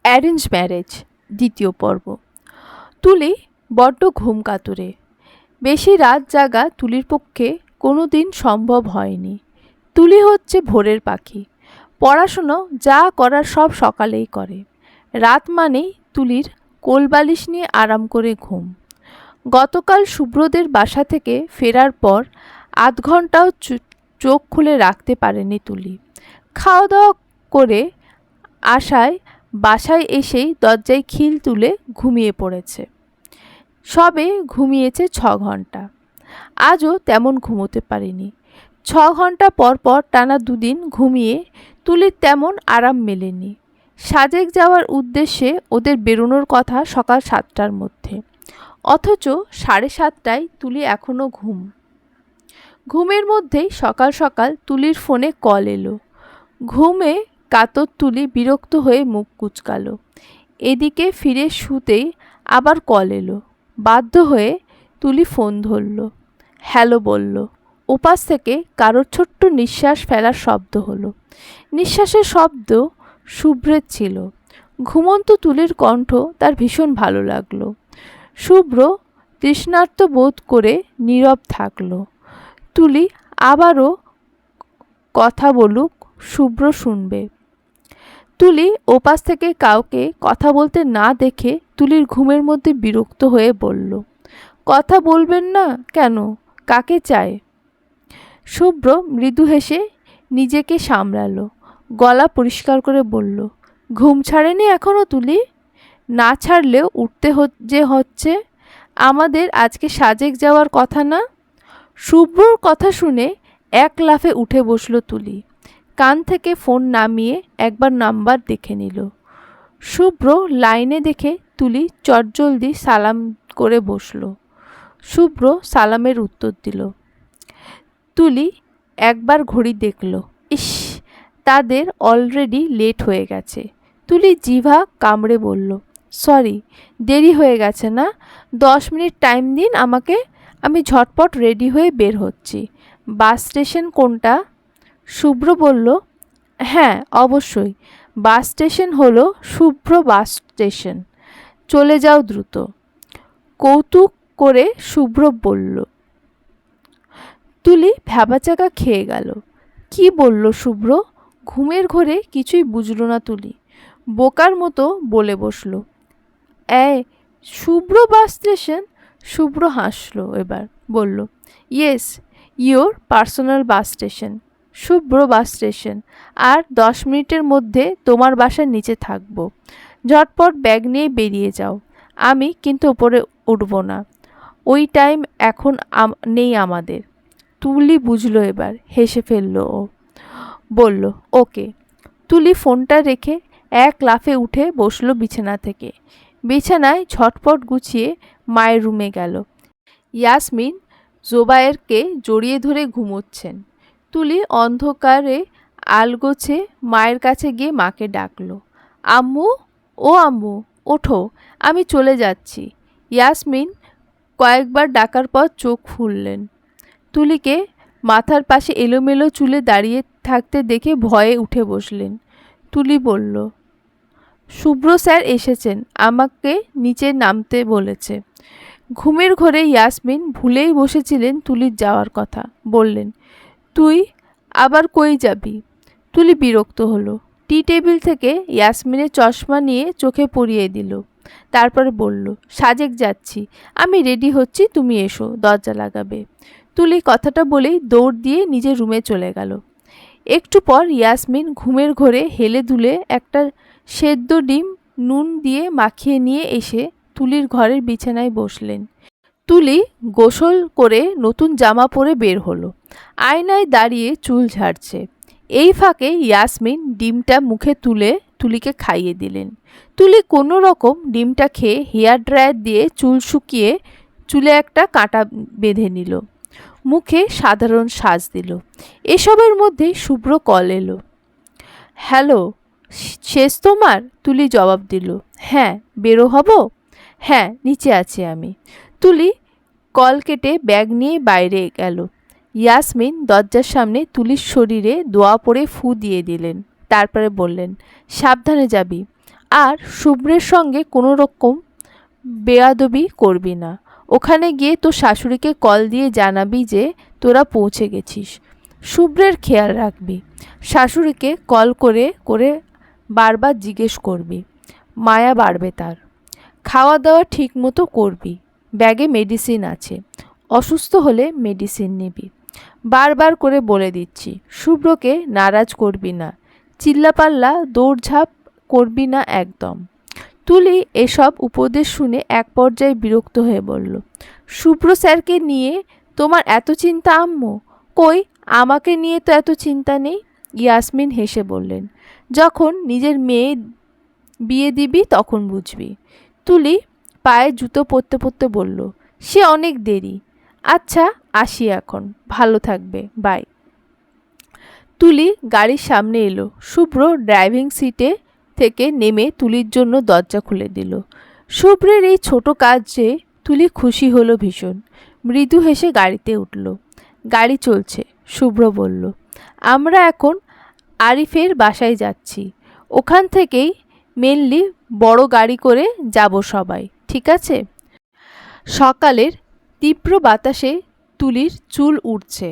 Arrange marriage দ্বিতীয় পর্ব। তুলি বড্ড ঘুম কাতুরে। বেশি রাত জাগা তুলির পক্ষে কোনো দিন সম্ভব হয়নি। তুলি হচ্ছে ভোরের পাখি। পড়াশুনো যা করার সব সকালেই করে। রাত মানেই তুলির কোলবালিশ নিয়ে আরাম করে ঘুম। গতকাল শুভ্রদের বাসা থেকে ফেরার পর আধ ঘন্টাও চোখ খুলে রাখতে পারেনি তুলি। খাওয়া দাওয়া করে আশায় বাসায় এসেই দরজায় খিল তুলে ঘুমিয়ে পড়েছে। সবে ঘুমিয়েছে 6 ঘন্টা। আজও তেমন ঘুমোতে পারেনি। 6 ঘন্টা পর পর টানা দুদিন ঘুমিয়ে তুলির তেমন আরাম মেলেনি। সাজেক যাওয়ার উদ্দেশ্যে ওদের বেরোনোর কথা সকাল 7টার মধ্যে, অথচ 7:30টায় তুলি এখনও ঘুমের মধ্যেই সকাল সকাল তুলির ফোনে কল এলো। ঘুমে কাতর তুলি বিরক্ত হয়ে মুখ কুঁচকাল। এদিকে ফিরে শুতেই আবার কল এলো। বাধ্য হয়ে তুলি ফোন ধরল। হ্যালো বলল। ওপাশ থেকে কারোর ছোট্ট নিঃশ্বাস ফেলার শব্দ হলো। নিঃশ্বাসের শব্দ শুভ্রের ছিল। ঘুমন্ত তুলির কণ্ঠ তার ভীষণ ভালো লাগলো। শুভ্র তৃষ্ণার্ত বোধ করে নীরব থাকলো। তুলি আবারও কথা বলুক, শুভ্র শুনবে। তুলি ওপাশ থেকে কাউকে কথা বলতে না দেখে তুলির ঘুমের মধ্যে বিরক্ত হয়ে বলল, কথা বলবেন না কেন? কাকে চায়? শুভ্র মৃদু হেসে নিজেকে সামলালো। গলা পরিষ্কার করে বলল, ঘুম ছাড়েনি এখনো তুলি? না ছাড়লেও উঠতে যে হচ্ছে। আমাদের আজকে সাজেক যাওয়ার কথা না? শুভ্রর কথা শুনে এক লাফে উঠে বসল তুলি। কান থেকে ফোন নামিয়ে একবার নাম্বার দেখে নিল। শুভ্র লাইনে দেখে তুলি চটজলদি সালাম করে বসল। শুভ্র সালামের উত্তর দিল। তুলি একবার ঘড়ি দেখল। ইস, তাদের অলরেডি লেট হয়ে গেছে। তুলি জিভা কামড়ে বলল, সরি, দেরি হয়ে গেছে না? 10 মিনিট টাইম দিন আমাকে, আমি ঝটপট রেডি হয়ে বের হচ্ছি। বাস স্টেশন কোনটা? শুভ্র বলল, হ্যাঁ অবশ্যই, বাস স্টেশন হলো শুভ্র বাস স্টেশন, চলে যাও দ্রুত। কৌতুক করে শুভ্র বলল। তুলি ভ্যাবাচাকা খেয়ে গেল। কি বলল শুভ্র? ঘুমের ঘোরে কিছুই বুঝল না তুলি। বোকার মতো বলে বসল, শুভ্র বাস স্টেশন? শুভ্র হাসল। এবার বলল, yes, your personal bus station, Shubhro bus station. আর 10 মিনিটের মধ্যে তোমার বাসার নিচে থাকবো। ঝটপট ব্যাগ নিয়ে বেরিয়ে যাও। আমি কিন্তু ওপরে উঠব না, ওই টাইম এখন নেই আমাদের। তুলি বুঝলো এবার, হেসে ফেলল ও। বলল, ওকে। তুলি ফোনটা রেখে এক লাফে উঠে বসলো বিছানা থেকে। বিছানায় ঝটপট গুছিয়ে মায়ের রুমে গেল। ইয়াসমিন জোবায়েরকে জড়িয়ে ধরে ঘুমোচ্ছেন। তুলি অন্ধকারে আলগোছে মায়ের কাছে গিয়ে মাকে ডাকলো, আম্মু, ও আম্মু, ওঠো, আমি চলে যাচ্ছি। ইয়াসমিন কয়েকবার ডাকার পর চোখ খুললেন। তুলিকে মাথার পাশে এলোমেলো চুলে দাঁড়িয়ে থাকতে দেখে ভয়ে উঠে বসলেন। তুলি বলল, শুভ্র স্যার এসেছেন, আমাকে নিচে নামতে বলেছে। ঘুমের ঘোরে ইয়াসমিন ভুলেই বসেছিলেন তুলির যাওয়ার কথা। বললেন, তুই আবার কই যাবি? তুলি বিরক্ত হলো। টি টেবিল থেকে ইয়াসমিনের চশমা নিয়ে চোখে পরিয়ে দিল। তারপর বলল, সাজেক যাচ্ছি, আমি রেডি হচ্ছি, তুমি এসো, দরজা লাগাবে। তুলি কথাটা বলেই দৌড় দিয়ে নিজের রুমে চলে গেল। একটু পর ইয়াসমিন ঘুমের ঘোরে হেলে দুলে একটা সেদ্ধ ডিম নুন দিয়ে মাখিয়ে নিয়ে এসে তুলির ঘরের বিছানায় বসলেন। তুলি গোসল করে নতুন জামা পরে বের হলো। আয়নায় দাঁড়িয়ে চুল ঝাড়ছে। এই ফাঁকে ইয়াসমিন ডিমটা মুখে তুলে তুলিকে খাইয়ে দিলেন। তুলি কোনো রকম ডিমটা খেয়ে হেয়ার ড্রায়ার দিয়ে চুল শুকিয়ে চুলে একটা কাঁটা বেঁধে নিল। মুখে সাধারণ সাজ দিল। এসবের মধ্যে শুভ্র কল এলো। হ্যালো, শেষ তোমার? তুলি জবাব দিল, হ্যাঁ, বেরো হব? হ্যাঁ, নিচে আছি আমি। তুলি কল কেটে ব্যাগ নিয়ে বাইরে গেল। ইয়াসমিন দরজার সামনে তুলির শরীরে দোয়া পড়ে ফু দিয়ে দিলেন। তারপরে বললেন, সাবধানে যাবি, আর শুভ্রের সঙ্গে কোনো রকম বেয়াদবি করবি না। ওখানে গিয়ে তোর শাশুড়িকে কল দিয়ে জানাবি যে তোরা পৌঁছে গেছিস। শুভ্রের খেয়াল রাখবি। শাশুড়িকে কল করে করে বারবার জিজ্ঞেস করবি, মায়া বাড়বে তার। খাওয়া দাওয়া ঠিক মতো করবি। ব্যাগে মেডিসিন আছে, অসুস্থ হলে মেডিসিন নিবি। বারবার করে বলে দিচ্ছি, শুভ্রকে নারাজ করবি না। চিল্লাপাল্লা দৌড়ঝাঁপ করবি না একদম। তুলি এসব উপদেশ শুনে এক পর্যায়ে বিরক্ত হয়ে বলল, শুভ্র স্যারকে নিয়ে তোমার এত চিন্তা আম্মু? কই, আমাকে নিয়ে তো এত চিন্তা নেই। ইয়াসমিন হেসে বললেন, যখন নিজের মেয়ে বিয়ে দিবি তখন বুঝবি। তুলি পায়ে জুতো পরতে পরতে বলল, সে অনেক দেরি। আচ্ছা আসি এখন, ভালো থাকবে, বাই। তুলি গাড়ির সামনে এলো। শুভ্র ড্রাইভিং সিটে থেকে নেমে তুলির জন্য দরজা খুলে দিল। শুভ্রের এই ছোট কাজে তুলি খুশি হলো ভীষণ। মৃদু হেসে গাড়িতে উঠল। গাড়ি চলছে। শুভ্র বলল, আমরা এখন আরিফের বাসায় যাচ্ছি। ওখান থেকেই মেনলি বড় গাড়ি করে যাব সবাই, ঠিক আছে? সকালের তীব্র বাতাসে তুলির চুল উড়ছে,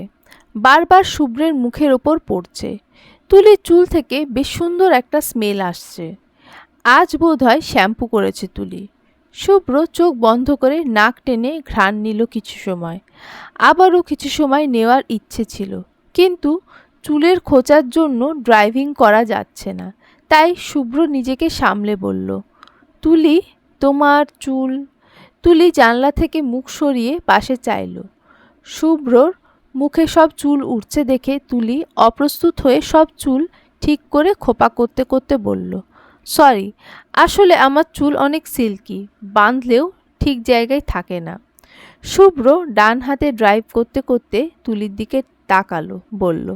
বারবার শুভ্রের মুখের ওপর পড়ছে। তুলির চুল থেকে বেশ সুন্দর একটা স্মেল আসছে। আজ বোধহয় শ্যাম্পু করেছে তুলি। শুভ্র চোখ বন্ধ করে নাক টেনে ঘ্রাণ নিল কিছু সময়। আবারও কিছু সময় নেওয়ার ইচ্ছে ছিল, কিন্তু চুলের খোঁচার জন্য ড্রাইভিং করা যাচ্ছে না। তাই শুভ্র নিজেকে সামলে বলল, তুলি তোমার চুল। তুলি জানলা থেকে মুখ সরিয়ে পাশে চাইল। শুভ্রর মুখে সব চুল উঠছে দেখে তুলি অপ্রস্তুত হয়ে সব চুল ঠিক করে খোপা করতে করতে বলল, সরি, আসলে আমার চুল অনেক সিল্কি, বাঁধলেও ঠিক জায়গায় থাকে না। শুভ্র ডান হাতে ড্রাইভ করতে করতে তুলির দিকে তাকালো, বলল,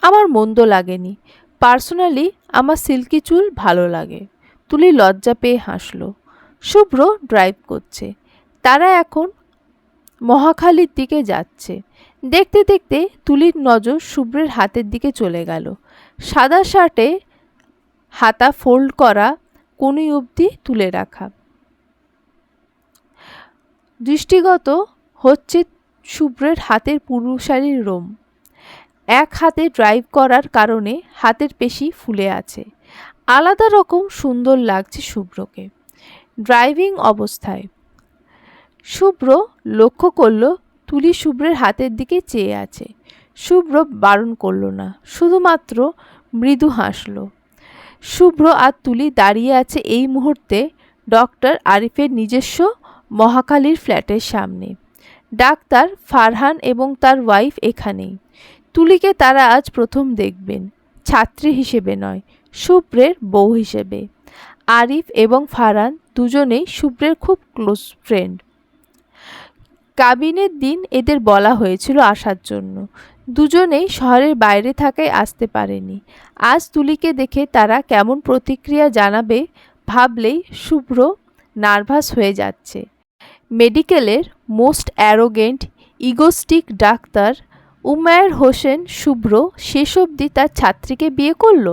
আমার মন্দ লাগেনি। পার্সোনালি আমার সিল্কি চুল ভালো লাগে। তুলি লজ্জা পেয়ে হাসল। শুভ্র ড্রাইভ করছে। তারা এখন মহাখালীর দিকে যাচ্ছে। দেখতে দেখতে তুলির নজর শুভ্রের হাতের দিকে চলে গেল। সাদা শার্টে হাতা ফোল্ড করা, কোনি অবধি তুলে রাখা। দৃষ্টিগত হচ্ছে শুভ্রের হাতের পুরুষালীর রোম। এক হাতে ড্রাইভ করার কারণে হাতের পেশি ফুলে আছে। আলাদা রকম সুন্দর লাগছে শুভ্রকে ড্রাইভিং অবস্থায়। শুভ্র লক্ষ্য করল তুলি শুভ্রের হাতের দিকে চেয়ে আছে। শুভ্র বারণ করল না, শুধুমাত্র মৃদু হাসল। শুভ্র আর তুলি দাঁড়িয়ে আছে এই মুহূর্তে ডক্টর আরিফের নিজস্ব মহাখালীর ফ্ল্যাটের সামনে। ডাক্তার ফারহান এবং তার ওয়াইফ এখানেই। তুলিকে তারা আজ প্রথম দেখবেন, ছাত্রী হিসেবে নয়, শুভ্রের বউ হিসেবে। আরিফ এবং ফারহান দুজনেই শুভ্রের খুব ক্লোজ ফ্রেন্ড। কাবিনের দিন এদের বলা হয়েছিল আসার জন্য। দুজনেই শহরের বাইরে থাকায় আসতে পারেনি। আজ তুলিকে দেখে তারা কেমন প্রতিক্রিয়া জানাবে ভাবলেই শুভ্র নার্ভাস হয়ে যাচ্ছে। মেডিকেলের most arrogant egoistic doctor Umayer Hossain Shubhro শেষ অবধি তার ছাত্রীকে বিয়ে করল।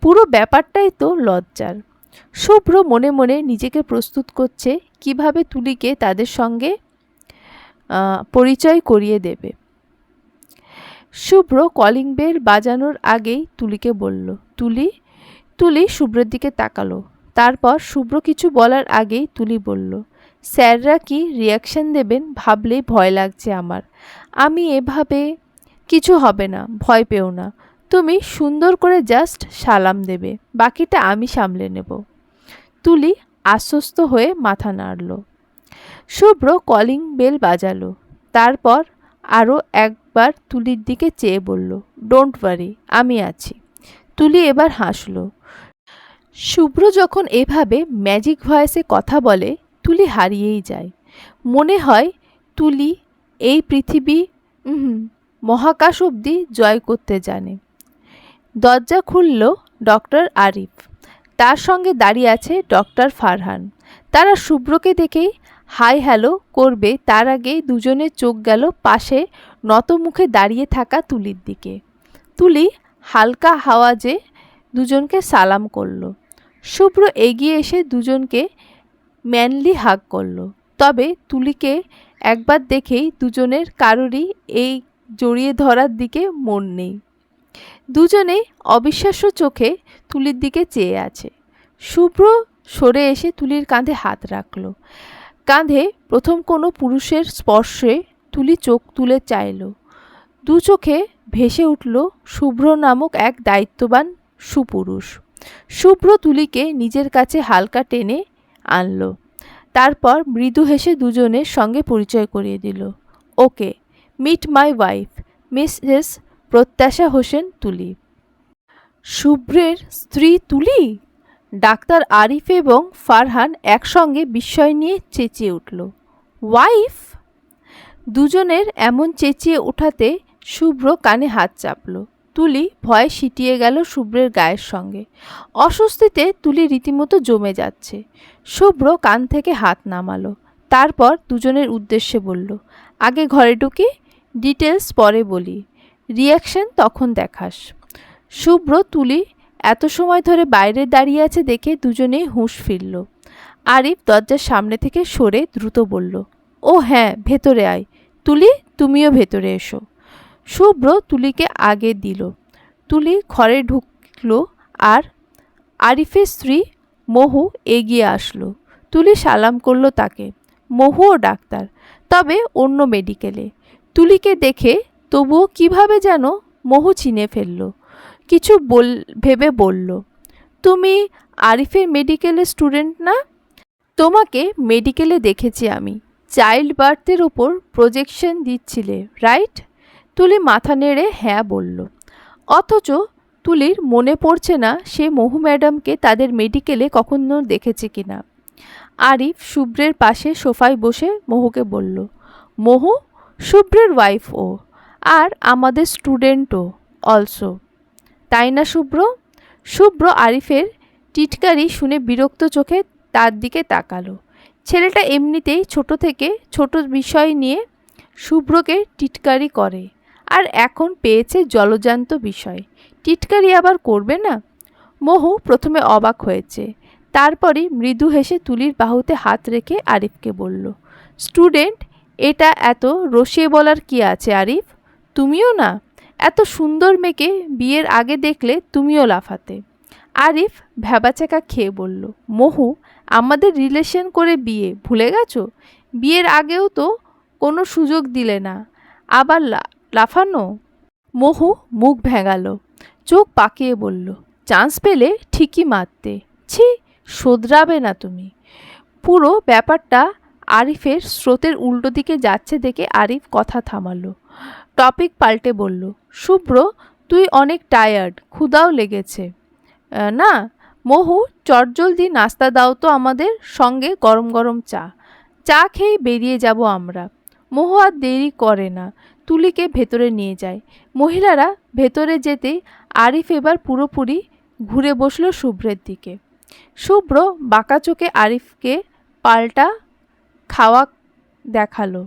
পুরো ব্যাপারটাই তো লজ্জার। শুভ্র মনে মনে নিজেকে প্রস্তুত করছে কিভাবে তুলিকে তাদের সঙ্গে পরিচয় করিয়ে দেবে। শুভ্র কলিং বেল বাজানোর আগেই তুলিকে বলল, তুলি। তুলি শুভ্রের দিকে তাকালো। তারপর শুভ্র কিছু বলার আগেই তুলি বলল, স্যাররা কি রিয়াকশন দেবেন ভাবলেই ভয় লাগছে আমার। আমি এভাবে কিছু হবে না, ভয় পেও না। তুমি সুন্দর করে জাস্ট সালাম দেবে, বাকিটা আমি সামলে নেব। তুলি আশ্বস্ত হয়ে মাথা নাড়ল। শুভ্র কলিং বেল বাজালো। তারপর আরও একবার তুলির দিকে চেয়ে বলল, ডোন্ট ওয়ারি, আমি আছি। তুলি এবার হাসল। শুভ্র যখন এভাবে ম্যাজিক ভয়েসে কথা বলে তুলি হারিয়েই যায়। মনে হয় তুলি এই পৃথিবী মহাকাশ অবধি জয় করতে জানে। দরজা খুলল ডক্টর আরিফ। তার সঙ্গে দাঁড়িয়ে আছে ডক্টর ফারহান। তারা শুভ্রকে দেখেই হাই হ্যালো করবে তার আগেই দুজনের চোখ গেল পাশে নত মুখে দাঁড়িয়ে থাকা তুলির দিকে। তুলি হালকা আওয়াজে দুজনকে সালাম করল। শুভ্র এগিয়ে এসে দুজনকে ম্যানলি হাগ করল। তবে তুলিকে একবার দেখেই দুজনের কারোরই এই জড়িয়ে ধরার দিকে মন নেই। দুজনেই অবিশ্বাস্য চোখে তুলির দিকে চেয়ে আছে। শুভ্র সরে এসে তুলির কাঁধে হাত রাখল। কাঁধে প্রথম কোনো পুরুষের স্পর্শে তুলি চোখ তুলে চাইল। দু চোখে ভেসে উঠল শুভ্র নামক এক দায়িত্ববান সুপুরুষ। শুভ্র তুলিকে নিজের কাছে হালকা টেনে আনল। তারপর মৃদু হেসে দুজনের সঙ্গে পরিচয় করিয়ে দিল। ওকে, মিট মাই ওয়াইফ, মিসেস প্রত্যাশা হোসেন তুলি। শুভ্রের স্ত্রী তুলি? ডাক্তার আরিফ এবং ফারহান একসঙ্গে বিস্ময় নিয়ে চেঁচিয়ে উঠল। ওয়াইফ? দুজনের এমন চেঁচিয়ে ওঠাতে শুভ্র কানে হাত চাপল। তুলি ভয়ে সিটিয়ে গেল শুভ্রের গায়ের সঙ্গে। অস্বস্তিতে তুলি রীতিমতো জমে যাচ্ছে। শুভ্র কান থেকে হাত নামালো। তারপর দুজনের উদ্দেশ্যে বলল, আগে ঘরে ঢুকি, ডিটেলস পরে বলি, রিয়াকশন তখন দেখাস। শুভ্র তুলি এত সময় ধরে বাইরে দাঁড়িয়ে আছে দেখে দুজনেই হুঁশ ফিরল। আরিফ দরজার সামনে থেকে সরে দ্রুত বলল, ও হ্যাঁ, ভেতরে আয়। তুলি, তুমিও ভেতরে এসো। শুভ্র তুলিকে আগে দিল। তুলি ঘরে ঢুকল আর আরিফের স্ত্রী মহু এগিয়ে আসলো। তুলি সালাম করল তাকে। মহুও ডাক্তার, তবে অন্য মেডিকেলে। তুলিকে দেখে তবুও কিভাবে যেন মহু চিনে ফেলল। কিছু ভেবে বলল, তুমি আরিফের মেডিকেলের স্টুডেন্ট না? তোমাকে মেডিকেলে দেখেছি আমি। চাইল্ড বার্থের ওপর প্রজেকশন দিচ্ছিলে, রাইট? তুলি মাথা নেড়ে হ্যাঁ বলল। অথচ তুলির মনে পড়ছে না সে মহু ম্যাডামকে তাদের মেডিকেলে কখনো দেখেছে কিনা। আরিফ শুভ্রের পাশে সোফায় বসে মহুকে বলল, মহু, শুভ্রের ওয়াইফ ও, আর আমাদের স্টুডেন্টও অলসো, তাই না শুভ্র? শুভ্র আরিফের টিটকারি শুনে বিরক্ত চোখে তার দিকে তাকালো। ছেলেটা এমনিতেই ছোট থেকে ছোট বিষয় নিয়ে শুভ্রকে টিটকারি করে, আর এখন পেয়েছে জলজান্ত বিষয়, টিটকারি আবার করবে না? মহু প্রথমে অবাক হয়েছে, তারপরই মৃদু হেসে তুলির বাহুতে হাত রেখে আরিফকে বলল, স্টুডেন্ট, এটা এত রসিয়ে বলার কি আছে আরিফ? তুমিও না? এত সুন্দর মেয়েকে বিয়ের আগে দেখলে তুমিও লাফাতে। আরিফ ভ্যাবাচাকা খেয়ে বলল, মহু, আমাদের রিলেশন করে বিয়ে ভুলে গেছো? বিয়ের আগেও তো কোনো সুযোগ দিলে না, আবার লাফানো? মহু মুখ ভেঙালো, চোখ পাকিয়ে বলল, চান্স পেলে ঠিকই মারতে। ছি, শোধরাবে না তুমি? পুরো ব্যাপারটা আরিফের স্রোতের উল্টো দিকে যাচ্ছে দেখে আরিফ কথা থামালো। টপিক পাল্টে বলল, শুভ্র, তুই অনেক টায়ার্ড, ক্ষুধাও লেগেছে না? মহু, চটজলদি নাস্তা দাও তো, আমাদের সঙ্গে গরম গরম চা। চা খেয়ে বেরিয়ে যাব আমরা। মহু আর দেরি করে না, তুলিকে ভেতরে নিয়ে যায়। মহিলারা ভেতরে যেতেই আরিফ এবার পুরোপুরি ঘুরে বসল শুভ্রের দিকে। শুভ্র বাঁকা চোখে আরিফকে পাল্টা খাওয়া দেখালো।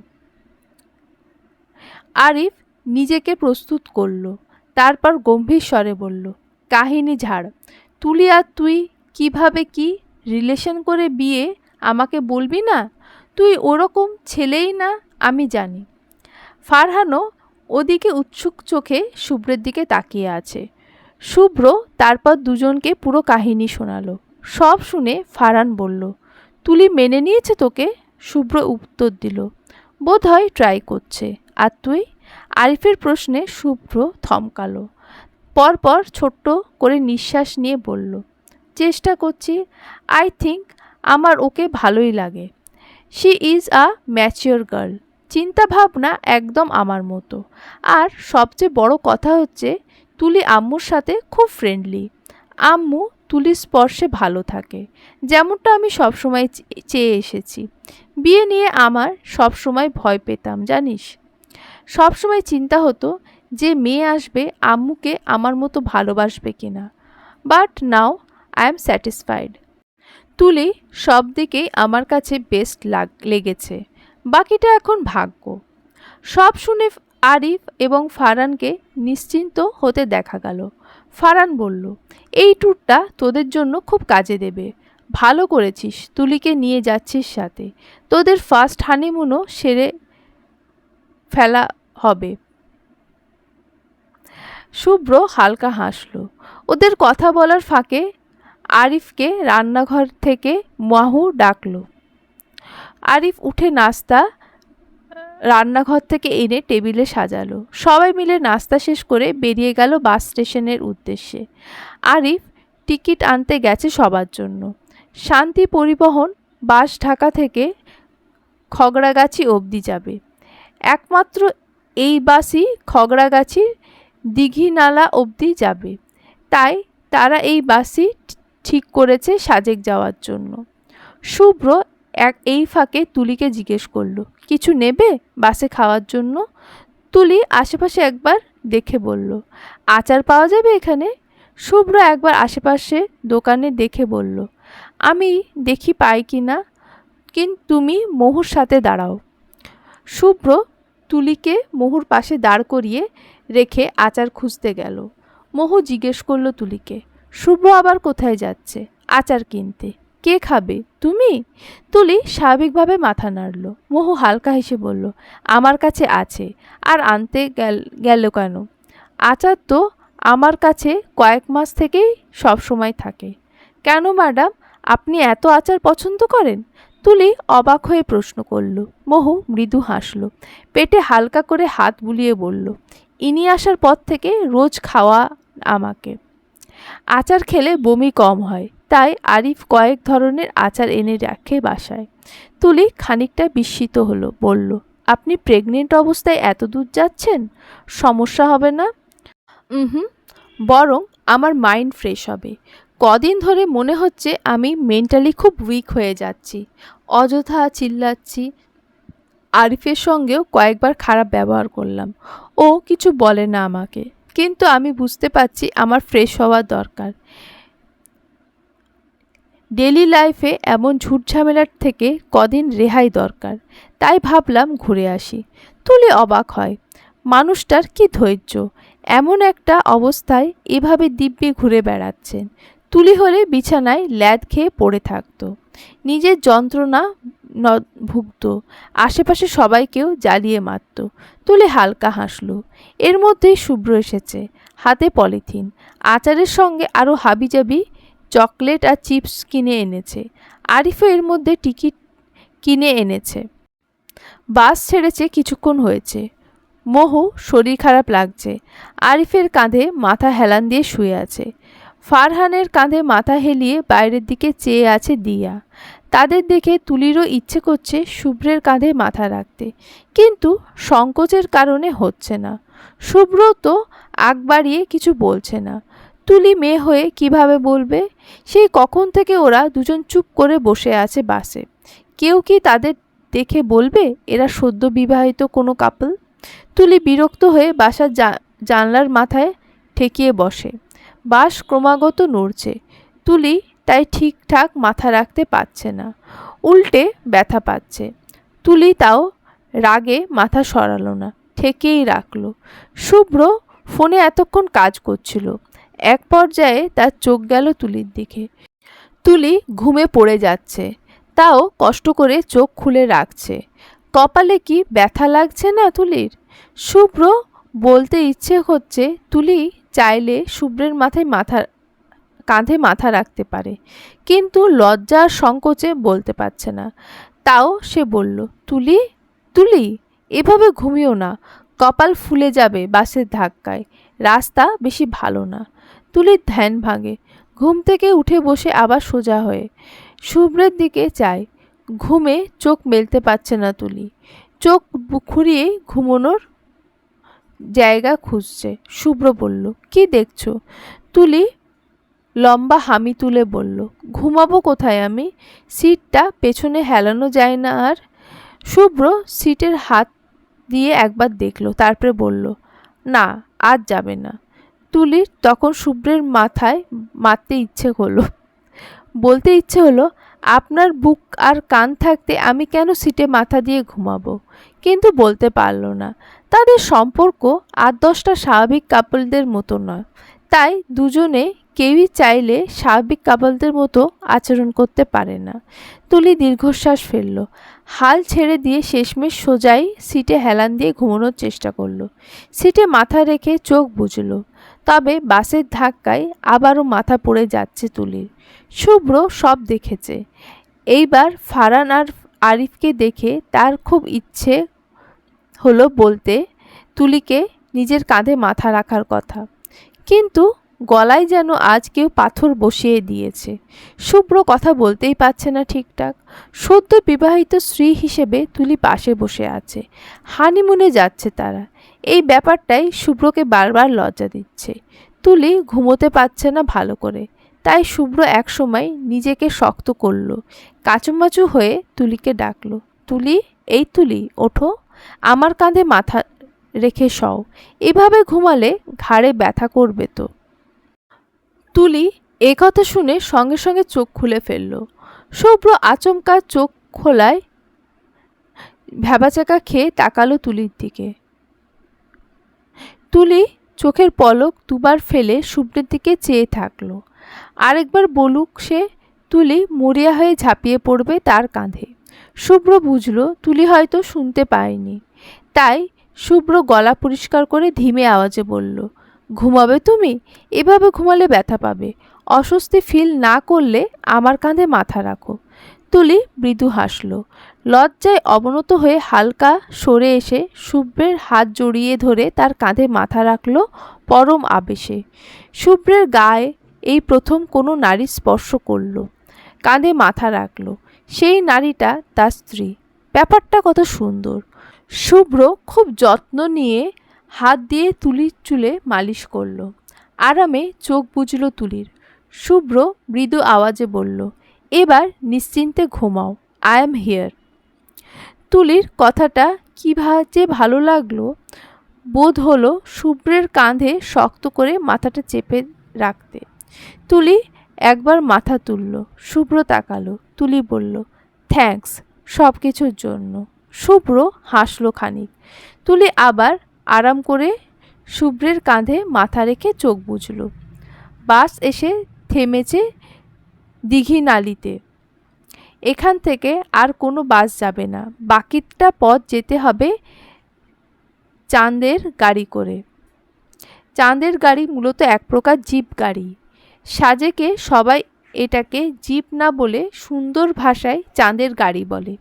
আরিফ নিজেকে প্রস্তুত করল। তারপর গম্ভীর স্বরে বলল, কাহিনী ঝাড়। তুলি আর তুই কিভাবে কি রিলেশন করে বিয়ে আমাকে বলবি না? তুই ওরকম ছেলেই না, আমি জানি। ফারহানও ওদিকে উৎসুক চোখে শুভ্রের দিকে তাকিয়ে আছে। শুভ্র তারপর দুজনকে পুরো কাহিনী শোনালো। সব শুনে ফারহান বলল, তুলি মেনে নিয়েছে তোকে? শুভ্র উত্তর দিল, বোধহয় ট্রাই করছে। আর তুই? আরিফের প্রশ্নে শুভ্র থমকালো। পরপর ছোট্ট করে নিঃশ্বাস নিয়ে বলল, চেষ্টা করছি। আই থিঙ্ক আমার ওকে ভালোই লাগে। She is a mature girl, চিন্তাভাবনা একদম আমার মতো। আর সবচেয়ে বড় কথা হচ্ছে, তুলি আম্মুর সাথে খুব ফ্রেন্ডলি। আম্মু তুলির স্পর্শে ভালো থাকে, যেমনটা আমি সবসময় চেয়ে এসেছি। বিয়ে নিয়ে আমার সবসময় ভয় পেতাম জানিস। সবসময় চিন্তা হতো যে মেয়ে আসবে আম্মুকে আমার মতো ভালোবাসবে কিনা। But now I am satisfied. তুলি সব দিকেই আমার কাছে বেস্ট লেগেছে, বাকিটা এখন ভাগ্য। সব শুনে আরিফ এবং ফারহানকে নিশ্চিন্ত হতে দেখা গেল। ফারহান বলল, এই ট্যুরটা তোদের জন্য খুব কাজে দেবে। ভালো করেছিস, তুলিকে নিয়ে যাচ্ছিস সাথে। তোদের ফার্স্ট হানিমুনও সেরে ফেলা হবে। শুভ্র হালকা হাসল। ওদের কথা বলার ফাঁকে আরিফকে রান্নাঘর থেকে মাহু ডাকলো। আরিফ উঠে নাস্তা রান্নাঘর থেকে এনে টেবিলে সাজালো। সবাই মিলে নাস্তা শেষ করে বেরিয়ে গেল বাস স্টেশনের উদ্দেশ্যে। আরিফ টিকিট আনতে গেছে সবার জন্য। শান্তি পরিবহন বাস ঢাকা থেকে খগড়াগাছি অবধি যাবে। একমাত্র এই বাসই খগড়াগাছির দীঘিনালা অবধি যাবে। তাই তারা এই বাসই ঠিক করেছে সাজেক যাওয়ার জন্য। শুভ্র এই ফাঁকে তুলিকে জিজ্ঞেস করলো, কিছু নেবে বাসে খাওয়ার জন্য? তুলি আশেপাশে একবার দেখে বলল, আচার পাওয়া যাবে এখানে? শুভ্র একবার আশেপাশে দোকানে দেখে বলল, আমি দেখি পাই কি না, কিন্তু তুমি মহুর সাথে দাঁড়াও। শুভ্র তুলিকে মহুর পাশে দাঁড় করিয়ে রেখে আচার খুঁজতে গেল। মহু জিজ্ঞেস করলো তুলিকে, শুভ্র আবার কোথায় যাচ্ছে? আচার কিনতে। কে খাবে, তুমি? তুলি স্বাভাবিকভাবে মাথা নাড়ল। মহু হালকা হেসে বলল, আমার কাছে আছে। আর আনতে গেল কেন? আচার তো আমার কাছে কয়েক মাস থেকেই সব সময় থাকে। কেন ম্যাডাম, আপনি এত আচার পছন্দ করেন? তুলি অবাক হয়ে প্রশ্ন করল। মহু মৃদু হাসল, পেটে হালকা করে হাত বুলিয়ে বলল, ইনি আসার পর থেকে রোজ খাওয়া আমাকে। আচার খেলে বমি কম হয়, তাই আরিফ কয়েক ধরনের আচার এনে রাখে বাসায়। তুলি খানিকটা বিস্মিত হলো, বলল, আপনি প্রেগনেন্ট অবস্থায় এত দূর যাচ্ছেন? সমস্যা হবে না? হুম, বরং আমার মাইন্ড ফ্রেশ হবে। কদিন ধরে মনে হচ্ছে আমি মেন্টালি খুব উইক হয়ে যাচ্ছি। অযথা চিল্লাচ্ছি। আরিফের সঙ্গেও কয়েকবার খারাপ ব্যবহার করলাম। ও কিছু বলে না আমাকে, কিন্তু আমি বুঝতে পারছি আমার ফ্রেশ হওয়ার দরকার। ডেলি লাইফে এমন ঝুটঝামেলার থেকে কদিন রেহাই দরকার। তাই ভাবলাম ঘুরে আসি। তুলি অবাক হয়, মানুষটার কি ধৈর্য, এমন একটা অবস্থায় এভাবে দিব্যি ঘুরে বেড়াচ্ছেন। তুলি হলে বিছানায় ল্যাদ খেয়ে পড়ে থাকতো, নিজের যন্ত্রণা ভুগত, আশেপাশে সবাইকেও জ্বালিয়ে মারত। তুলি হালকা হাসল। এর মধ্যেই শুভ্র এসেছে, হাতে পলিথিন। আচারের সঙ্গে আরও হাবিজাবি চকলেট আর চিপস কিনে এনেছে। আরিফও এর মধ্যে টিকিট কিনে এনেছে। বাস ছেড়েছে কিছুক্ষণ হয়েছে। মহু শরীর খারাপ লাগছে। আরিফের কাঁধে মাথা হেলান দিয়ে শুয়ে আছে। ফারহানের কাঁধে মাথা হেলিয়ে বাইরের দিকে চেয়ে আছে দিয়া। তাদের দেখে তুলিরও ইচ্ছে করছে শুভ্রের কাঁধে মাথা রাখতে, কিন্তু সংকোচের কারণে হচ্ছে না। শুভ্র তো আগ বাড়িয়ে কিছু বলছে না। তুলি মেয়ে হয়ে কিভাবে বলবে? সেই কখন থেকে ওরা দুজন চুপ করে বসে আছে বাসে। কেউ কি তাদের দেখে বলবে এরা সদ্য বিবাহিত কোনো কাপল? তুলি বিরক্ত হয়ে বাসার জানলার মাথায় ঠেকিয়ে বসে। বাস ক্রমাগত নড়ছে। তুলি তাই ঠিকঠাক মাথা রাখতে পারছে না, উল্টে ব্যথা পাচ্ছে। তুলি তাও রাগে মাথা সরালো না, ঠেকেই রাখলো। শুভ্র ফোনে এতক্ষণ কাজ করছিল। এক পর্যায়ে তার চোখ গেল তুলির দিকে। তুলি ঘুমে পড়ে যাচ্ছে, তাও কষ্ট করে চোখ খুলে রাখছে। কপালে কি ব্যথা লাগছে না তুলির? শুভ্র বলতে ইচ্ছে হচ্ছে তুলি চাইলে শুভ্রের কাঁধে মাথা রাখতে পারে, কিন্তু লজ্জা আর সংকোচে বলতে পারছে না। তাও সে বলল, তুলি তুলি এভাবে ঘুমিও না, কপাল ফুলে যাবে বাসের ধাক্কায়, রাস্তা বেশি ভালো না। তুলির ধ্যান ভাঙে। ঘুম থেকে উঠে বসে আবার সোজা হয়ে শুভ্রের দিকে চায়। ঘুমে চোখ মেলতে পারছে না তুলি। চোখ খুঁড়িয়ে ঘুমোনোর জায়গা খুঁজছে। শুভ্র বলল, কি দেখছো? তুলি লম্বা হামি তুলে বলল, ঘুমাবো কোথায় আমি? সিটটা পেছনে হেলানো যায় না আর? শুভ্র সিটের হাত দিয়ে একবার দেখলো, তারপরে বলল, না আজ যাবে না। তুলির তখন শুভ্রের মাথায় মারতে ইচ্ছে হলো, বলতে ইচ্ছে হলো, আপনার বুক আর কান থাকতে আমি কেন সিটে মাথা দিয়ে ঘুমাবো, কিন্তু বলতে পারল না। তাদের সম্পর্ক 8-10টা স্বাভাবিক কাপলদের মতো নয়। তাই দুজনে কেউই চাইলে স্বাভাবিক কাপলদের মতো আচরণ করতে পারে না। তুলি দীর্ঘশ্বাস ফেলল, হাল ছেড়ে দিয়ে শেষমেশ সোজাই সিটে হেলান দিয়ে ঘুমানোর চেষ্টা করলো। সিটে মাথা রেখে চোখ বুজল, তবে বাসের ধাক্কায় আবারও মাথা পড়ে যাচ্ছে তুলির। শুভ্র সব দেখেছে। এইবার ফারহান আর আরিফকে দেখে তার খুব ইচ্ছে হলো বলতে তুলিকে নিজের কাঁধে মাথা রাখার কথা, কিন্তু গলায় যেন আজ কেউ পাথর বসিয়ে দিয়েছে। শুভ্র কথা বলতেই পারছে না ঠিকঠাক। সদ্য বিবাহিত স্ত্রী হিসেবে তুলি পাশে বসে আছে, হানিমুনে যাচ্ছে তারা। এই ব্যাপারটাই শুভ্রকে বারবার লজ্জা দিচ্ছে। তুলি ঘুমোতে পারছে না ভালো করে, তাই শুভ্র একসময় নিজেকে শক্ত করল, কাচুমাচু হয়ে তুলিকে ডাকলো, তুলি, এই তুলি, ওঠো, আমার কাঁধে মাথা রেখে শও, এভাবে ঘুমালে ঘাড়ে ব্যথা করবে তো। তুলি কথা শুনে সঙ্গে সঙ্গে চোখ খুলে ফেলল। শুভ্র আচমকা চোখ খোলায় ভ্যাবাচাকা খেয়ে তাকালো তুলির দিকে। তুলি চোখের পলক দুবার ফেলে শুভ্রের দিকে চেয়ে থাকলো। আরেকবার বলুক সে, তুলি মরিয়া হয়ে ঝাঁপিয়ে পড়বে তার কাঁধে। শুভ্র বুঝল তুলি হয়তো শুনতে পায়নি, তাই শুভ্র গলা পরিষ্কার করে ধীমে আওয়াজে বলল, ঘুমাবে তুমি? এভাবে ঘুমালে ব্যথা পাবে। অস্বস্তি ফিল না করলে আমার কাঁধে মাথা রাখো। তুলি মৃদু হাসল, লজ্জায় অবনত হয়ে হালকা সরে এসে শুভ্রের হাত জড়িয়ে ধরে তার কাঁধে মাথা রাখল পরম আবেশে। শুভ্রের গায়ে এই প্রথম কোনো নারী স্পর্শ করল, কাঁধে মাথা রাখল। সেই নারীটা তার স্ত্রী। ব্যাপারটা কত সুন্দর। শুভ্র খুব যত্ন নিয়ে হাত দিয়ে তুলির চুলে মালিশ করল। আরামে চোখ বুজল তুলির। শুভ্র মৃদু আওয়াজে বলল, এবার নিশ্চিন্তে ঘুমাও, আই এম হিয়ার। তুলির কথাটা কী যে ভালো লাগলো। বোধ হলো শুভ্রের কাঁধে শক্ত করে মাথাটা চেপে রাখতে। তুলি একবার মাথা তুলল, শুভ্র তাকালো। তুলি বলল, থ্যাঙ্কস সব কিছুর জন্য। শুভ্র হাসল খানিক। তুলি আবার আরাম করে শুভ্রের কাঁধে মাথা রেখে চোখ বুঝল। বাস এসে থেমেছে দীঘিনালিতে। এখান থেকে আর কোনো বাস যাবে না, বাকিটা পথ যেতে হবে চাঁদের গাড়ি করে। চাঁদের গাড়ি মূলত এক প্রকার জিপ গাড়ি। সাজেকে সবাই এটাকে জিপ না বলে সুন্দর ভাষায় চাঁদের গাড়ি বলে।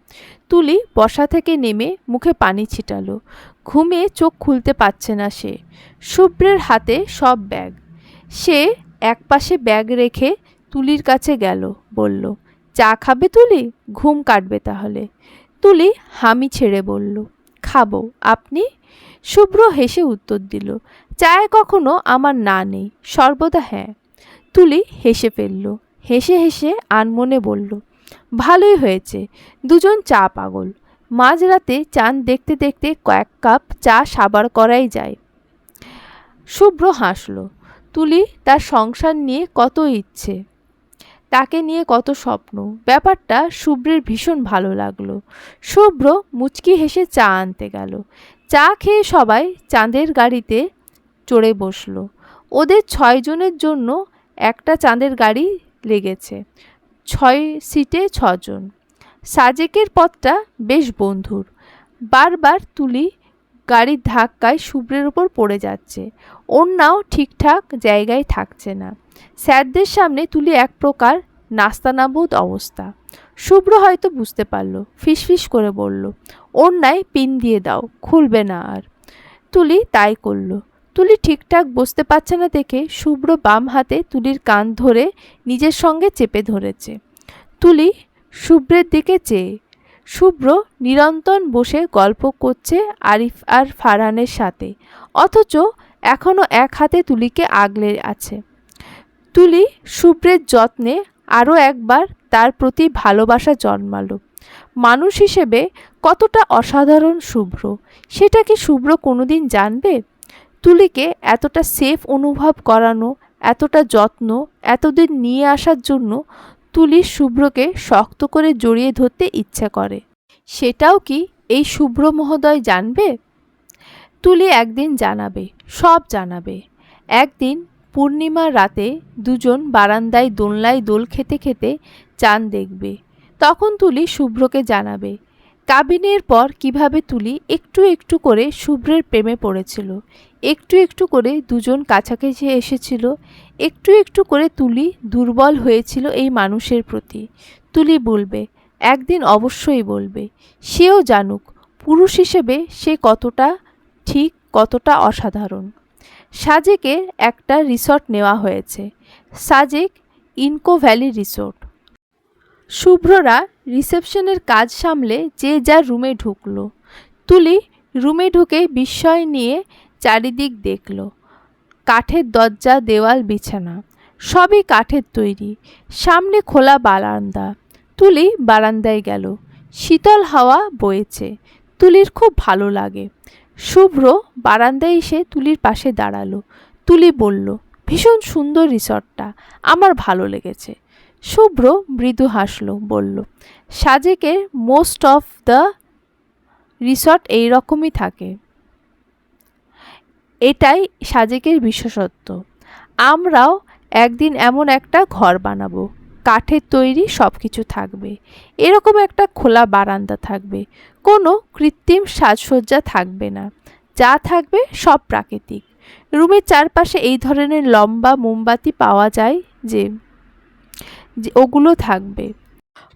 তুলি বসা থেকে নেমে মুখে পানি ছিটালো। ঘুমিয়ে চোখ খুলতে পারছে না সে। শুভ্রের হাতে সব ব্যাগ। সে একপাশে ব্যাগ রেখে তুলির কাছে গেল, বলল, চা খাবে তুলি? ঘুম কাটবে তাহলে। তুলি হামি ছেড়ে বলল, খাবো, আপনি? শুভ্র হেসে উত্তর দিল, চায়ে কখনো আমার না নেই, সর্বদা হ্যাঁ। তুলি হেসে ফেলল। হেসে হেসে আনমনে বলল, ভালোই হয়েছে, দুজন চা পাগল। মাঝরাতে চাঁদ দেখতে দেখতে কয়েক কাপ চা সাবার করাই যায়। শুভ্র হাসল। তুলি তার সংসার নিয়ে কত ইচ্ছে, তাকে নিয়ে কত স্বপ্ন। ব্যাপারটা শুভ্রের ভীষণ ভালো লাগলো। শুভ্র মুচকি হেসে চা আনতে গেল। চা খেয়ে সবাই চাঁদের গাড়িতে চড়ে বসল। ওদের 6 জনের জন্য একটা চাঁদের গাড়ি লেগেছে, 6 সিটে 6 জন। সাজেকের পথটা বেশ বন্ধুর। বারবার তুলি গাড়ির ধাক্কায় শুভ্রের ওপর পড়ে যাচ্ছে, ওড়নাও ঠিকঠাক জায়গায় থাকছে না। স্যারদের সামনে তুলি এক প্রকার নাস্তানাবুদ অবস্থা। শুভ্র হয়তো বুঝতে পারল, ফিসফিস করে বলল, ওড়নায় পিন দিয়ে দাও, খুলবে না আর। তুলি তাই করল। তুলি ঠিকঠাক বসতে পারছে না দেখে শুভ্র বাম হাতে তুলির কান ধরে নিজের সঙ্গে চেপে ধরেছে। তুলি শুভ্রের দিকে চেয়ে। শুভ্র নিরন্তর বসে গল্প করছে আরিফ আর ফারহানের সাথে, অথচ এখনও এক হাতে তুলিকে আগলে আছে। তুলি শুভ্রের যত্নে আরও একবার তার প্রতি ভালোবাসা জন্মালো। মানুষ হিসেবে কতটা অসাধারণ শুভ্র, সেটা কি শুভ্র কোনোদিন জানবে? তুলিকে এতটা সেফ অনুভব করানো, এতটা যত্ন এতদিন নিয়ে আসার জন্য তুলি শুভ্রকে শক্ত করে জড়িয়ে ধরতে ইচ্ছা করে। সেটাও কি এই শুভ্র মহোদয় জানবে? তুলি একদিন জানাবে, সব জানাবে। একদিন পূর্ণিমার রাতে দুজন বারান্দায় দোলনায় দোল খেতে খেতে চাঁদ দেখবে। তখন তুলি শুভ্রকে জানাবে কাবিনের পর কিভাবে তুলি একটু একটু করে শুভ্রের প্রেমে পড়েছিল, একটু একটু করে দুজন কাছাকাছি এসেছিল, একটু একটু করে তুলি দুর্বল হয়েছিল এই মানুষের প্রতি। তুলি বলবে, একদিন অবশ্যই বলবে, সেও জানুক পুরুষ হিসেবে সে কতটা ঠিক, কতটা অসাধারণ। সাজেকের একটা রিসর্ট নেওয়া হয়েছে, সাজেক ইনকো ভ্যালি রিসোর্ট। শুভ্ররা রিসেপশনের কাজ সামলে যে যার রুমে ঢুকলো। তুলি রুমে ঢুকে বিস্ময় নিয়ে চারিদিক দেখল। কাঠের দরজা, দেওয়াল, বিছানা সবই কাঠের তৈরি। সামনে খোলা বারান্দা। তুলি বারান্দায় গেল। শীতল হাওয়া বইছে। তুলির খুব ভালো লাগে। শুভ্র বারান্দায় এসে তুলির পাশে দাঁড়ালো। তুলি বলল, ভীষণ সুন্দর রিসর্টটা, আমার ভালো লেগেছে। শুভ্র মৃদু হাসল, বলল, সাজেকের মোস্ট অফ দ্য রিসর্ট এই রকমই থাকে, এটাই সাজেকের বিশেষত্ব। আমরাও একদিন এমন একটা ঘর বানাবো, কাঠের তৈরি সব কিছু থাকবে, এরকম একটা খোলা বারান্দা থাকবে, কোনো কৃত্রিম সাজসজ্জা থাকবে না, যা থাকবে সব প্রাকৃতিক। রুমের চারপাশে এই ধরনের লম্বা মোমবাতি পাওয়া যায় যে ওগুলো থাকবে।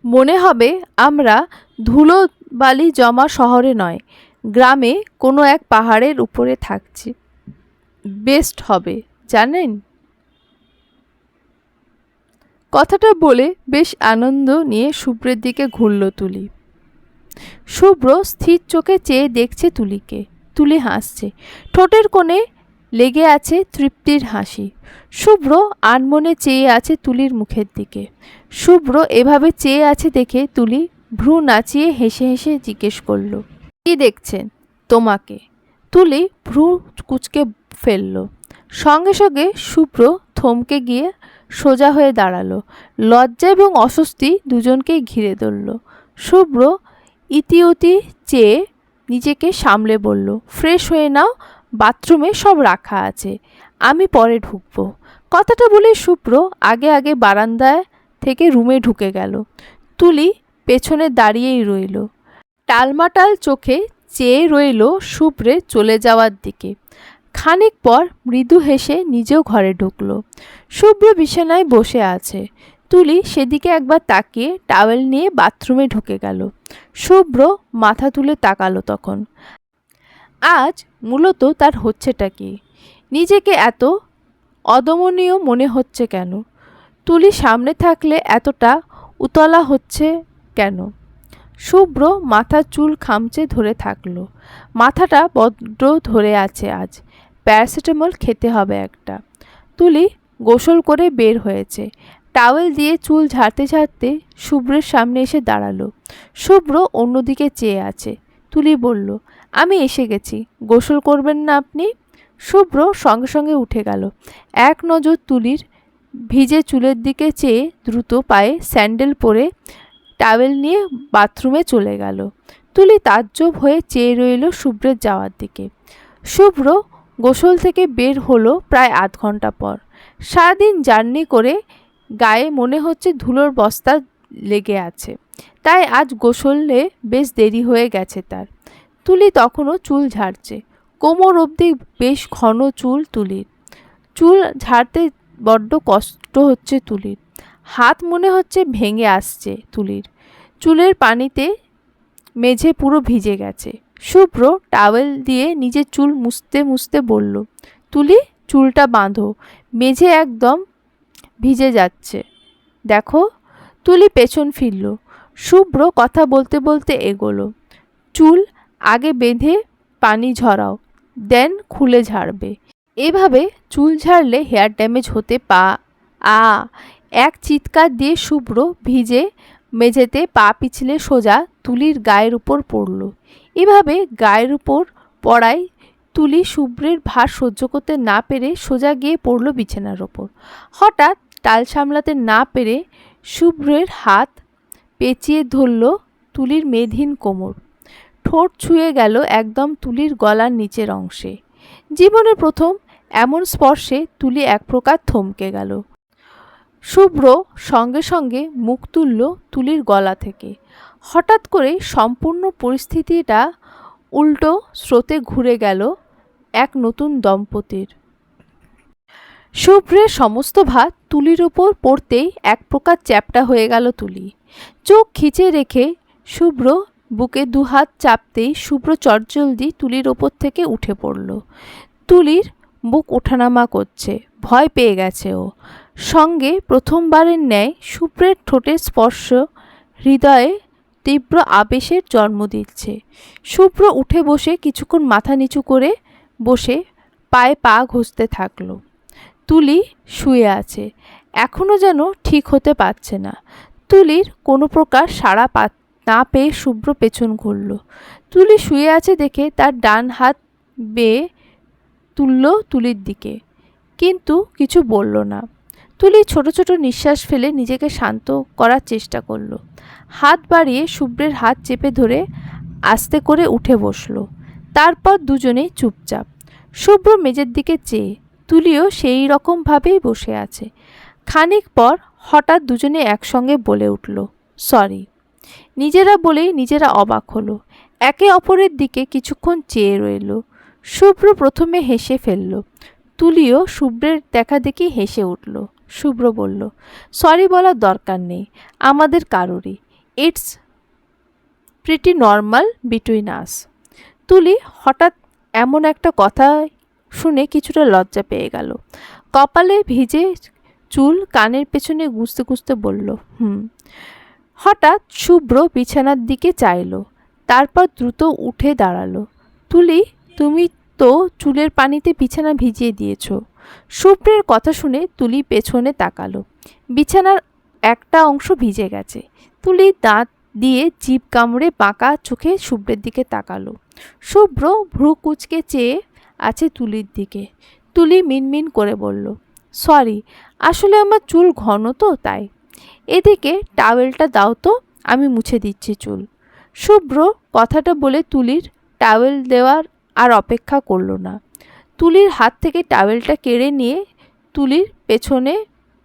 মনে হবে আমরা ধুলো বালি জমা শহরে নয়, গ্রামে কোনো এক পাহাড়ের উপরে থাকছি। বেস্ট হবে জানেন। কথাটা বলে বেশ আনন্দ নিয়ে শুভ্রের দিকে ঘুরল তুলি। শুভ্র স্থির চোখে চেয়ে দেখছে তুলিকে। তুলি হাসছে, ঠোঁটের কোণে লেগে আছে তৃপ্তির হাসি। শুভ্র আনমনে চেয়ে আছে তুলির মুখের দিকে। শুভ্র এভাবে চেয়ে আছে দেখে তুলি ভ্রু নাচিয়ে হেসে হেসে জিজ্ঞেস করল, কি দেখছেন? তোমাকে। তুলি ভ্রু কুঁচকে ফেলল। সঙ্গে সঙ্গে শুভ্র থমকে গিয়ে সোজা হয়ে দাঁড়ালো। লজ্জা এবং অস্বস্তি দুজনকেই ঘিরে ধরল। শুভ্র ইতিউতি চেয়ে নিজেকে সামলে বলল, ফ্রেশ হয়ে নাও, বাথরুমে সব রাখা আছে, আমি পরে ঢুকবো। কথাটা বলে শুভ্র আগে আগে বারান্দায় থেকে রুমে ঢুকে গেল। তুলি পেছনে দাঁড়িয়েই রইল, টালমাটাল চোখে চেয়ে রইল শুভ্রের চলে যাওয়ার দিকে। খানিক পর মৃদু হেসে নিজেও ঘরে ঢুকল। শুভ্র বিছানায় বসে আছে। তুলি সেদিকে একবার তাকিয়ে টাওয়েল নিয়ে বাথরুমে ঢুকে গেল। শুভ্র মাথা তুলে তাকালো তখন। আজ মূলত তার হচ্ছেটা কি? নিজেকে এত অদমনীয় মনে হচ্ছে কেন? তুলি সামনে থাকলে এতটা উতলা হচ্ছে কেন? শুভ্র মাথার চুল খামচে ধরে থাকলো। মাথাটা বড্ড ধরে আছে আজ, প্যারাসিটামল খেতে হবে একটা। তুলি গোসল করে বের হয়েছে। টাওয়েল দিয়ে চুল ঝাড়তে ঝাড়তে শুভ্রের সামনে এসে দাঁড়ালো। শুভ্র অন্যদিকে চেয়ে আছে। তুলি বলল, আমি এসে গেছি, গোসল করবেন না আপনি? শুভ্র সঙ্গে সঙ্গে উঠে গেল। এক নজর তুলির ভিজে চুলের দিকে চেয়ে দ্রুত পায়ে স্যান্ডেল পরে টাওয়েল নিয়ে বাথরুমে চলে গেল। তুলি তাজ্জব হয়ে চেয়ে রইল শুভ্রের যাওয়ার দিকে। শুভ্র গোসল থেকে বের হলো প্রায় আধ ঘন্টা পর। সারাদিন জার্নি করে গায়ে মনে হচ্ছে ধুলোর বস্তা লেগে আছে, তাই আজ গোসলে বেশ দেরি হয়ে গেছে তার। তুলি তখনও চুল ঝাড়ছে, কোমর অবধি বেশ ঘন চুল তুলির। চুল ঝাড়তে বড্ড কষ্ট হচ্ছে তুলির। হাত মনে হচ্ছে ভেঙে আসছে তুলির। চুলের পানিতে মেঝে পুরো ভিজে গেছে। শুভ্র টাওয়েল দিয়ে নিজের চুল মুছতে মুছতে বলল, তুলি চুলটা বাঁধো, মেঝে একদম ভিজে যাচ্ছে দেখো। তুলি পেছন ফিরল। শুভ্র কথা বলতে বলতে এগোলো। চুল আগে বেঁধে পানি ঝরাও, দেন খুলে ঝাড়বে। এভাবে চুল ঝাড়লে হেয়ার ড্যামেজ হতে এক চিৎকার দিয়ে শুভ্র ভিজে মেঝেতে পা পিছলে সোজা তুলির গায়ের উপর পড়ল। এভাবে গায়ের উপর পড়ায় তুলি শুভ্রের ভার সহ্য করতে না পেরে সোজা গিয়ে পড়ল বিছানার ওপর। হঠাৎ টাল সামলাতে না পেরে শুভ্রের হাত পেঁচিয়ে ধরল তুলির মেদহীন কোমর। ঠোঁট ছুঁয়ে গেল একদম তুলির গলার নিচের অংশে। জীবনের প্রথম এমন স্পর্শে তুলি এক প্রকার থমকে গেল। শুভ্র সঙ্গে সঙ্গে মুখ তুলল তুলির গলা থেকে। হঠাৎ করে সম্পূর্ণ পরিস্থিতিটা উল্টো স্রোতে ঘুরে গেল এক নতুন দম্পতির। শুভ্রের সমস্ত ভাত তুলির ওপর পড়তেই এক প্রকার চ্যাপ্টা হয়ে গেল তুলি। চোখ খিচে রেখে শুভ্র বুকে দুহাত চাপতেই শুভ্র চটজলদি তুলির ওপর থেকে উঠে পড়ল। তুলির বুক ওঠানামা করছে, ভয় পেয়ে গেছে ও। সঙ্গে প্রথমবারের ন্যায় শুভ্রের ঠোঁটের স্পর্শ হৃদয়ে তীব্র আবেশের জন্ম দিচ্ছে। শুভ্র উঠে বসে কিছুক্ষণ মাথা নিচু করে বসে পায়ে পা ঘষতে থাকলো। তুলি শুয়ে আছে, এখনও যেন ঠিক হতে পারছে না। তুলির কোনো প্রকার সাড়া না পেয়ে শুভ্র পেছন ঘুরল। তুলি শুয়ে আছে দেখে তার ডান হাত বেয়ে তুলল তুলির দিকে, কিন্তু কিছু বলল না। তুলি ছোট ছোট নিঃশ্বাস ফেলে নিজেকে শান্ত করার চেষ্টা করলো। হাত বাড়িয়ে শুভ্রের হাত চেপে ধরে আস্তে করে উঠে বসল। তারপর দুজনেই চুপচাপ। শুভ্র মেজের দিকে চেয়ে, তুলিও সেই রকমভাবেই বসে আছে। খানিক পর হঠাৎ দুজনে একসঙ্গে বলে উঠল, সরি। নিজেরা বলেই নিজেরা অবাক হলো। একে অপরের দিকে কিছুক্ষণ চেয়ে রইল। শুভ্র প্রথমে হেসে ফেলল। তুলিও শুভ্রের দেখা দেখি হেসে উঠল। শুভ্র বলল, সরি বলার দরকার নেই আমাদের কারোরই, it's pretty normal between us. তুলি হঠাৎ এমন একটা কথা শুনে কিছুটা লজ্জা পেয়ে গেল। কপালে ভিজে চুল কানের পেছনে গুঁজতে গুঁজতে বলল, হঠাৎ শুভ্র বিছানার দিকে চাইল, তারপর দ্রুত উঠে দাঁড়ালো। তুলি, তুমি তো চুলের পানিতে বিছানা ভিজিয়ে দিয়েছ। শুভ্রের কথা শুনে তুলি পেছনে তাকালো। বিছানার একটা অংশ ভিজে গেছে। তুলি দাঁত দিয়ে জিভ কামড়ে বাঁকা চোখে শুভ্রের দিকে তাকালো। শুভ্র ভ্রু কুঁচকে চেয়ে আছে তুলির দিকে। তুলি মিনমিন করে বলল, সরি, আসলে আমার চুল ঘন তো তাই। এদিকে টাওয়েলটা দাও তো, আমি মুছে দিচ্ছি চুল। শুভ্র কথাটা বলে তুলির টাওয়েল দেওয়ার আর অপেক্ষা করল না। তুলির হাত থেকে টাওয়েলটা কেড়ে নিয়ে তুলির পেছনে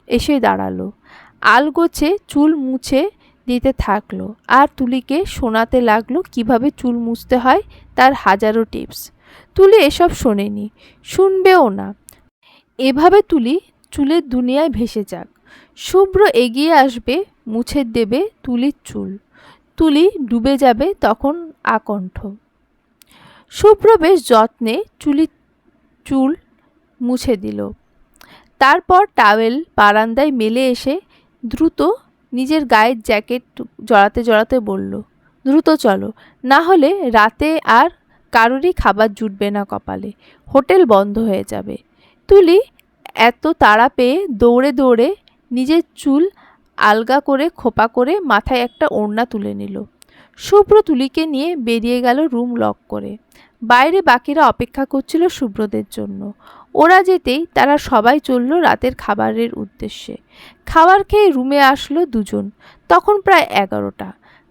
এসে দাঁড়ালো। আলগোছে চুল মুছে দিতে থাকলো আর তুলিকে শোনাতে লাগলো কিভাবে চুল মুছতে হয়, তার হাজারো টিপস। তুলি এসব শোনেনি, শুনবেও না। এভাবে তুলি চুলের দুনিয়ায় ভেসে যাক। শুভ্র এগিয়ে আসবে, মুছে দেবে তুলির চুল। তুলি ডুবে যাবে তখন আকণ্ঠ। শুভ্র বেশ যত্নে চুল মুছে দিল। তারপর টাওয়েল বারান্দায় মেলে এসে দ্রুত নিজের গায়ের জ্যাকেট জড়াতে জড়াতে বলল, দ্রুত চলো, না হলে রাতে আর কারোরই খাবার জুটবে না কপালে, হোটেল বন্ধ হয়ে যাবে। তুলি এত তাড়া পেয়ে দৌড়ে দৌড়ে নিজের চুল আলগা করে খোপা করে মাথায় একটা ওড়না তুলে নিল। শুভ্র তুলিকে নিয়ে বেরিয়ে গেল রুম লক করে। বাইরে বাকিরা অপেক্ষা করছিল শুভ্রদের জন্য। ওরা যেতেই তারা সবাই চলল রাতের খাবারের উদ্দেশ্যে। খাবার খেয়ে রুমে আসলো দুজন, তখন প্রায় 11টা।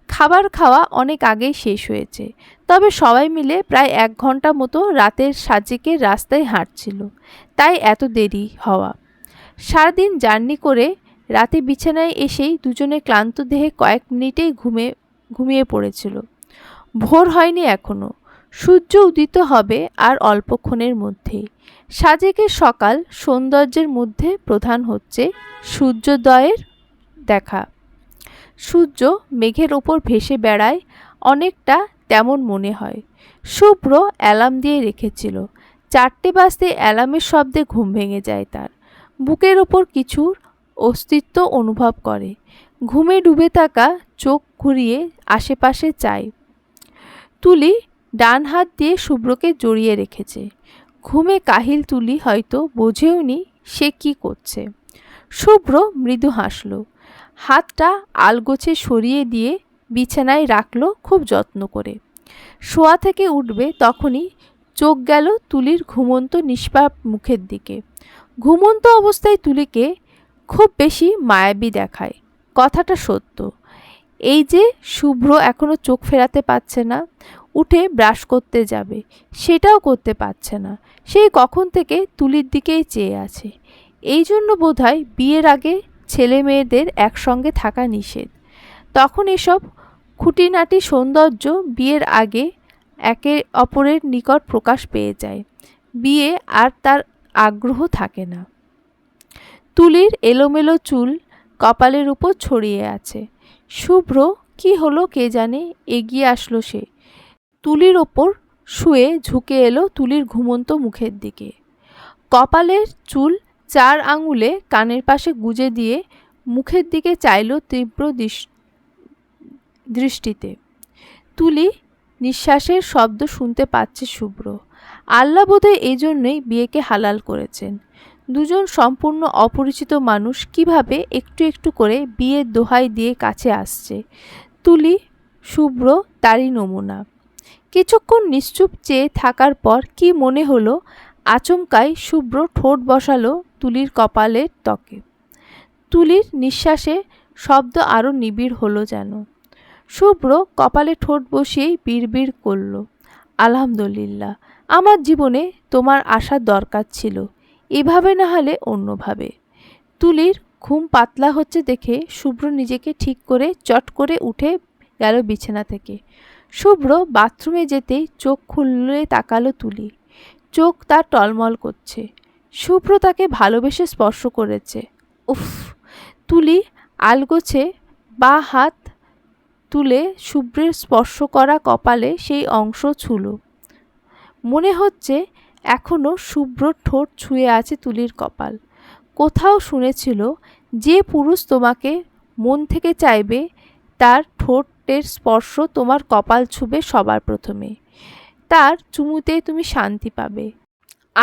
খাবার খাওয়া অনেক আগেই শেষ হয়েছে, তবে সবাই মিলে প্রায় 1 ঘন্টা মতো রাতের সাজেকে রাস্তায় হাঁটছিল, তাই এত দেরি হওয়া। সারাদিন জার্নি করে রাতে বিছানায় এসেই দুজনে ক্লান্ত দেহে কয়েক মিনিটেই ঘুমিয়ে পড়েছিল। ভোর হয়নি এখনো, সূর্য উদিত হবে আর অল্পক্ষণের মধ্যেই। সাজেকের সকাল সৌন্দর্যের মধ্যে প্রধান হচ্ছে সূর্যোদয়ের দেখা। সূর্য মেঘের ওপর ভেসে বেড়ায়, অনেকটা তেমন মনে হয়। শুভ্র অ্যালার্ম দিয়ে রেখেছিল। 4টে বাজতে অ্যালার্মের শব্দে ঘুম ভেঙে যায় তার। বুকের ওপর কিছুর অস্তিত্ব অনুভব করে। ঘুমে ডুবে থাকা চোখ ঘুরিয়ে আশেপাশে চায়। তুলি ডান হাত দিয়ে শুভ্রকে জড়িয়ে রেখেছে। ঘুমে কাহিল তুলি হয়তো বোঝেওনি সে কি করছে। শুভ্র মৃদু হাসল, হাতটা আলগোছে সরিয়ে দিয়ে বিছানায় রাখল খুব যত্ন করে। শোয়া থেকে উঠবে তখনই চোখ গেল তুলির ঘুমন্ত নিষ্পাপ মুখের দিকে। ঘুমন্ত অবস্থায় তুলিকে খুব বেশি মায়াবী দেখায়, কথাটা সত্য। এই যে শুভ্র এখনো চোখ ফেরাতে পারছে না, উঠে ব্রাশ করতে যাবে, সেটাও করতে পারছে না। সেই কখন থেকে তুলির দিকেই চেয়ে আছে। এই জন্য বোধহয় বিয়ের আগে ছেলে মেয়েদের একসঙ্গে থাকা নিষেধ। তখন এসব খুঁটিনাটি সৌন্দর্য বিয়ের আগে একে অপরের নিকট প্রকাশ পেয়ে যায়। বিয়ে আর তার আগ্রহ থাকে না। তুলির এলোমেলো চুল কপালের উপর ছড়িয়ে আছে। শুভ্র কি হলো কে জানে, এগিয়ে আসলো সে। তুলির ওপর শুয়ে ঝুঁকে এলো তুলির ঘুমন্ত মুখের দিকে। কপালের চুল 4 আঙুলে কানের পাশে গুজে দিয়ে মুখের দিকে চাইল তীব্র দৃষ্টিতে। তুলি নিঃশ্বাসের শব্দ শুনতে পাচ্ছে শুভ্র। আল্লাহ বোধহয় এই জন্যই বিয়েকে হালাল করেছেন। দুজন সম্পূর্ণ অপরিচিত মানুষ কিভাবে একটু একটু করে বিয়ের দোহাই দিয়ে কাছে আসছে। তুলি, শুভ্র তারই নমুনা। কিছুক্ষণ নিশ্চুপ চেয়ে থাকার পর কি মনে হলো, আচমকাই শুভ্র ঠোঁট বসালো তুলির কপালের ত্বকে। তুলির নিঃশ্বাসে শব্দ আরও নিবিড় হলো যেন। শুভ্র কপালে ঠোঁট বসিয়েই বিড়বিড় করল, আলহামদুলিল্লাহ, আমার জীবনে তোমার আসার দরকার ছিল, এভাবে না হলে অন্যভাবে। তুলির ঘুম পাতলা হচ্ছে দেখে শুভ্র নিজেকে ঠিক করে চট করে উঠে গেল বিছানা থেকে। শুভ্র বাথরুমে যেতেই চোখ খুললে তাকালো তুলি। চোখ তার টলমল করছে। শুভ্র তাকে ভালোবেসে স্পর্শ করেছে। উফ! তুলি আলগোছে বা হাত তুলে শুভ্রের স্পর্শ করা কপালে সেই অংশ ছুঁল। মনে হচ্ছে এখনও শুভ্র ঠোঁট ছুঁয়ে আছে তুলির কপাল। কোথাও শুনেছিল, যে পুরুষ তোমাকে মন থেকে চাইবে তার ঠোঁটের স্পর্শ তোমার কপাল ছুবে সবার প্রথমে। তার চুমুতে তুমি শান্তি পাবে,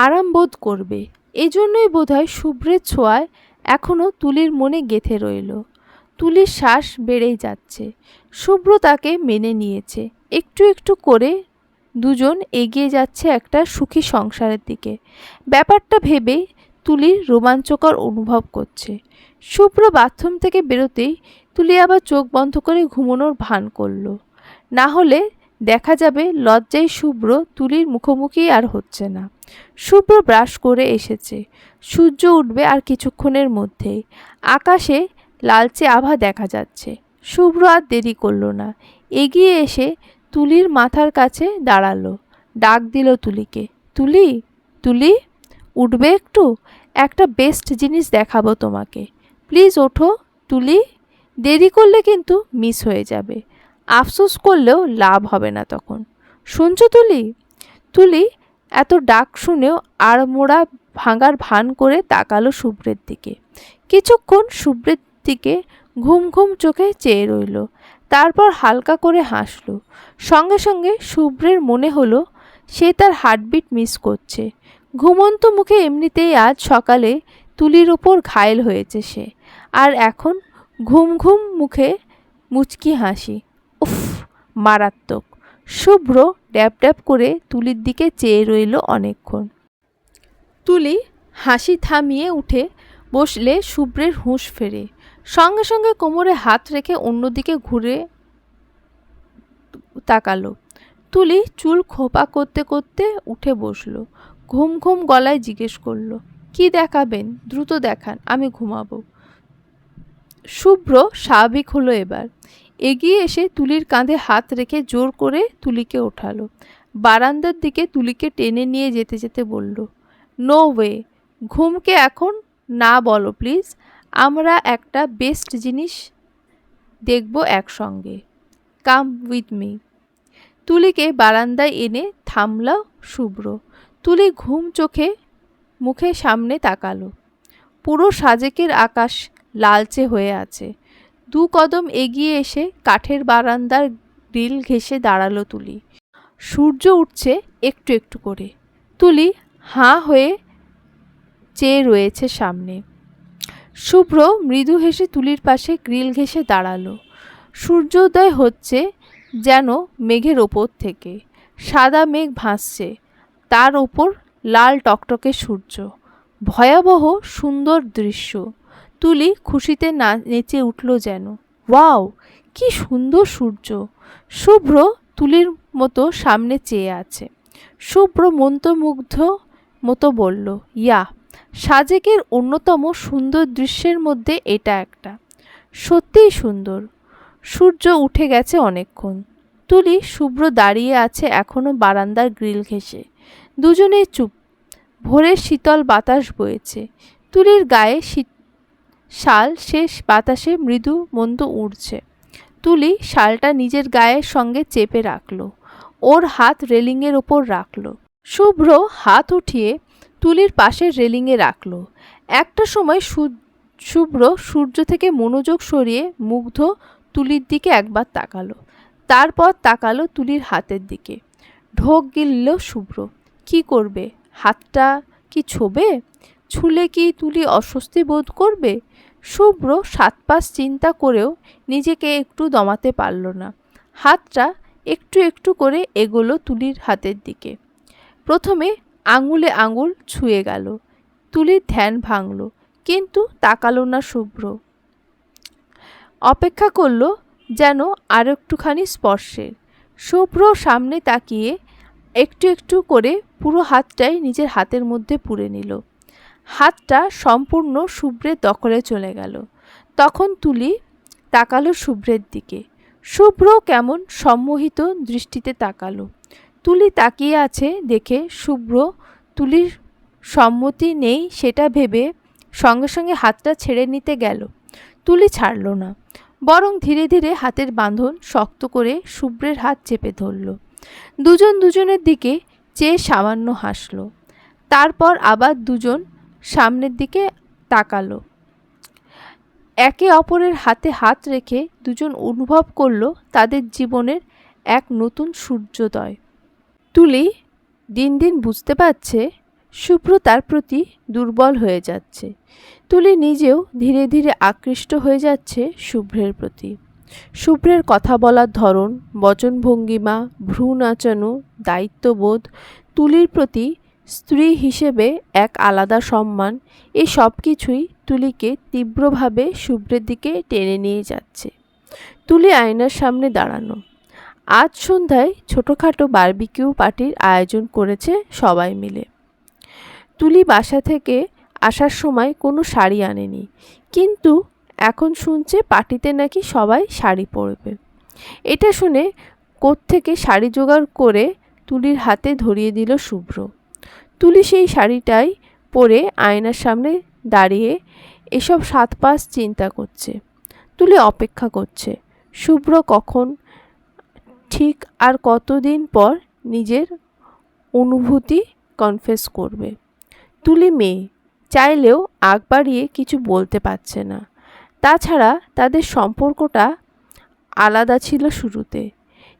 আরাম বোধ করবে। এজন্যই বোধহয় শুভ্রের ছোঁয়ায় এখনও তুলির মনে গেঁথে রইল। তুলির শ্বাস বেড়েই যাচ্ছে। শুভ্র তাকে মেনে নিয়েছে। একটু একটু করে দুজন এগিয়ে যাচ্ছে একটা সুখী সংসারের দিকে। ব্যাপারটা ভেবেই তুলির রোমাঞ্চকর অনুভব করছে। শুভ্র বাথরুম থেকে বেরোতেই তুলি আবার চোখ বন্ধ করে ঘুমানোর ভান করল। না হলে দেখা যাবে লজ্জায় শুভ্র তুলির মুখোমুখি আর হচ্ছে না। শুভ্র ব্রাশ করে এসেছে। সূর্য উঠবে আর কিছুক্ষণের মধ্যেই। আকাশে লালচে আভা দেখা যাচ্ছে। শুভ্র আর দেরি করল না। এগিয়ে এসে তুলির মাথার কাছে দাঁড়ালো। ডাক দিল তুলিকে, তুলি, তুলি, উঠবে একটু? একটা বেস্ট জিনিস দেখাবো তোমাকে, প্লিজ ওঠো তুলি। দেরি করলে কিন্তু মিস হয়ে যাবে। আফসোস করলেও লাভ হবে না তখন। শুনছো তুলি? তুলি এত ডাক শুনেও আড়মোড়া ভাঙার ভান করে তাকালো শুভ্রের দিকে। কিছুক্ষণ শুভ্রের দিকে ঘুম ঘুম চোখে চেয়ে রইল। তারপর হালকা করে হাসল। সঙ্গে সঙ্গে শুভ্রের মনে হলো সে তার হার্টবিট মিস করছে। ঘুমন্ত মুখে এমনিতেই আজ সকালে তুলির ওপর ঘায়েল হয়েছে সে, আর এখন ঘুম ঘুম মুখে মুচকি হাসি। উফ, মারাত্মক! শুভ্র ড্যাব ড্যাব করে তুলির দিকে চেয়ে রইল অনেকক্ষণ। তুলি হাসি থামিয়ে উঠে বসলে শুভ্রের হুঁশ ফেরে। সঙ্গে সঙ্গে কোমরে হাত রেখে অন্যদিকে ঘুরে তাকালো। তুলি চুল খোপা করতে করতে উঠে বসলো। ঘুম ঘুম গলায় জিজ্ঞেস করলো, কি দেখাবেন? দ্রুত দেখান, আমি ঘুমাবো। শুভ্র স্বাভাবিক হলো এবার। এগিয়ে এসে তুলির কাঁধে হাত রেখে জোর করে তুলিকে ওঠালো। বারান্দার দিকে তুলিকে টেনে নিয়ে যেতে যেতে বলল, নো ওয়ে, ঘুমকে এখন না বলো প্লিজ। আমরা একটা বেস্ট জিনিস দেখব একসঙ্গে। Come with me. তুলিকে বারান্দায় এনে থামল শুভ্র। তুলি ঘুম চোখে মুখে সামনে তাকালো। পুরো সাজেকের আকাশ লালচে হয়ে আছে। 2 কদম এগিয়ে এসে কাঠের বারান্দার গ্রিল ঘেঁষে দাঁড়ালো তুলি। সূর্য উঠছে একটু একটু করে। তুলি হাঁ হয়ে চেয়ে রয়েছে সামনে। শুভ্র মৃদু হেসে তুলির পাশে গ্রিল ঘেঁষে দাঁড়ালো। সূর্যোদয় হচ্ছে যেন মেঘের ওপর থেকে। সাদা মেঘ ভাসছে, তার ওপর লাল টকটকে সূর্য। ভয়াবহ সুন্দর দৃশ্য। তুলি খুশিতে নেচে উঠল যেন। ওয়াও, কি সুন্দর সূর্য! শুভ্র তুলির মতো সামনে চেয়ে আছে। শুভ্র মন্ত্রমুগ্ধ মতো বলল, ইয়া, সাজেকের অন্যতম সুন্দর দৃশ্যের মধ্যে এটা একটা। সত্যিই সুন্দর। সূর্য উঠে গেছে অনেকক্ষণ। তুলি শুভ্র দাঁড়িয়ে আছে এখনো বারান্দার গ্রিল ঘেঁষে। দুজনেই চুপ। ভোরের শীতল বাতাস বইছে। তুলির গায়ে শাল শেষ বাতাসে মৃদু মন্দ উড়ছে। তুলি শালটা নিজের গায়ের সঙ্গে চেপে রাখল। ওর হাত রেলিংয়ের ওপর রাখল। শুভ্র হাত উঠিয়ে তুলির পাশের রেলিংয়ে রাখল। একটা সময় শুভ্র সূর্য থেকে মনোযোগ সরিয়ে মুগ্ধ তুলির দিকে একবার তাকালো। তারপর তাকালো তুলির হাতের দিকে। ঢোক গিলল শুভ্র। কি করবে? হাতটা কি ছোবে? ছুলে কি তুলি অস্বস্তি বোধ করবে? শুভ্র 7 পাঁচ চিন্তা করেও নিজেকে একটু দমাতে পারল না। হাতটা একটু একটু করে এগোলো তুলির হাতের দিকে। প্রথমে আঙুলে আঙুল ছুঁয়ে গেল। তুলির ধ্যান ভাঙল, কিন্তু তাকালো না শুভ্র। অপেক্ষা করল যেন আর একটুখানি স্পর্শের। শুভ্র সামনে তাকিয়ে একটু একটু করে পুরো হাতটাই নিজের হাতের মধ্যে পুরে নিল। হাতটা সম্পূর্ণ শুভ্রের দখলে চলে গেল। তখন তুলি তাকালো শুভ্রের দিকে। শুভ্র কেমন সম্মোহিত দৃষ্টিতে তাকালো। তুলি তাকিয়ে আছে দেখে শুভ্র তুলির সম্মতি নেই সেটা ভেবে সঙ্গে সঙ্গে হাতটা ছেড়ে নিতে গেল। তুলি ছাড়ল না, বরং ধীরে ধীরে হাতের বাঁধন শক্ত করে শুভ্রের হাত চেপে ধরল। দুজন দুজনের দিকে চেয়ে সামান্য হাসল। তারপর আবার দুজন সামনের দিকে তাকালো। একে অপরের হাতে হাত রেখে দুজন অনুভব করল তাদের জীবনের এক নতুন সূর্যোদয়। তুলি দিন দিন বুঝতে পারছে শুভ্র তার প্রতি দুর্বল হয়ে যাচ্ছে। তুলি নিজেও ধীরে ধীরে আকৃষ্ট হয়ে যাচ্ছে শুভ্রের প্রতি। শুভ্রের কথা বলার ধরন, বচনভঙ্গিমা, ভ্রু নাচানো, দায়িত্ববোধ, তুলির প্রতি স্ত্রী হিসেবে এক আলাদা সম্মান, এই সব কিছুই তুলিকে তীব্রভাবে শুভ্রের দিকে টেনে নিয়ে যাচ্ছে। তুলি আয়নার সামনে দাঁড়ানো। আজ সন্ধ্যায় ছোটোখাটো বারবিকিউ পার্টির আয়োজন করেছে সবাই মিলে। তুলি বাসা থেকে আসার সময় কোনো শাড়ি আনেনি, কিন্তু এখন শুনছে পার্টিতে নাকি সবাই শাড়ি পরবে। এটা শুনে কোত্থেকে শাড়ি জোগাড় করে তুলির হাতে ধরিয়ে দিল শুভ্র। তুলি সেই শাড়িটাই পরে আয়নার সামনে দাঁড়িয়ে এসব 7 পাঁচ চিন্তা করছে। তুলি অপেক্ষা করছে শুভ্র কখন ঠিক আর কতদিন পর নিজের অনুভূতি কনফেস করবে। তুলি মেয়ে, চাইলেও আগ বাড়িয়ে কিছু বলতে পারছে না। তাছাড়া তাদের সম্পর্কটা আলাদা ছিল শুরুতে,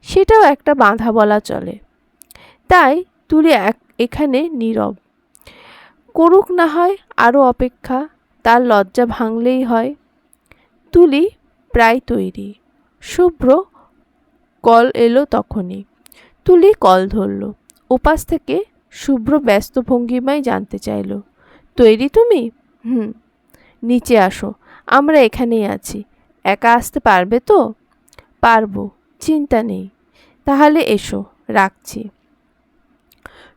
সেটাও একটা বাঁধা বলা চলে। তাই তুলি এখানে নীরব। করুক না হয় আরও অপেক্ষা, তার লজ্জা ভাঙলেই হয়। তুলি প্রায় তৈরি। শুভ্র কল এলো তখনই। তুলি কল ধরল। ওপাশ থেকে শুভ্র ব্যস্ত ভঙ্গিমায় জানতে চাইল, তৈরি তুমি? হুম। নিচে আসো, আমরা এখানেই আছি। একা আসতে পারবে তো? পারবো, চিন্তা নেই। তাহলে এসো, রাখছি।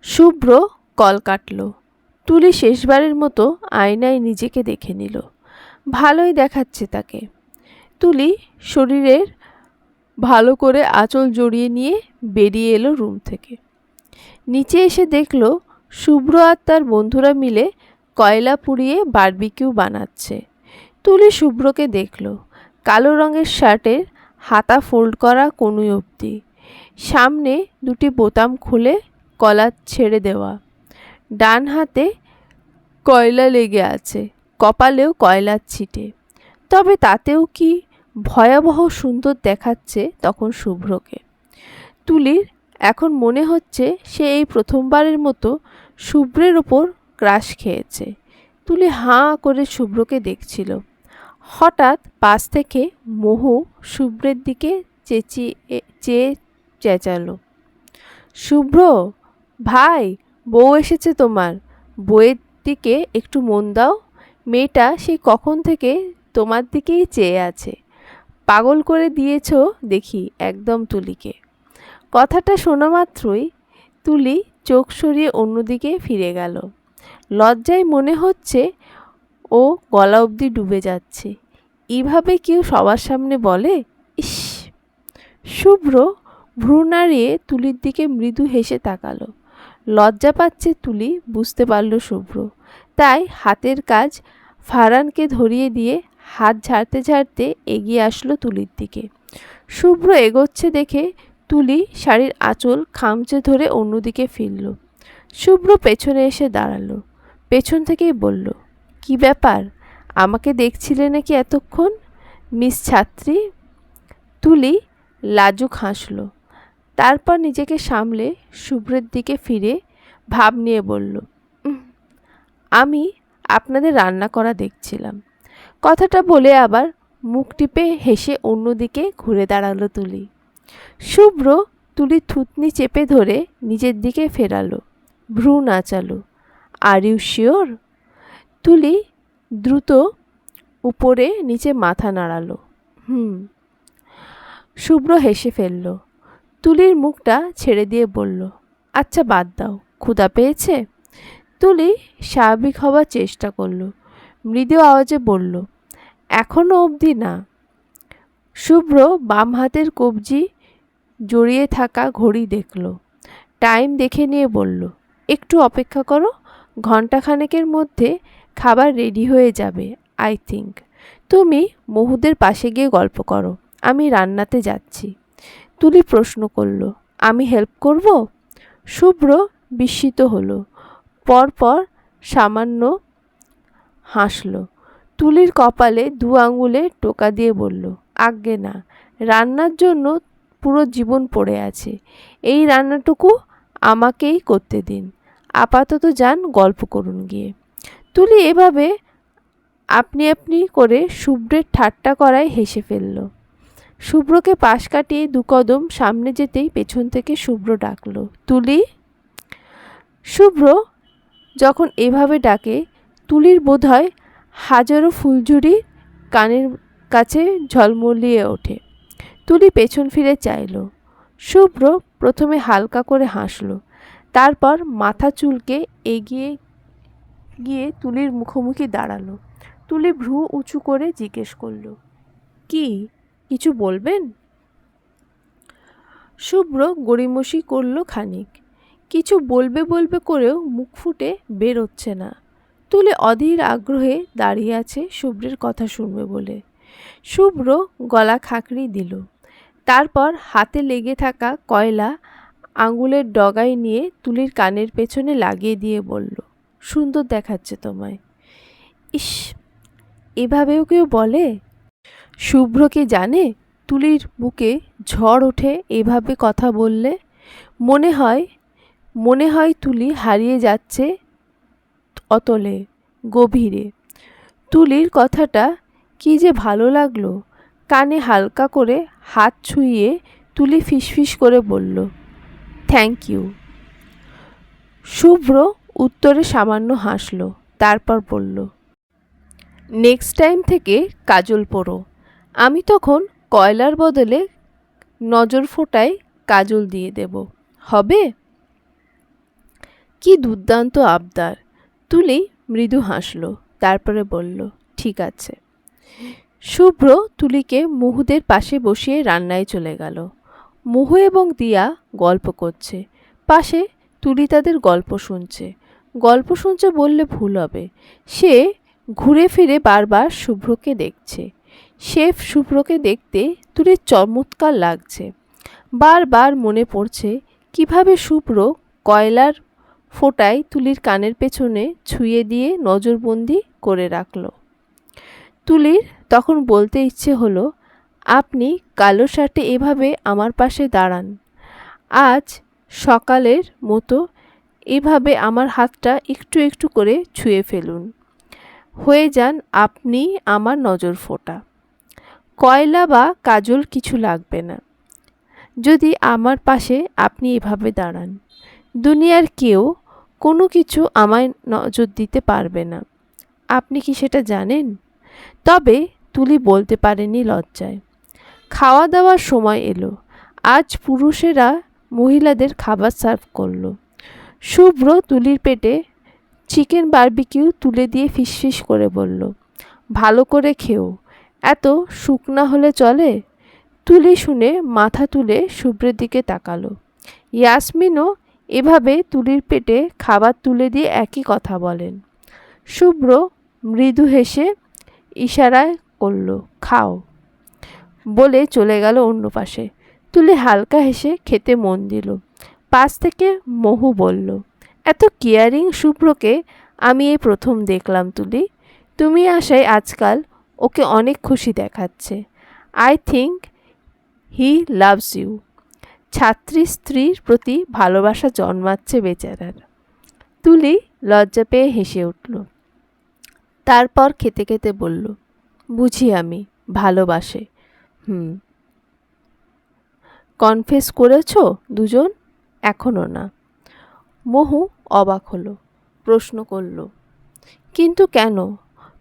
শুভ্র কল কাটল। তুলি শেষবারের মতো আয়নায় নিজেকে দেখে নিল। ভালোই দেখাচ্ছে তাকে। তুলি শরীরের ভালো করে আঁচল জড়িয়ে নিয়ে বেরিয়ে এলো রুম থেকে। নিচে এসে দেখল শুভ্র আর তার বন্ধুরা মিলে কয়লা পুড়িয়ে বারবিকিউ বানাচ্ছে। তুলি শুভ্রকে দেখল। কালো রঙের শার্টের হাতা ফোল্ড করা কনুই অবধি, সামনে দুটি বোতাম খুলে কলার ছেড়ে দেওয়া, ডান হাতে কয়লা লেগে আছে, কপালেও কয়লার ছিটে। তবে তাতেও কি ভয়াবহ সুন্দর দেখাচ্ছে তখন শুভ্রকে। তুলির এখন মনে হচ্ছে সে এই প্রথমবারের মতো শুভ্রের ওপর ক্রাশ খেয়েছে। তুলি হাঁ করে শুভ্রকে দেখছিল। হঠাৎ পাশ থেকে মোহু শুভ্রের দিকে চেয়ে চেঁচালো, শুভ্র ভাই, বউ এসেছে তোমার। বউয়ের দিকে একটু মন দাও। মেয়েটা সেই কখন থেকে তোমার দিকেই চেয়ে আছে। পাগল করে দিয়েছ দেখি একদম তুলিকে। কথাটা শোনা মাত্রই তুলি চোখ সরিয়ে অন্যদিকে ফিরে গেল। লজ্জায় মনে হচ্ছে ও গলা অবধি ডুবে যাচ্ছে। এইভাবে কেউ সবার সামনে বলে? ইস! শুভ্র ভ্রু নাড়িয়ে তুলির দিকে মৃদু হেসে তাকালো। লজ্জা পাচ্ছে তুলি বুঝতে পারল শুভ্র, তাই হাতের কাজ ফারহানকে ধরিয়ে দিয়ে হাত ঝাড়তে ঝাড়তে এগিয়ে আসলো তুলির দিকে। শুভ্র এগোচ্ছে দেখে তুলি শাড়ির আঁচল খামচে ধরে অন্যদিকে ফিরল। শুভ্র পেছনে এসে দাঁড়ালো। পেছন থেকেই বলল, কি ব্যাপার, আমাকে দেখছিলে নাকি এতক্ষণ, মিস ছাত্রী? তুলি লাজুক হাসল, তারপর নিজেকে সামলে শুভ্রের দিকে ফিরে ভাব নিয়ে বলল, আমি আপনাদের রান্না করা দেখছিলাম। কথাটা বলে আবার মুখ টিপে হেসে অন্যদিকে ঘুরে দাঁড়ালো তুলি। শুভ্র তুলির থুতনি চেপে ধরে নিজের দিকে ফেরালো, ভ্রু নাচালো। Are you sure? তুলি দ্রুত উপরে নিচে মাথা নাড়ালো। শুভ্র হেসে ফেলল। তুলির মুখটা ছেড়ে দিয়ে বলল, আচ্ছা বাদ দাও, ক্ষুধা পেয়েছে? তুলি স্বাভাবিক হওয়ার চেষ্টা করল, মৃদু আওয়াজে বলল, এখনও অবধি না। শুভ্র বাম হাতের কবজি জড়িয়ে থাকা ঘড়ি দেখল, টাইম দেখে নিয়ে বলল, একটু অপেক্ষা করো, ঘণ্টাখানেকের মধ্যে খাবার রেডি হয়ে যাবে আই থিঙ্ক। তুমি মহুদের পাশে গিয়ে গল্প করো, আমি রান্নাতে যাচ্ছি। তুলি প্রশ্ন করল, আমি হেল্প করব? শুভ্র বিস্মিত হলো, পরপর সামান্য হাসল। তুলির কপালে 2 আঙুলে টোকা দিয়ে বলল, আজ্ঞে না, রান্নার জন্য পুরো জীবন পড়ে আছে, এই রান্নাটুকু আমাকেই করতে দিন, আপাতত যান গল্প করুন গিয়ে। তুলি এভাবে আপনি আপনি করে শুভ্রের ঠাট্টা করায় হেসে ফেলল। শুভ্রকে পাশ কাটিয়ে 2 কদম সামনে যেতেই পেছন থেকে শুভ্র ডাকল, তুলি। শুভ্র যখন এভাবে ডাকে তুলির বোধহয় হাজারো ফুলঝুরি কানের কাছে ঝলমলিয়ে ওঠে। তুলি পেছন ফিরে চাইল। শুভ্র প্রথমে হালকা করে হাসল, তারপর মাথা চুলকে এগিয়ে গিয়ে তুলির মুখোমুখি দাঁড়ালো। তুলি ভ্রু উঁচু করে জিজ্ঞেস করল, কি কিছু বলবেন? শুভ্র গড়িমসি করল খানিক, কিছু বলবে বলবে করেও মুখ ফুটে বেরোচ্ছে না। তুলি অধীর আগ্রহে দাঁড়িয়ে আছে শুভ্রের কথা শুনবে বলে। শুভ্র গলা খাঁকড়ি দিল, তারপর হাতে লেগে থাকা কয়লা আঙুলের ডগায় নিয়ে তুলির কানের পেছনে লাগিয়ে দিয়ে বলল, সুন্দর দেখাচ্ছে তোমায়। ইস, এভাবেও কেউ বলে? শুভ্র কি জানে তুলির বুকে ঝড় ওঠে এভাবে কথা বললে। মনে হয় তুলি হারিয়ে যাচ্ছে অতলে গভীরে। তুলির কথাটা কি যে ভালো লাগলো। কানে হালকা করে হাত ছুঁয়ে তুলি ফিসফিস করে বলল, থ্যাংক ইউ। শুভ্র উত্তরে সামান্য হাসল, তারপর বলল, নেক্সট টাইম থেকে কাজল পরো। আমি তখন কয়লার বদলে নজর ফোঁটায় কাজল দিয়ে দেব, হবে? কি দুর্দান্ত আবদার। তুলি মৃদু হাসল, তারপরে বলল, ঠিক আছে। শুভ্র তুলিকে মহুদের পাশে বসিয়ে রান্নায় চলে গেল। মহু এবং দিয়া গল্প করছে, পাশে তুলি তাদের গল্প শুনছে। গল্প শুনছে বললে ভুল হবে, সে ঘুরে ফিরে বারবার শুভ্রকে দেখছে। শেফ শুভ্রকে দেখতে তুলির চমৎকার লাগছে। বারবার মনে পড়ছে কিভাবে শুভ্র কয়লার ফোঁটায় তুলির কানের পেছনে ছুঁয়ে দিয়ে নজরবন্দি করে রাখল। তুলির তখন বলতে ইচ্ছে হলো, আপনি কালো শার্টে এভাবে আমার পাশে দাঁড়ান, আজ সকালের মতো এভাবে আমার হাতটা একটু একটু করে ছুঁয়ে ফেলুন, হয়ে যান আপনি আমার নজর ফোঁটা। কয়লা বা কাজল কিছু লাগবে না, যদি আমার পাশে আপনি এভাবে দাঁড়ান। দুনিয়ার কেউ কোনো কিছু আমায় নজর দিতে পারবে না। আপনি কি সেটা জানেন? তবে তুলি বলতে পারেনি লজ্জায়। খাওয়া দাওয়ার সময় এলো। আজ পুরুষেরা মহিলাদের খাবার সার্ভ করলো। শুভ্র তুলির পেটে চিকেন বারবিকিউ তুলে দিয়ে ফিসফিস করে বলল, ভালো করে খেও, এত শুকনা হলে চলে? তুলি শুনে মাথা তুলে শুভ্রের দিকে তাকালো। ইয়াসমিনও এভাবে তুলির পেটে খাবার তুলে দিয়ে একই কথা বলেন। শুভ্র মৃদু হেসে ইশারায় করল, খাও বলে চলে গেল অন্য পাশে। তুলি হালকা হেসে খেতে মন দিল। পাশ থেকে মহু বলল, এত কেয়ারিং শুভ্রকে আমি এই প্রথম দেখলাম তুলি। তুমি আসায় আজকাল ওকে অনেক খুশি দেখাচ্ছে। I think he loves you. ছাত্রী স্ত্রীর প্রতি ভালোবাসা জন্মাচ্ছে বেচারার। তুলি লজ্জা পেয়ে হেসে উঠল। তারপর খেতে খেতে বলল, বুঝি আমি ভালোবাসে। কনফেস করেছ দুজন? এখনো না। মহু অবাক হলো, প্রশ্ন করল, কিন্তু কেন?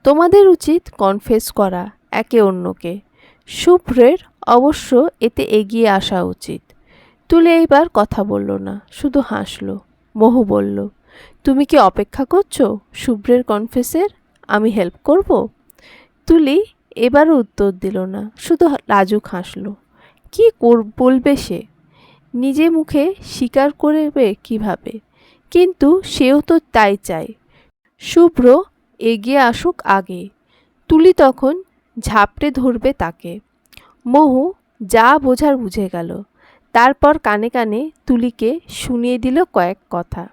তোমাদের উচিত কনফেস করা একে অন্যকে। শুভ্রের অবশ্য এতে এগিয়ে আসা উচিত। তুলে এইবার কথা বলল না, শুধু হাসল। মহু বলল, তুমি কি অপেক্ষা করছো শুভ্রের কনফেসের? আমি হেল্প করব? তুলি এবারও উত্তর দিল না, শুধু লাজুক হাসল। কি বলবে সে? নিজে মুখে স্বীকার করবে কিভাবে? কিন্তু সেও তো তাই চায়, শুভ্র এগিয়ে আসুক আগে। তুলি তখন ঝাপটে ধরবে তাকে। মহু যা বোঝার বুঝে গেল। তারপর কানে কানে তুলিকে শুনিয়ে দিল কয়েক কথা।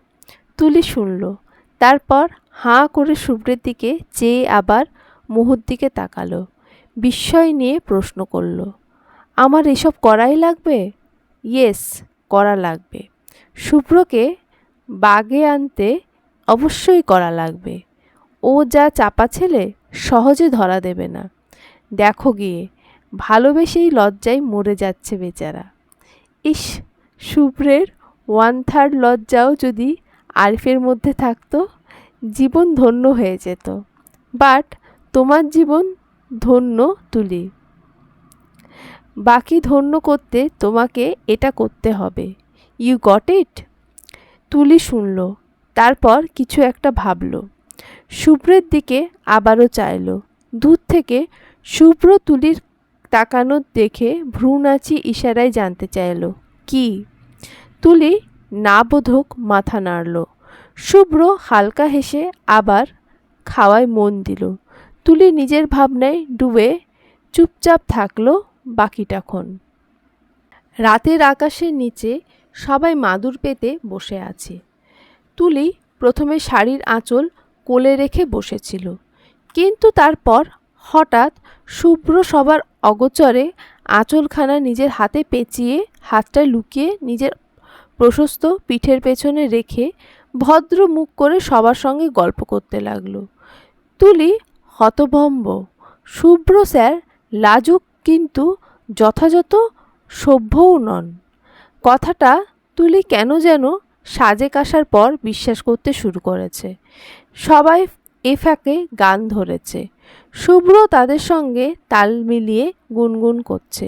তুলি শুনল, তারপর হাঁ করে শুভ্রের দিকে চেয়ে আবার মহুর দিকে তাকালো। বিস্ময় নিয়ে প্রশ্ন করল, আমার এসব করাই লাগবে? ইয়েস, করা লাগবে। শুভ্রকে বাগে আনতে অবশ্যই করা লাগবে। ও যা চাপা ছেলে, সহজে ধরা দেবে না। দেখো গিয়ে, ভালোবেসেই লজ্জায় মরে যাচ্ছে বেচারা। ইস, শুভ্রের 1/3 লজ্জাও যদি আরিফের মধ্যে থাকতো, জীবন ধন্য হয়ে যেত। বাট তোমার জীবন ধন্য তুলি। বাকি ধন্য করতে তোমাকে এটা করতে হবে। You got it? তুলি শুনল, তারপর কিছু একটা ভাবল। শুভ্রের দিকে আবারও চাইল। দূর থেকে শুভ্র তুলির তাকানো দেখে ভ্রু নাচিয়ে ইশারায় জানতে চাইল, কি? তুলি না বোধক মাথা নাড়ল। শুভ্র হালকা হেসে আবার খাওয়ায় মন দিল। তুলি নিজের ভাবনায় ডুবে চুপচাপ থাকলো বাকিটাক্ষণ। রাতের আকাশের নিচে সবাই মাদুর পেতে বসে আছে। তুলি প্রথমে শাড়ির আঁচল কোলে রেখে বসেছিল, কিন্তু তারপর হঠাৎ শুভ্র সবার অগোচরে আঁচলখানা নিজের হাতে পেঁচিয়ে হাতটা লুকিয়ে নিজের প্রশস্ত পিঠের পেছনে রেখে ভদ্র মুখ করে সবার সঙ্গে গল্প করতে লাগলো। তুলি হতভম্ব। শুভ্র স্যার লাজুক কিন্তু যথাযথ সভ্যও নন। কথাটা তুলি কেন যেন সাজেক আসার পর বিশ্বাস করতে শুরু করেছে। সবাই এ ফাঁকে গান ধরেছে। শুভ্র তাদের সঙ্গে তাল মিলিয়ে গুনগুন করছে।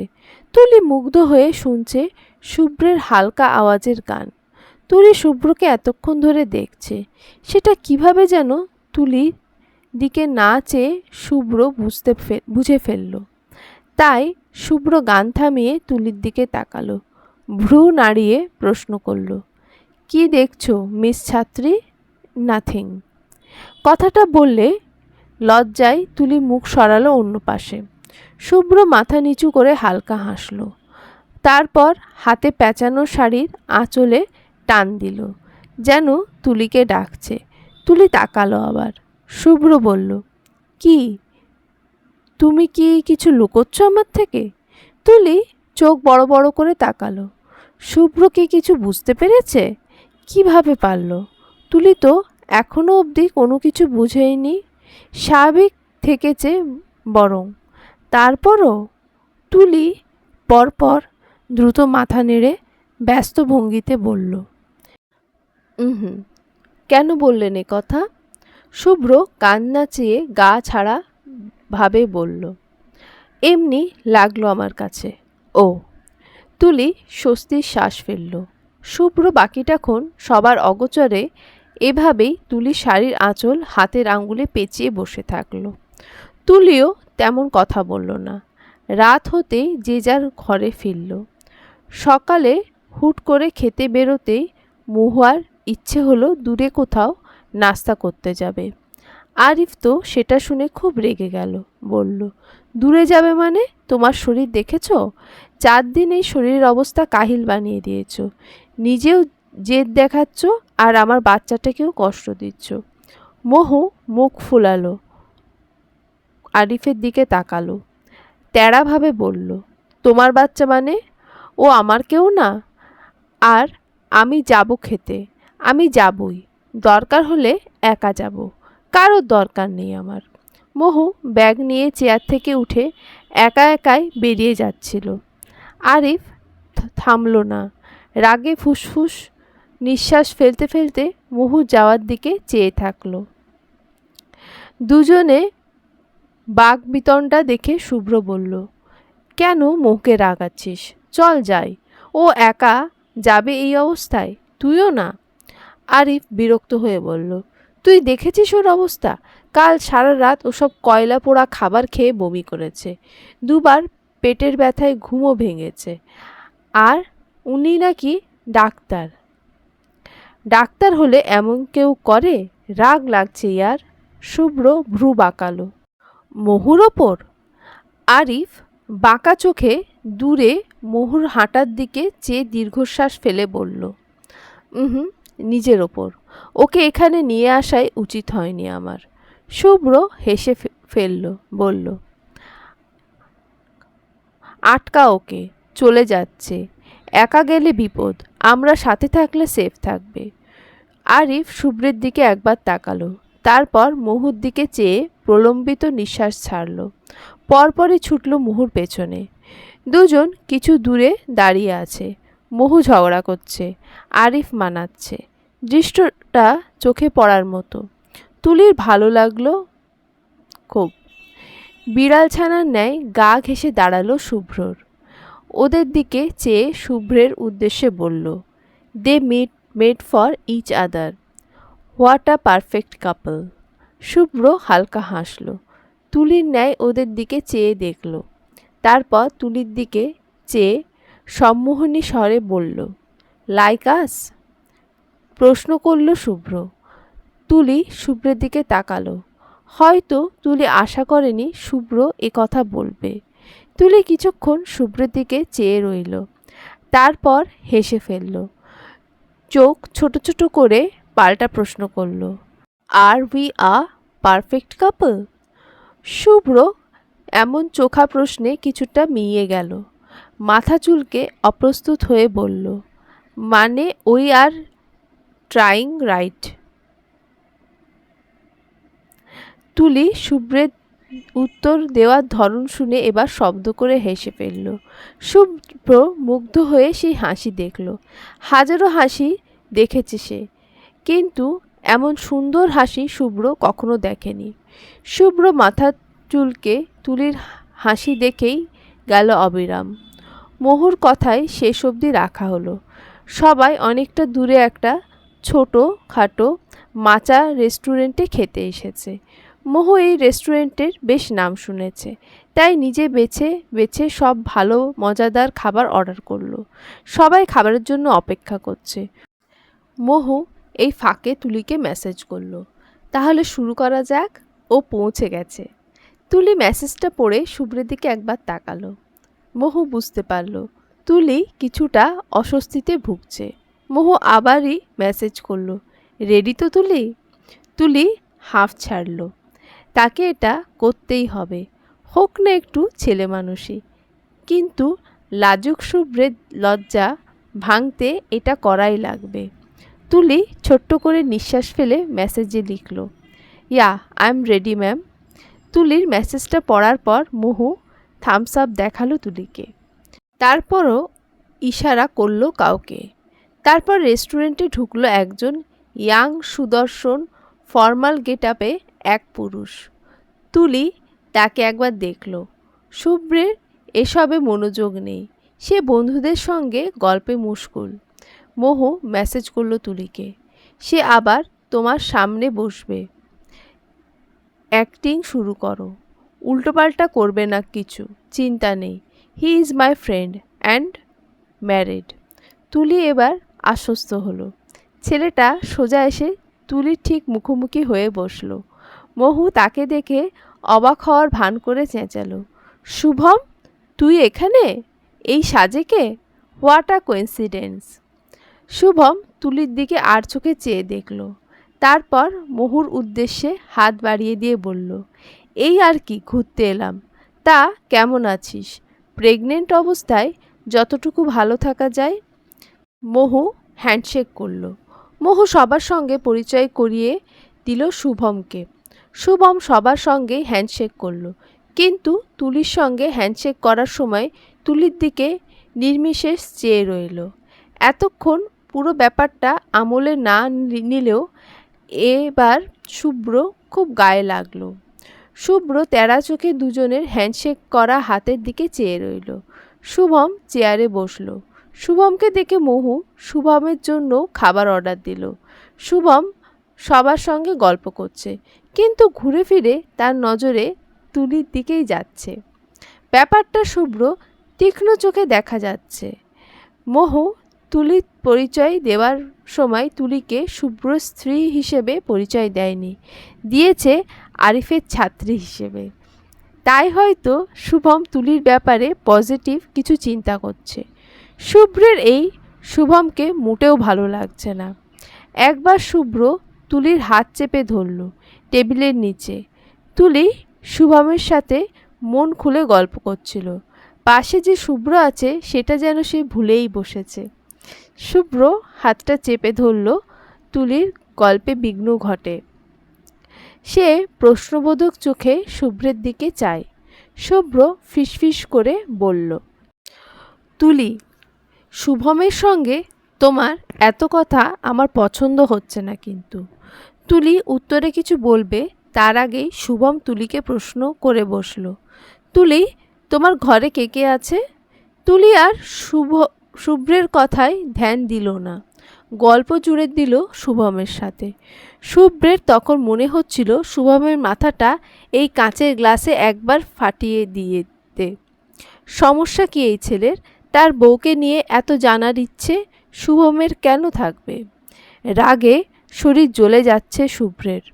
তুলি মুগ্ধ হয়ে শুনছে শুভ্রের হালকা আওয়াজের গান। তুলি শুভ্রকে এতক্ষণ ধরে দেখছে, সেটা কিভাবে যেন তুলির দিকে না চেয়ে শুভ্র বুঝে ফেলল। তাই শুভ্র গান থামিয়ে তুলির দিকে তাকালো, ভ্রু নাড়িয়ে প্রশ্ন করল, কি দেখছো মিস ছাত্রী? নাথিং। কথাটা বললে লজ্জায় তুলি মুখ সরালো অন্য পাশে। শুভ্র মাথা নিচু করে হালকা হাসল। তারপর হাতে পেঁচানো শাড়ির আঁচলে টান দিল, যেন তুলিকে ডাকছে। তুলি তাকালো আবার। শুভ্র বলল, কি? তুমি কি কিছু লুকোচ্ছ আমার থেকে? তুলি চোখ বড় বড় করে তাকালো। শুভ্র কি কিছু বুঝতে পেরেছে? কিভাবে পারল? তুলি তো এখনো অবধি কোনো কিছু বুঝেইনি, স্বাভাবিক থেকেছে বরং। তারপরও তুলি পরপর দ্রুত মাথা নেড়ে ব্যস্ত ভঙ্গিতে বলল, কেন বললেন এ কথা? শুভ্র কান নাচিয়ে গা ছাড়া ভাবে বলল, এমনি লাগলো আমার কাছে। ও। তুলি স্বস্তির শ্বাস ফেলল। শুভ্র বাকিটাক্ষণ সবার অগোচরে এভাবেই তুলির শাড়ির আঁচল হাতের আঙ্গুলে পেঁচিয়ে বসে থাকলো। তুলিও তেমন কথা বলল না। রাত হতেই যে যার ঘরে ফিরল। সকালে হুট করে খেতে বেরোতেই মহুয়ার ইচ্ছে হলো দূরে কোথাও নাস্তা করতে যাবে। আরিফ তো সেটা শুনে খুব রেগে গেল, বলল, দূরে যাবে মানে? তোমার শরীর দেখেছ? 4 দিন এই শরীরের অবস্থা কাহিল বানিয়ে দিয়েছ, নিজেও জেদ দেখাচ্ছ আর আমার বাচ্চাটাকেও কষ্ট দিচ্ছ। মহু মুখ ফুলালো, আরিফের দিকে তাকালো, তেড়াভাবে বলল, তোমার বাচ্চা মানে? ও আমার কেউ না? আর আমি যাব খেতে, আমি যাবই, দরকার হলে একা যাব, কারোর দরকার নেই আমার। মহু ব্যাগ নিয়ে চেয়ার থেকে উঠে একা একাই বেরিয়ে যাচ্ছিল। আরিফ থামল না। রাগে ফুসফুস নিঃশ্বাস ফেলতে ফেলতে মহু যাওয়ার দিকে চেয়ে থাকলো। দুজনে বাঘ বিতণ্ডা দেখে শুভ্র বলল, কেন মহুকে রাগাচ্ছিস? চল যাই, ও একা যাবে এই অবস্থায়, তুইও না। আরিফ বিরক্ত হয়ে বলল, তুই দেখেছিস ওর অবস্থা? কাল সারা রাত ওসব কয়লা পোড়া খাবার খেয়ে বমি করেছে, 2 বার পেটের ব্যথায় ঘুমও ভেঙেছে। আর উনি নাকি ডাক্তার। ডাক্তার হলে এমন কেউ করে? রাগ লাগছে ইয়ার। শুভ্র ভ্রু বাঁকালো। মহুর ওপর? আরিফ বাঁকা চোখে দূরে মহুর হাঁটার দিকে চেয়ে দীর্ঘশ্বাস ফেলে বলল, হুম, নিজের ওপর। ওকে এখানে নিয়ে আসাই উচিত হয়নি আমার। শুভ্র হেসে ফেলল, বলল, আটকা ওকে, চলে যাচ্ছে, একা গেলে বিপদ, আমরা সাথে থাকলে সেফ থাকবে। আরিফ শুভ্রের দিকে একবার তাকালো, তারপর মহুর দিকে চেয়ে প্রলম্বিত নিঃশ্বাস ছাড়ল। পরপরই ছুটল মহুর পেছনে। দুজন কিছু দূরে দাঁড়িয়ে আছে। মহু ঝগড়া করছে, আরিফ মানাচ্ছে। দৃশ্যটা চোখে পড়ার মতো। তুলির ভালো লাগলো খুব। বিড়াল ছানার ন্যায় গা ঘেঁষে দাঁড়ালো শুভ্রর। ওদের দিকে চেয়ে শুভ্রের উদ্দেশ্যে বলল, they made for each other, what a perfect couple. Shubhro হালকা হাসল, তুলির ন্যায় ওদের দিকে চেয়ে দেখল, তারপর তুলির দিকে চেয়ে সম্মোহনী স্বরে বলল, লাইক আস? প্রশ্ন করল শুভ্র। তুলি শুভ্রের দিকে তাকালো। হয়তো তুলি আশা করেনি শুভ্র এ কথা বলবে। তুলি কিছুক্ষণ শুভ্রের দিকে চেয়ে রইল, তারপর হেসে ফেলল। চোখ ছোট ছোট করে পাল্টা প্রশ্ন করল, আর উই আ পারফেক্ট কাপল? শুভ্র এমন চোখা প্রশ্নে কিছুটা মিইয়ে গেল। মাথা চুলকে অপ্রস্তুত হয়ে বলল, মানে উই আর ট্রাইং রাইট। তুলি শুভ্রের উত্তর দেওয়ার ধরন শুনে এবার শব্দ করে হেসে ফেলল। শুভ্র মুগ্ধ হয়ে সেই হাসি দেখল। হাজারো হাসি দেখেছে সে, কিন্তু এমন সুন্দর হাসি শুভ্র কখনো দেখেনি। শুভ্র মাথা চুলকে তুলির হাসি দেখেই গেল অবিরাম। মহুর কথায় শেষ অবধি রাখা হলো। সবাই অনেকটা দূরে একটা ছোট খাটো মাচা রেস্টুরেন্টে খেতে এসেছে। মহু এই রেস্টুরেন্টের বেশ নাম শুনেছে, তাই নিজে বেছে বেছে সব ভালো মজাদার খাবার অর্ডার করলো। সবাই খাবারের জন্য অপেক্ষা করছে। মহু এই ফাঁকে তুলিকে মেসেজ করলো, তাহলে শুরু করা যাক। ও পৌঁছে গেছে। তুলি মেসেজটা পড়ে শুভ্রের দিকে একবার তাকালো। মহু বুঝতে পারল তুলি কিছুটা অস্বস্তিতে ভুগছে। মহু আবারই মেসেজ করলো, রেডি তো তুলি? তুলি হাঁফ ছাড়ল। তাকে এটা করতেই হবে, হোক না একটু ছেলে মানুষই, কিন্তু লাজুক শুভ্রের লজ্জা ভাঙতে এটা করাই লাগবে। তুলি ছোট্ট করে নিঃশ্বাস ফেলে মেসেজে লিখল, yeah I am ready ma'am. তুলির মেসেজটা পড়ার পর মহু থামস আপ দেখালো তুলিকে, তারপরও ইশারা করলো কাউকে। তারপর রেস্টুরেন্টে ঢুকলো একজন ইয়াং সুদর্শন ফর্মাল গেট আপে এক পুরুষ। তুলি তাকে একবার দেখল। শুভ্রের এসবে মনোযোগ নেই, সে বন্ধুদের সঙ্গে গল্পে মুশগুল। মোহু মেসেজ করলো তুলিকে, সে আবার তোমার সামনে বসবে, অ্যাক্টিং শুরু করো, উল্টোপাল্টা করবে না কিছু, চিন্তা নেই, he is my friend and married. তুলি এবার আশ্বস্ত হলো। ছেলেটা সোজা এসে তুলির ঠিক মুখোমুখি হয়ে বসল। মোহু তাকে দেখে অবাক হওয়ার ভান করে চেঁচালো, শুভম, তুই এখানে এই সাজেকে? What a coincidence. শুভম তুলির দিকে আর চোখে চেয়ে দেখল, তারপর মোহুর উদ্দেশ্যে হাত বাড়িয়ে দিয়ে বলল, এই আর কি, ঘুরতে এলাম। তা কেমন আছিস? প্রেগনেন্ট অবস্থায় যতটুকু ভালো থাকা যায়। মোহু হ্যান্ডশেক করল। মোহু সবার সঙ্গে পরিচয় করিয়ে দিল শুভমকে। শুভম সবার সঙ্গেই হ্যান্ডশেক করল, কিন্তু তুলির সঙ্গে হ্যান্ডশেক করার সময় তুলির দিকে নির্বিশেষ চেয়ে রইল। এতক্ষণ পুরো ব্যাপারটা আমলে না নিলেও এবার শুভ্র খুব গায়ে লাগলো। শুভ্র তেরা চোখে দুজনের হ্যান্ডশেক করা হাতের দিকে চেয়ে রইল। শুভম চেয়ারে বসল। শুভমকে দেখে মোহু শুভমের জন্য খাবার অর্ডার দিল। শুভম সবার সঙ্গে গল্প করছে, কিন্তু ঘুরে ফিরে তার নজরে তুলির দিকেই যাচ্ছে। ব্যাপারটা শুভ্র তীক্ষ্ণ চোখে দেখা যাচ্ছে। মোহু তুলির পরিচয় দেওয়ার সময় তুলিকে শুভ্র স্ত্রী হিসেবে পরিচয় দেয়নি, দিয়েছে আরিফের ছাত্রী হিসেবে। তাই হয়তো শুভম তুলির ব্যাপারে পজিটিভ কিছু চিন্তা করছে। শুভ্রের এই শুভমকে মোটেও ভালো লাগছে না। একবার শুভ্র তুলির হাত চেপে ধরল টেবিলের নিচে। তুলি শুভমের সাথে মন খুলে গল্প করছিল। পাশে যে শুভ্র আছে সেটা যেন সে ভুলেই বসেছে। শুভ্র হাতটা চেপে ধরল, তুলির গল্পে বিঘ্ন ঘটে। সে প্রশ্নবোধক চোখে শুভ্রের দিকে চায়। শুভ্র ফিসফিস করে বলল, তুলি, শুভমের সঙ্গে তোমার এত কথা আমার পছন্দ হচ্ছে না কিন্তু। তুলি উত্তরে কিছু বলবে তার আগেই শুভম তুলিকে প্রশ্ন করে বসল, তুলি, তোমার ঘরে কে কে আছে? তুলি আর শুভ্রের কথায় ধ্যান দিল না, গল্প জুড়ে দিল শুভমের সাথে। শুভ্রের তখন মনে হচ্ছিল শুভমের মাথাটা এই কাঁচের গ্লাসে একবার ফাটিয়ে দিতে। সমস্যা কি এই ছেলের? তার বউকে নিয়ে এত জানার ইচ্ছে শুভমের কেন থাকবে? রাগে শরীর জ্বলে যাচ্ছে শুভ্রের।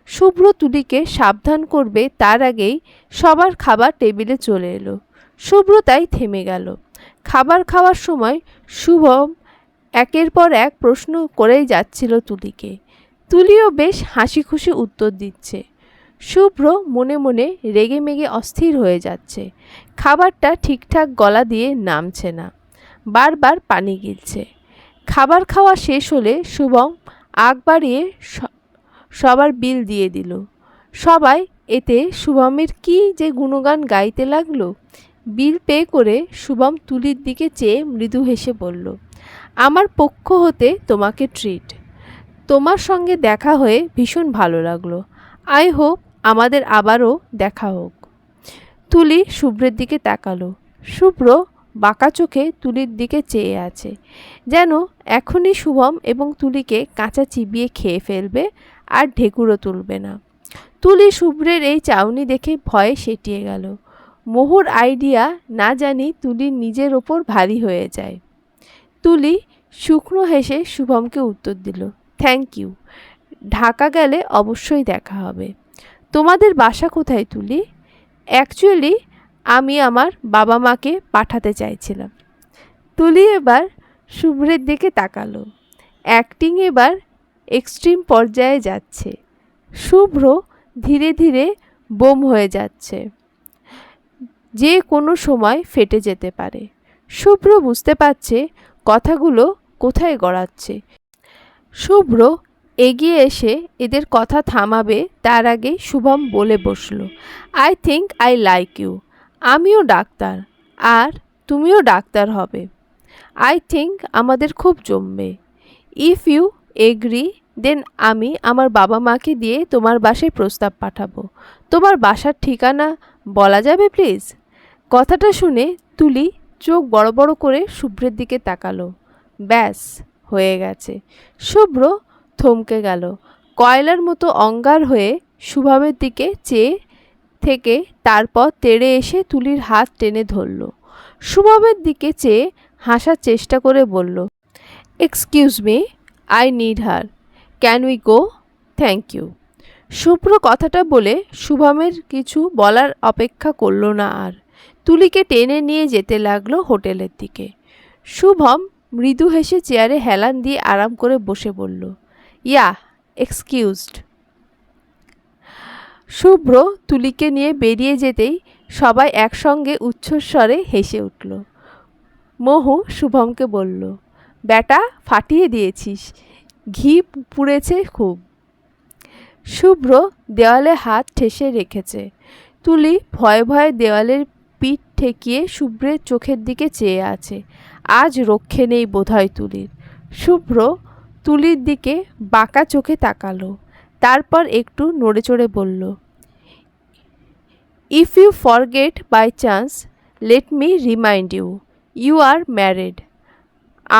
শুভ্র তুলিকে সাবধান করবে তার আগেই সবার খাবার টেবিলে চলে এলো। শুভ্র তাই থেমে গেল। খাবার খাওয়ার সময় শুভম একের পর এক প্রশ্ন করেই যাচ্ছিল তুলিকে। তুলিও বেশ হাসি খুশি উত্তর দিচ্ছে। শুভ্র মনে মনে রেগে মেগে অস্থির হয়ে যাচ্ছে। খাবারটা ঠিকঠাক গলা দিয়ে নামছে না, বারবার পানি গিলছে। খাবার খাওয়া শেষ হলে শুভম আগ বাড়িয়ে সবার বিল দিয়ে দিল। সবাই এতে শুভমের কি যে গুণগান গাইতে লাগলো। বিল পে করে শুভম তুলির দিকে চেয়ে মৃদু হেসে বলল, আমার পক্ষ হতে তোমাকে ট্রিট। তোমার সঙ্গে দেখা হয়ে ভীষণ ভালো লাগলো। আই হোপ আমাদের আবারও দেখা হোক। তুলি শুভ্রের দিকে তাকালো। শুভ্র বাঁকা চোখে তুলির দিকে চেয়ে আছে, যেন এখনই শুভম এবং তুলিকে কাঁচা চিবিয়ে খেয়ে ফেলবে আর ঢেকুরও তুলবে না। তুলি শুভ্রের এই চাউনি দেখে ভয়ে সেটিয়ে গেল। মোহুর আইডিয়া না জানি তুলির নিজের ওপর ভারী হয়ে যায়। তুলি শুকনো হেসে শুভমকে উত্তর দিল, থ্যাংক ইউ, ঢাকা গেলে অবশ্যই দেখা হবে। তোমাদের বাসা কোথায় তুলি? অ্যাকচুয়ালি আমি আমার বাবা মাকে পাঠাতে চাইছিলাম। তুলি এবার শুভ্রের দিকে তাকালো। অ্যাক্টিং এবার এক্সট্রিম পর্যায়ে যাচ্ছে। শুভ্র ধীরে ধীরে বোম হয়ে যাচ্ছে, যে কোনো সময় ফেটে যেতে পারে। শুভ্র বুঝতে পারছে কথাগুলো কোথায় গড়াচ্ছে। শুভ্র এগিয়ে এসে এদের কথা থামাবে তার আগে শুভম বলে বসল, I think I like you. আমিও ডাক্তার, আর তুমিও ডাক্তার হবে। আই থিঙ্ক আমাদের খুব জমবে। ইফ ইউ এগ্রি দেন আমি আমার বাবা মাকে দিয়ে তোমার বাসায় প্রস্তাব পাঠাবো। তোমার বাসার ঠিকানা বলা যাবে প্লিজ? কথাটা শুনে তুলি চোখ বড় বড় করে শুভ্রের দিকে তাকালো। ব্যাস হয়ে গেছে। শুভ্র থমকে গেল, কয়লার মতো অঙ্গার হয়ে শুভমের দিকে চেয়ে থেকে তারপর তেড়ে এসে তুলির হাত টেনে ধরল। শুভমের দিকে চেয়ে হাসার চেষ্টা করে বলল, excuse me, I need her, can we go? Thank you. Shubhro কথাটা বলে শুভমের কিছু বলার অপেক্ষা করল না আর, তুলিকে টেনে নিয়ে যেতে লাগলো হোটেলের দিকে। শুভম মৃদু হেসে চেয়ারে হেলান দিয়ে আরাম করে বসে বলল, ইয়া, এক্সকিউজড। শুভ্র তুলিকে নিয়ে বেরিয়ে যেতেই সবাই একসঙ্গে উচ্চস্বরে হেসে উঠল। মহু শুভমকে বলল, ব্যাটা ফাটিয়ে দিয়েছিস, ঘি পুড়েছে খুব। শুভ্র দেওয়ালে হাত ঠেসে রেখেছে। তুলি ভয়ে ভয়ে দেওয়ালের পিঠ ঠেকিয়ে শুভ্রের চোখের দিকে চেয়ে আছে। আজ রক্ষে নেই বোধহয় তুলির। শুভ্র তুলির দিকে বাঁকা চোখে তাকালো, তারপর একটু নড়েচড়ে বলল, if you forget by chance, let me remind you, you are married,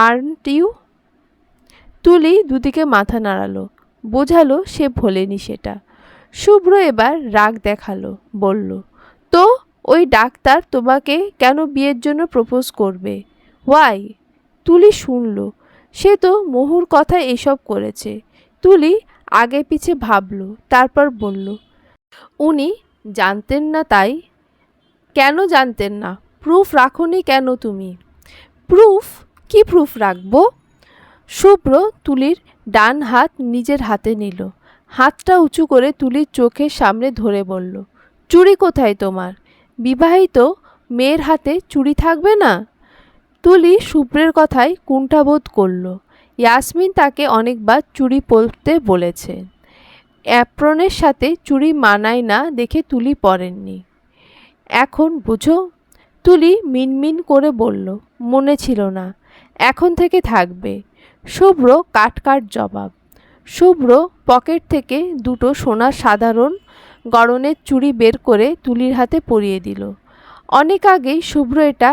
aren't you? Tuli দুদিকে মাথা নাড়ালো, বোঝালো সে ভোলেনি সেটা। শুভ্র এবার রাগ দেখালো, বলল, তো ওই ডাক্তার তোমাকে কেন বিয়ের জন্য প্রপোজ করবে? হোয়াই? তুলি শুনল, সে তো মহুর কথা এসব করেছে। তুলি আগে পিছে ভাবল, তারপর বলল, উনি জানতেন না তাই? কেন জানতেন না? প্রুফ রাখোনি কেন তুমি? প্রুফ? কি প্রুফ রাখবো? শুভ্র তুলির ডান হাত নিজের হাতে নিল, হাতটা উঁচু করে তুলির চোখের সামনে ধরে বলল, চুড়ি কোথায় তোমার? বিবাহিত মেয়ের হাতে চুড়ি থাকবে না? তুলি শুভ্রের কথায় কুণ্ঠাবোধ করল। ইয়াসমিন তাকে অনেকবার চুড়ি পরতে বলেছে, অ্যাপ্রনের সাথে চুড়ি মানায় না দেখে তুলি পরেননি। এখন বুঝো? তুলি মিনমিন করে বলল, মনে ছিল না, এখন থেকে থাকবে। শুভ্র কাট জবাব। শুভ্র পকেট থেকে দুটো সোনার সাধারণ গড়নের চুড়ি বের করে তুলির হাতে পরিয়ে দিল। অনেক আগেই শুভ্র এটা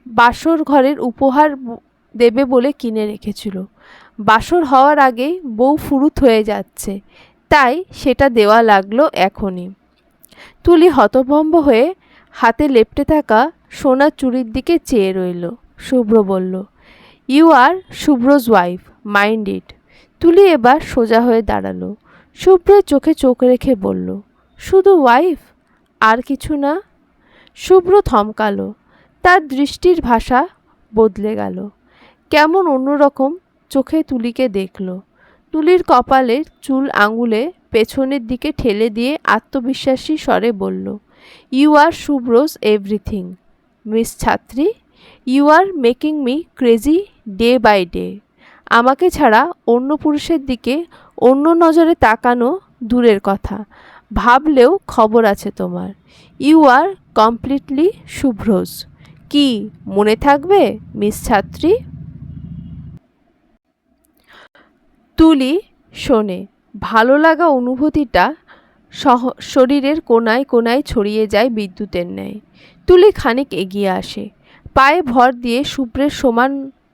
বাসর ঘরের উপহার দেবে বলে কিনে রেখেছিল। বাসর হওয়ার আগেই বউ ফুরুত হয়ে যাচ্ছে, তাই সেটা দেওয়া লাগলো এখনই। তুলি হতভম্ব হয়ে হাতে লেপ্টে থাকা সোনার চুড়ির দিকে চেয়ে রইল। শুভ্র বলল, you are Shubhro's wife, mind it. Tuli এবার সোজা হয়ে দাঁড়ালো, শুভ্রের চোখে চোখ রেখে বলল, শুধু ওয়াইফ, আর কিছু না? শুভ্র থমকালো, তার দৃষ্টির ভাষা বদলে গেল। কেমন অন্যরকম চোখে তুলিকে দেখল। তুলির কপালের চুল আঙুলে পেছনের দিকে ঠেলে দিয়ে আত্মবিশ্বাসী স্বরে বলল, ইউ আর শুভ্রজ এভরিথিং, মিস ছাত্রী। You are making me crazy day by day. আমাকে ছাড়া অন্য পুরুষের দিকে অন্য নজরে তাকানো দূরের কথা, ভাবলেও খবর আছে তোমার। You are completely Shubhro's. কি মনে থাকবে মিস ছাত্রী? তুলি শোনে, ভালো লাগা অনুভূতিটা শরীরের কোনায় কোনায় ছড়িয়ে যায় বিদ্যুতের ন্যায়। তুলি খানিক এগিয়ে আসে, পায়ে ভর দিয়ে শুভ্রের সমান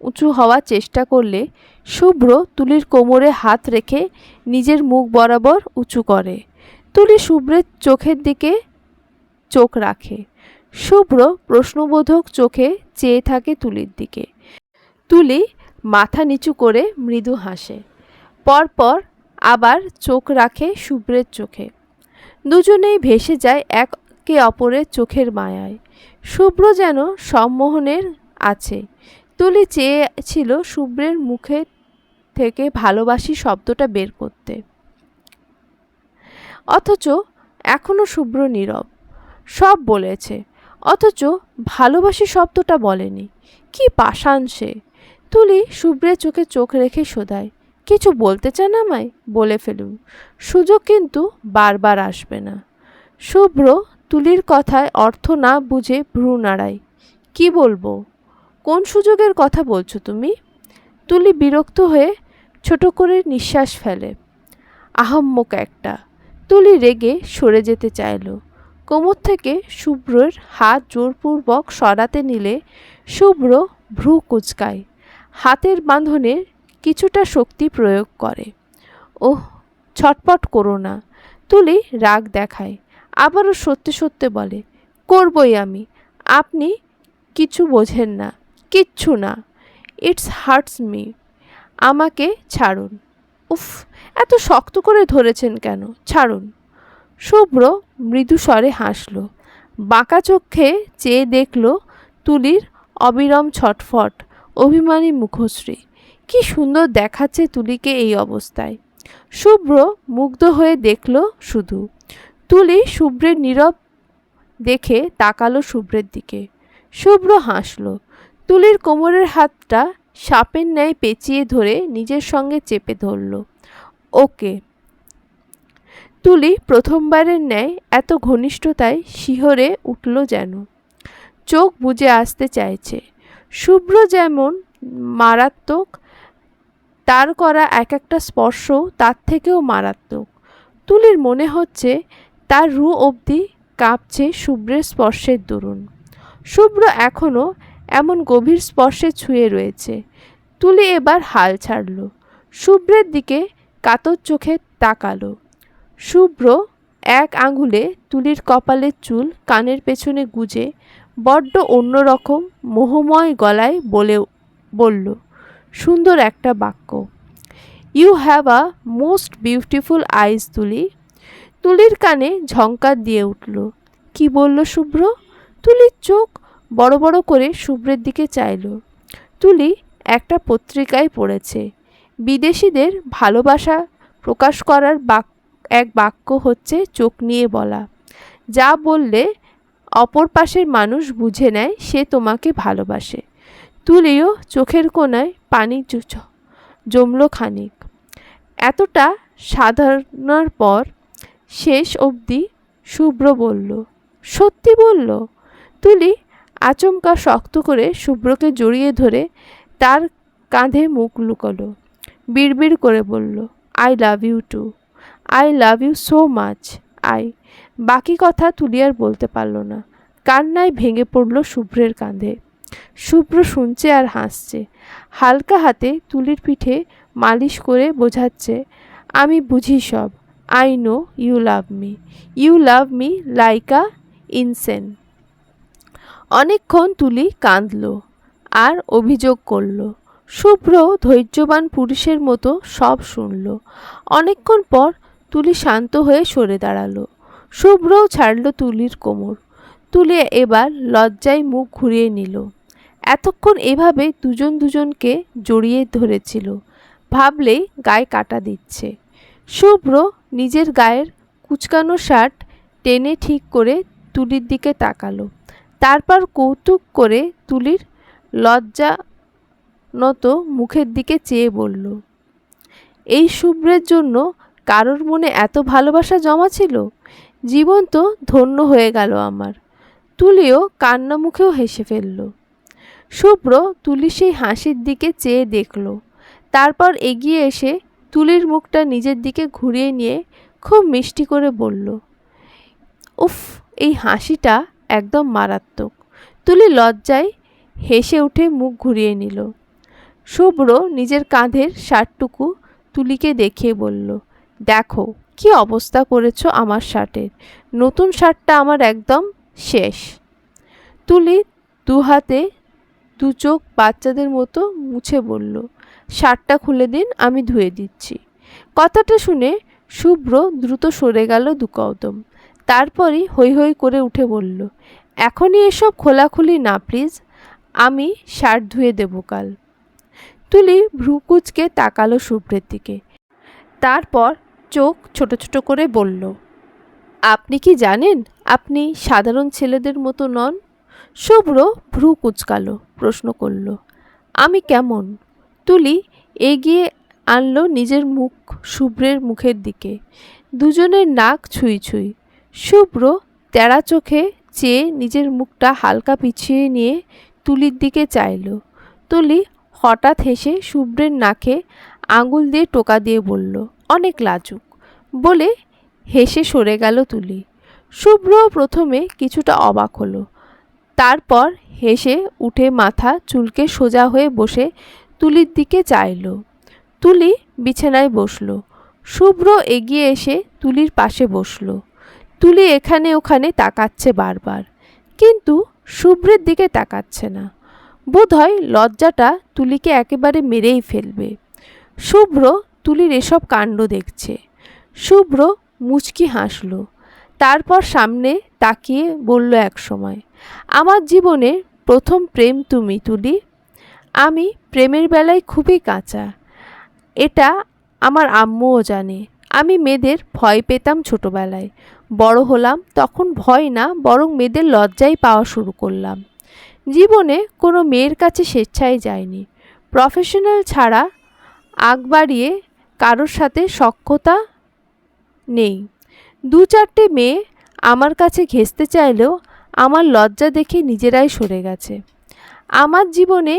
উঁচু হওয়ার চেষ্টা করলে শুভ্র তুলির কোমরে হাত রেখে নিজের মুখ বরাবর উঁচু করে। তুলি শুভ্রের চোখের দিকে চোখ রাখে। শুভ্র প্রশ্নবোধক চোখে চেয়ে থাকে তুলির দিকে। তুলি মাথা নিচু করে মৃদু হাসে, পরপর আবার চোখ রাখে শুভ্রের চোখে। দুজনেই ভেসে যায় একে অপরের চোখের মায়ায়। শুভ্র যেন সম্মোহনের আছে। তুলি চেয়েছিল শুভ্রের মুখে থেকে ভালোবাসি শব্দটা বের করতে, অথচ এখনো শুভ্র নীরব। সব বলেছে, অথচ ভালোবাসি শব্দটা বলেনি। কি পাষাণ সে! তুলি শুভ্রের চোখে চোখ রেখে শোধায়, কিছু বলতে চান আমায়? বলে ফেলুন, সুযোগ কিন্তু বারবার আসবে না। শুভ্র তুলির কথায় অর্থ না বুঝে ভ্রু নাড়ায়। কি বলবো? কোন সুযোগের কথা বলছো তুমি? তুলি বিরক্ত হয়ে ছোট করে নিঃশ্বাস ফেলে। আহাম্মক একটা। তুলি রেগে সরে যেতে চাইল। কোমর থেকে শুভ্রর হাত জোরপূর্বক সরাতে নিলে শুভ্র ভ্রু কুঁচকায়, হাতের বাঁধনের কিছুটা শক্তি প্রয়োগ করে। ওহ, ছটপট করো না। তুলি রাগ দেখায়, আবারও সত্যি সত্যি বলে, করবই আমি। আপনি কিছু বোঝেন না, কিচ্ছু না। It's hurts me. আমাকে ছাড়ুন। উফ, এত শক্ত করে ধরেছেন কেন? ছাড়ুন। শুভ্র মৃদু স্বরে হাসল, বাঁকা চোখে চেয়ে দেখল তুলির অবিরাম ছটফট, অভিমানী মুখশ্রী। কি সুন্দর দেখাচ্ছে তুলিকে এই অবস্থায়। শুভ্র মুগ্ধ হয়ে দেখল শুধু। তুলি শুভ্রের নীরব দেখে তাকালো শুভ্রের দিকে। শুভ্র হাসল, তুলির কোমরের হাতটা সাপের ন্যায় পেঁচিয়ে ধরে নিজের সঙ্গে চেপে ধরল। ওকে। তুলি প্রথমবারের ন্যায় এত ঘনিষ্ঠতায় শিহরে উঠল যেন। চোখ বুজে আসতে চাইছে। শুভ্র যেমন মারাত্মক, তার করা এক একটা স্পর্শ তার থেকেও মারাত্মক। তুলির মনে হচ্ছে তার রু অবধি কাঁপছে শুভ্রের স্পর্শের দরুন। শুভ্র এখনও এমন গভীর স্পর্শে ছুঁয়ে রয়েছে। তুলি এবার হাল ছাড়ল, শুভ্রের দিকে কাতর চোখে তাকালো। শুভ্র এক আঙুলে তুলির কপালের চুল কানের পেছনে গুজে বড্ড অন্যরকম মোহময় গলায় বলল সুন্দর একটা বাক্য, you have a most beautiful eyes Tuli. তুলির কানে ঝংকার দিয়ে উঠল। কি বলল শুভ্র? তুলির চোখ বড় বড় করে শুভ্রের দিকে চাইল। তুলি একটা পত্রিকায় পড়েছে, বিদেশিদের ভালোবাসা প্রকাশ করার এক বাক্য হচ্ছে চোখ নিয়ে বলা। যা বললে অপর পাশের মানুষ বুঝে নেয় সে তোমাকে ভালোবাসে। তুলিও চোখের কোণায় পানি জমল খানিক। এতটা সাধনার পর শেষ অবধি শুভ্র বলল, সত্যি বলল? তুলি আচমকা শক্ত করে শুভ্রকে জড়িয়ে ধরে তার কাঁধে মুখ লুকোলো। বিড়বিড় করে বলল, I love you too, I love you so much. বাকি কথা তুলি আর বলতে পারল না। কান্নায় ভেঙে পড়ল শুভ্রের কাঁধে। শুভ্র শুনছে আর হাসছে। হালকা হাতে তুলির পিঠে মালিশ করে বোঝাচ্ছে, আমি বুঝি সব। I know you love me, you love me like a insane. অনেকক্ষণ তুলি কাঁদল আর অভিযোগ করল। শুভ্র ধৈর্যবান পুরুষের মতো সব শুনল। অনেকক্ষণ পর তুলি শান্ত হয়ে সরে দাঁড়ালো। শুভ্রও ছাড়ল তুলির কোমর। তুলি এবার লজ্জায় মুখ ঘুরিয়ে নিল। এতক্ষণ এভাবে দুজন দুজনকে জড়িয়ে ধরেছিল, ভাবলেই গায়ে কাটা দিচ্ছে। শুভ্র নিজের গায়ের কুচকানো শার্ট টেনে ঠিক করে তুলির দিকে তাকালো। তারপর কৌতুক করে তুলির লজ্জানত মুখের দিকে চেয়ে বলল, এই শুভ্রের জন্য কারোর মনে এত ভালোবাসা জমা ছিল? জীবন তো ধন্য হয়ে গেল আমার। তুলিও কান্না মুখেও হেসে ফেলল। শুভ্র তুলি সেই হাসির দিকে চেয়ে দেখল। তারপর এগিয়ে এসে তুলির মুখটা নিজের দিকে ঘুরিয়ে নিয়ে খুব মিষ্টি করে বলল, উফ, এই হাসিটা একদম মারাত্মক। তুলি লজ্জায় হেসে উঠে মুখ ঘুরিয়ে নিল। শুভ্র নিজের কাঁধের শার্টটুকু তুলিকে দেখিয়ে বলল, দেখো কি অবস্থা করেছ আমার শার্টের। নতুন শার্টটা আমার একদম শেষ। তুলি দুহাতে দু চোখ বাচ্চাদের মতো মুছে বলল, শার্টটা খুলে দিন, আমি ধুয়ে দিচ্ছি। কথাটা শুনে শুভ্র দ্রুত সরে গেল দু কদম। তারপরই হৈ হৈ করে উঠে বলল, এখনই এসব খোলাখুলি না প্লিজ, আমি শার্ট ধুয়ে দেব কাল। তুলি ভ্রু কুঁচকে তাকালো শুভ্রের দিকে। তারপর চোখ ছোট ছোট করে বলল, আপনি কি জানেন আপনি সাধারণ ছেলেদের মতো নন? শুভ্র ভ্রু কুঁচকালো, প্রশ্ন করল, আমি কেমন? তুলি এগিয়ে আনলো নিজের মুখ শুভ্রের মুখের দিকে। দুজনের নাক ছুঁই ছুঁই। শুভ্র তেরা চোখে চেয়ে নিজের মুখটা হালকা পিছিয়ে নিয়ে তুলির দিকে চাইল। তুলি হঠাৎ হেসে শুভ্রের নাকে আঙুল দিয়ে টোকা দিয়ে বলল, অনেক লাজুক, বলে হেসে সরে গেল তুলি। শুভ্র প্রথমে কিছুটা অবাক হলো, তারপর হেসে উঠে মাথা চুলকে সোজা হয়ে বসে তুলির দিকে চাইল। তুলি বিছানায় বসল। শুভ্র এগিয়ে এসে তুলির পাশে বসল। তুলি এখানে ওখানে তাকাচ্ছে বারবার, কিন্তু শুভ্রের দিকে তাকাচ্ছে না। বোধহয় লজ্জাটা তুলিকে একেবারে মেরেই ফেলবে। শুভ্র তুলির এসব কাণ্ড দেখছে। শুভ্র মুচকি হাসল। তারপর সামনে তাকিয়ে বলল একসময়, আমার জীবনের প্রথম প্রেম তুমি তুলি। আমি প্রেমের বেলায় খুবই কাঁচা, এটা আমার আম্মুও জানে। আমি মেয়েদের ভয় পেতাম ছোটবেলায়। বড় হলাম তখন ভয় না, বরং মেয়েদের লজ্জাই পাওয়া শুরু করলাম। জীবনে কোনো মেয়ের কাছে স্বেচ্ছায় যায়নি। প্রফেশনাল ছাড়া আগ বাড়িয়ে কারোর সাথে সখ্যতা নেই। দু চারটে মেয়ে আমার কাছে ঘেঁষতে চাইলেও আমার লজ্জা দেখে নিজেরাই সরে গেছে। আমার জীবনে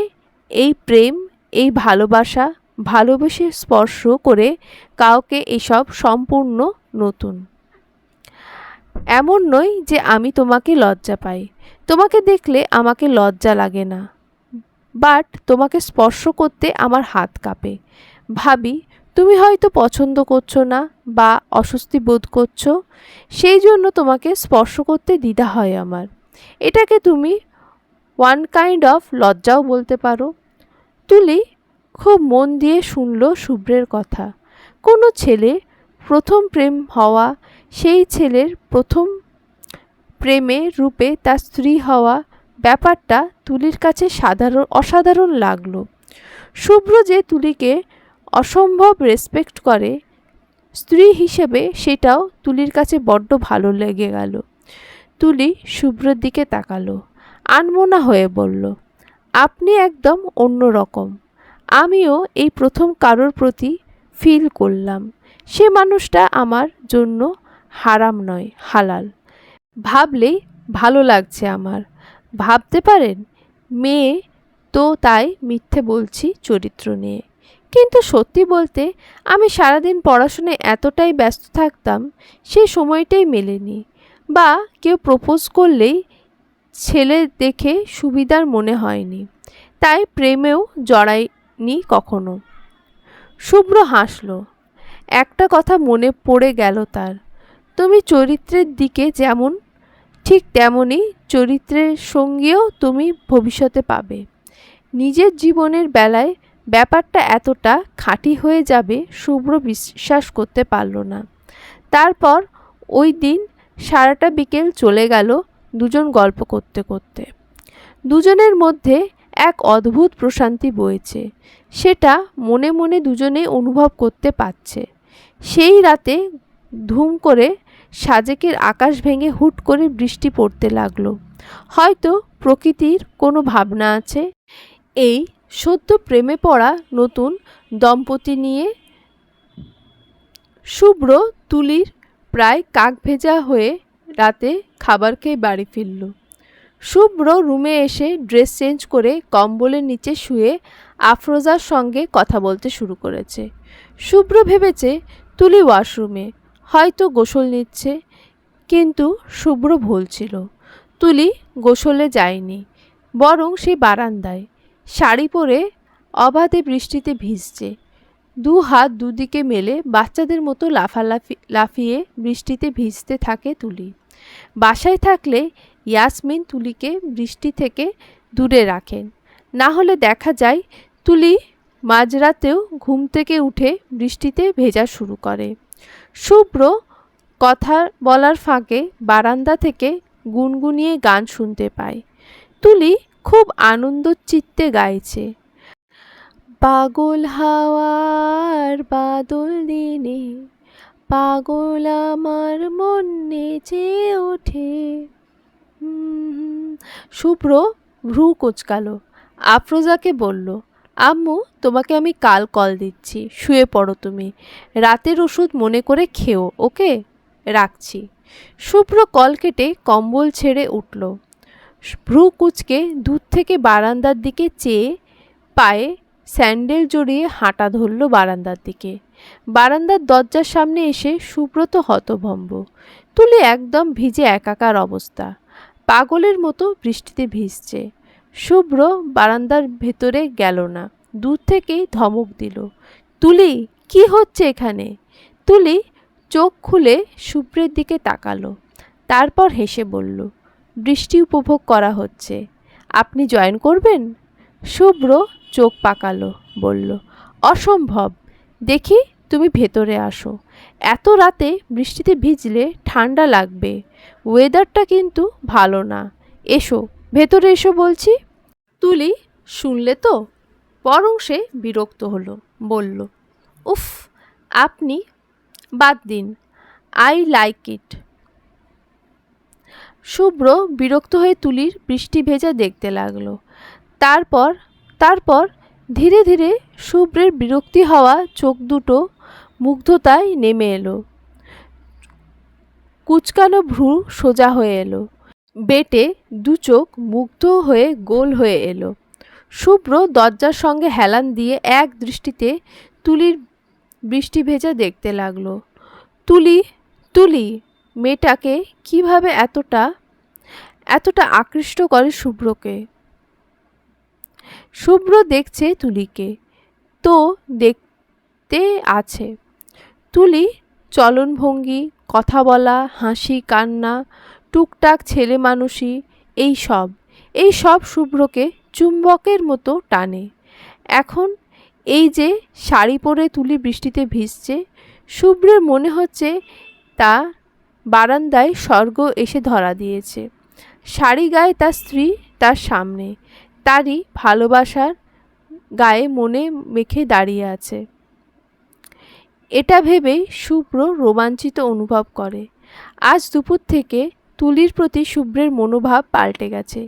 এই প্রেম, এই ভালোবাসা, ভালোবেসে স্পর্শ করে কাউকে, এসব সম্পূর্ণ নতুন। এমন নয় যে আমি তোমাকে লজ্জা পাই। তোমাকে দেখলে আমাকে লজ্জা লাগে না, বাট তোমাকে স্পর্শ করতে আমার হাত কাঁপে। ভাবি তুমি হয়তো পছন্দ করছো না বা অস্বস্তি বোধ করছো, সেই জন্য তোমাকে স্পর্শ করতে দ্বিধা হয় আমার। এটাকে তুমি ওয়ান কাইন্ড অফ লজ্জাও বলতে পারো। তুলি খুব মন দিয়ে শুনল শুভ্রের কথা। কোনো ছেলে প্রথম প্রেম হওয়া, সেই ছেলের প্রথম প্রেমে রূপে তার স্ত্রী হওয়া, ব্যাপারটা তুলির কাছে অসাধারণ লাগলো। শুভ্র যে তুলিকে অসম্ভব রেসপেক্ট করে স্ত্রী হিসেবে, সেটাও তুলির কাছে বড্ড ভালো লেগে গেল। তুলি শুভ্রের দিকে তাকালো, আনমনা হয়ে বলল, আপনি একদম অন্য রকম। আমিও এই প্রথম কারোর প্রতি ফিল করলাম। সে মানুষটা আমার জন্য হারাম নয়, হালাল। ভাবলেই ভালো লাগছে আমার। ভাবতে পারেন, মেয়ে তো তাই মিথ্যে বলছি চরিত্র নিয়ে। কিন্তু সত্যি বলতে আমি সারাদিন পড়াশোনায় এতটাই ব্যস্ত থাকতাম, সে সময়টাই মেলেনি। বা কেউ প্রপোজ করলেই ছেলে দেখে সুবিধার মনে হয়নি, তাই প্রেমেও জড়াইনি কখনো। শুভ্র হাসল। একটা কথা মনে পড়ে গেল তার। তুমি চরিত্রের দিকে যেমন, ঠিক তেমনই চরিত্রের সঙ্গীও তুমি ভবিষ্যতে পাবে। নিজের জীবনের বেলায় ব্যাপারটা এতটা খাঁটি হয়ে যাবে শুভ্র বিশ্বাস করতে পারল না। তারপর ওই দিন সারাটা বিকেল চলে গেল দুজন গল্প করতে করতে। দুজনের মধ্যে এক অদ্ভুত প্রশান্তি বইছে, সেটা মনে মনে দুজনে অনুভব করতে পারছে। সেই রাতে ধুম করে সাজেকের আকাশ ভেঙে হুট করে বৃষ্টি পড়তে লাগলো। হয়তো প্রকৃতির কোনো ভাবনা আছে এই সদ্য প্রেমে পড়া নতুন দম্পতি নিয়ে। শুভ্র তুলির প্রায় কাক ভেজা হয়ে রাতে খাবার খেয়ে বাড়ি ফিরল। শুভ্র রুমে এসে ড্রেস চেঞ্জ করে কম্বলের নিচে শুয়ে আফরোজার সঙ্গে কথা বলতে শুরু করেছে। শুভ্র ভেবেছে তুলি ওয়াশরুমে, হয়তো গোসল নিচ্ছে, কিন্তু শুভ্র ভুল ছিল। তুলি গোসলে যায়নি, বরং সে বারান্দায় শাড়ি পরে অবাধে বৃষ্টিতে ভিজছে। দু হাত দুদিকে মেলে বাচ্চাদের মতো লাফিয়ে বৃষ্টিতে ভিজতে থাকে তুলি। বাসায় থাকলে ইয়াসমিন তুলিকে বৃষ্টি থেকে দূরে রাখেন, না হলে দেখা যায় তুলি মাঝরাতেও ঘুম থেকে উঠে বৃষ্টিতে ভেজা শুরু করে। শুভ্র কথা বলার ফাঁকে বারান্দা থেকে গুনগুনিয়ে গান শুনতে পায়। তুলি খুব আনন্দচিত্তে গাইছে, পাগল হাওয়ার বাদল দিনে পাগল আমার মন নেচে ওঠে। শুভ্র ভ্রু কুঁচকালো। আফরোজাকে বলল, আম্মু তোমাকে আমি কাল কল দিচ্ছি, শুয়ে পড়ো তুমি। রাতের ওষুধ মনে করে খেও, ওকে? রাখছি। শুভ্র কল কেটে কম্বল ছেড়ে উঠল। ভ্রু কুঁচকে দূর থেকে বারান্দার দিকে চেয়ে পায়ে স্যান্ডেল জড়িয়ে হাঁটা ধরল বারান্দার দিকে। বারান্দার দরজার সামনে এসে সুব্রত হতভম্ব। তুলি একদম ভিজে একাকার অবস্থা, পাগলের মতো বৃষ্টিতে ভিজছে। শুভ্র বারান্দার ভেতরে গেল না, দূর থেকেই ধমক দিল, তুলি, কি হচ্ছে এখানে? তুলি চোখ খুলে শুভ্রের দিকে তাকালো, তারপর হেসে বলল, বৃষ্টি উপভোগ করা হচ্ছে, আপনি জয়েন করবেন? শুভ্র চোখ পাকালো, বলল, অসম্ভব, দেখি তুমি ভেতরে আসো, এত রাতে বৃষ্টিতে ভিজলে ঠান্ডা লাগবে, ওয়েদারটা কিন্তু ভালো না, এসো, ভেতরে এসো বলছি। তুলি শুনলে তো, বরং সে বিরক্ত হলো, বলল, উফ, আপনি বাদ দিন, আই লাইক ইট। শুভ্র বিরক্ত হয়ে তুলির বৃষ্টি ভেজা দেখতে লাগলো। তারপর তারপর ধীরে ধীরে শুভ্রের বিরক্তি হওয়া চোখ দুটো মুগ্ধতায় নেমে এলো, কুচকানো ভ্রু সোজা হয়ে এলো, বেটে দু চোখ মুগ্ধ হয়ে গোল হয়ে এলো। শুভ্র দরজার সঙ্গে হেলান দিয়ে এক দৃষ্টিতে তুলির বৃষ্টি ভেজা দেখতে লাগলো। তুলি, তুলি, মেয়েটাকে কিভাবে এতটা এতটা আকৃষ্ট করে শুভ্রকে। শুভ্র দেখছে তুলিকে, তো দেখতে আছে। তুলি চলনভঙ্গি, কথা বলা, হাসি কান্না, টুকটাক ছেলে মানুষই, এই সব শুভ্রকে চুম্বকের মতো টানে। এখন এই যে শাড়ি পরে তুলি বৃষ্টিতে ভিজছে, শুভ্রের মনে হচ্ছে তা বারান্দায় স্বর্গ এসে ধরা দিয়েছে। শাড়ি গায়ে তার স্ত্রী তার সামনে, তারই ভালোবাসার গায়ে মনে মেখে দাঁড়িয়ে আছে। এটা ভেবেই শুভ্র রোমাঞ্চিত অনুভব করে। আজ দুপুর থেকে তুলির প্রতি শুভ্রের মনোভাব পাল্টে গেছে।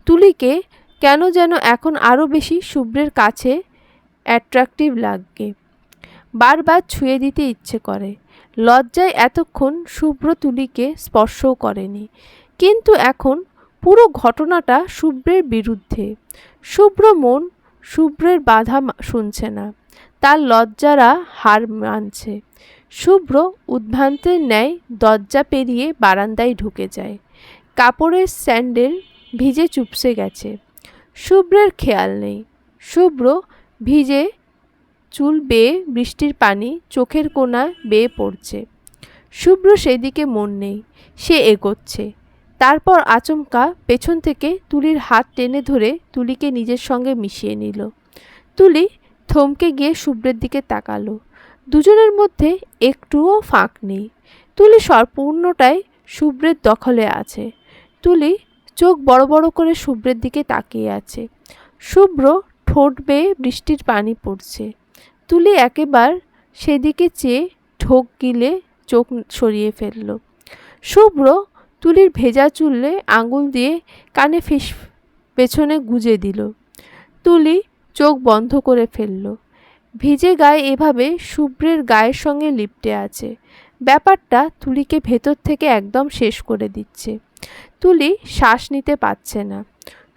তুলিকে কেন যেন এখন আরও বেশি শুভ্রের কাছে অ্যাট্রাকটিভ লাগে, বারবার ছুঁয়ে দিতে ইচ্ছে করে। লজ্জায় এতক্ষণ শুভ্র তুলিকে স্পর্শও করেনি, কিন্তু এখন পুরো ঘটনাটা শুভ্রের বিরুদ্ধে। শুভ্র মন শুভ্রের বাধা শুনছে না, তার লজ্জারা হার মানছে। শুভ্র উদ্ভ্রান্তের ন্যায় দরজা পেরিয়ে বারান্দায় ঢুকে যায়। কাপড়ের স্যান্ডেল ভিজে চুপসে গেছে, শুভ্রের খেয়াল নেই। শুভ্র ভিজে চুল বেয়ে বৃষ্টির পানি চোখের কোণায় বেয়ে পড়ছে। শুভ্র সেদিকে মন নেই, সে এগোচ্ছে। তারপর আচমকা পেছন থেকে তুলির হাত টেনে ধরে তুলিকে নিজের সঙ্গে মিশিয়ে নিল। তুলি থমকে গিয়ে শুভ্রের দিকে তাকালো। দুজনের মধ্যে একটুও ফাঁক নেই। তুলি সম্পূর্ণটাই শুভ্রের দখলে আছে। তুলি চোখ বড় বড় করে শুভ্রের দিকে তাকিয়ে আছে। শুভ্র ঠোঁট বেয়ে বৃষ্টির পানি পড়ছে। তুলি একেবার সেদিকে চেয়ে ঢোক গিলে চোখ সরিয়ে ফেলল। শুভ্র তুলির ভেজা চুলে আঙুল দিয়ে কানে পেছনে গুজে দিল। তুলি চোখ বন্ধ করে ফেলল। ভিজে গায়ে এভাবে শুভ্রের গায়ের সঙ্গে লিপটে আছে। ব্যাপারটা তুলিকে ভেতর থেকে একদম শেষ করে দিচ্ছে। তুলি শ্বাস নিতে পারছে না।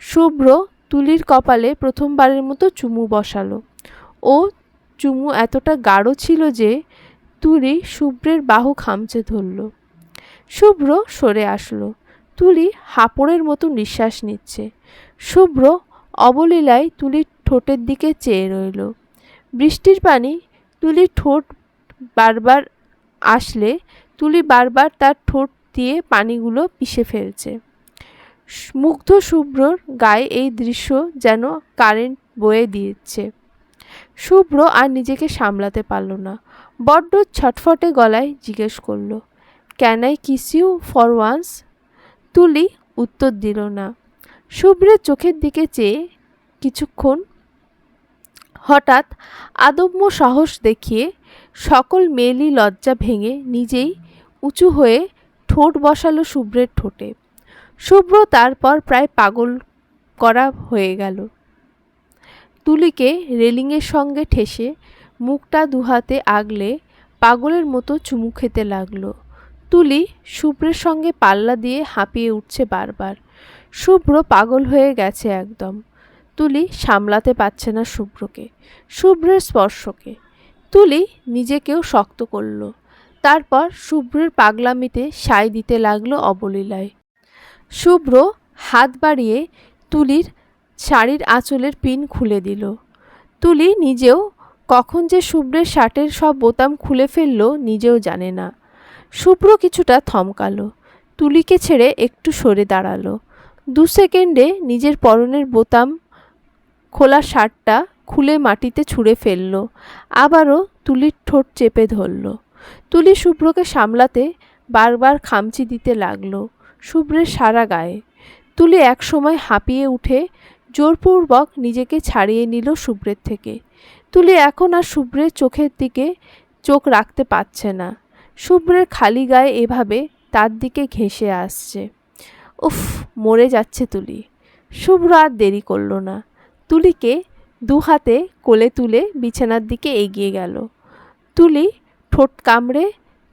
শুভ্র তুলির কপালে প্রথমবারের মতো চুমু বসালো। ও চুমু এতটা গাঢ় ছিল যে তুলি শুভ্রের বাহু খামচে ধরল। শুভ্র সরে আসলো। তুলি হাঁপড়ের মতো নিঃশ্বাস নিচ্ছে। শুভ্র অবলীলায় তুলির ঠোঁটের দিকে চেয়ে রইল। বৃষ্টির পানি তুলির ঠোঁট বারবার আসলে তুলি বারবার তার ঠোঁট দিয়ে পানিগুলো পিষে ফেলছে। মুগ্ধ শুভ্রর গায়ে এই দৃশ্য যেন কারেন্ট বয়ে দিচ্ছে। শুভ্র আর নিজেকে সামলাতে পারল না। বড্ড ছটফটে গলায় জিজ্ঞেস করল, can I kiss you for once? Tuli উত্তর দিল না। শুভ্রের চোখের দিকে চেয়ে কিছুক্ষণ হঠাৎ আদম্য সাহস দেখিয়ে সকল মেয়েলি লজ্জা ভেঙে নিজেই উঁচু হয়ে ঠোঁট বসালো শুভ্রের ঠোঁটে। শুভ্র তারপর প্রায় পাগল করা হয়ে গেল। তুলিকে রেলিংয়ের সঙ্গে ঠেসে মুখটা দুহাতে আগলে পাগলের মতো চুমু খেতে লাগলো। তুলি শুভ্রের সঙ্গে পাল্লা দিয়ে হাঁপিয়ে উঠছে বারবার। শুভ্র পাগল হয়ে গেছে একদম। তুলি সামলাতে পারছে না শুভ্রকে, শুভ্রের স্পর্শকে। তুলি নিজেকেও শক্ত করল। তারপর শুভ্রের পাগলামিতে সায় দিতে লাগলো অবলীলায়। শুভ্র হাত বাড়িয়ে তুলির শাড়ির আঁচলের পিন খুলে দিল। তুলি নিজেও কখন যে শুভ্রের শার্টের সব বোতাম খুলে ফেলল নিজেও জানে না। শুভ্র কিছুটা থমকালো, তুলিকে ছেড়ে একটু সরে দাঁড়ালো। 2 সেকেন্ডে নিজের পরনের বোতাম খোলা শার্টটা খুলে মাটিতে ছুঁড়ে ফেলল। আবারও তুলির ঠোঁট চেপে ধরল। তুলি শুভ্রকে সামলাতে বারবার খামচি দিতে লাগলো শুভ্রের সারা গায়ে। তুলি একসময় হাঁপিয়ে উঠে জোরপূর্বক নিজেকে ছাড়িয়ে নিল শুভ্রের থেকে। তুলি এখন আর শুভ্রের চোখের দিকে চোখ রাখতে পারছে না। শুভ্রের খালি গায়ে এভাবে তার দিকে ঘেঁষে আসছে। উফ, মরে যাচ্ছে তুলি। শুভ্র আর দেরি করল না, তুলিকে 2 হাতে কোলে তুলে বিছানার দিকে এগিয়ে গেল। তুলি ঠোঁট কামড়ে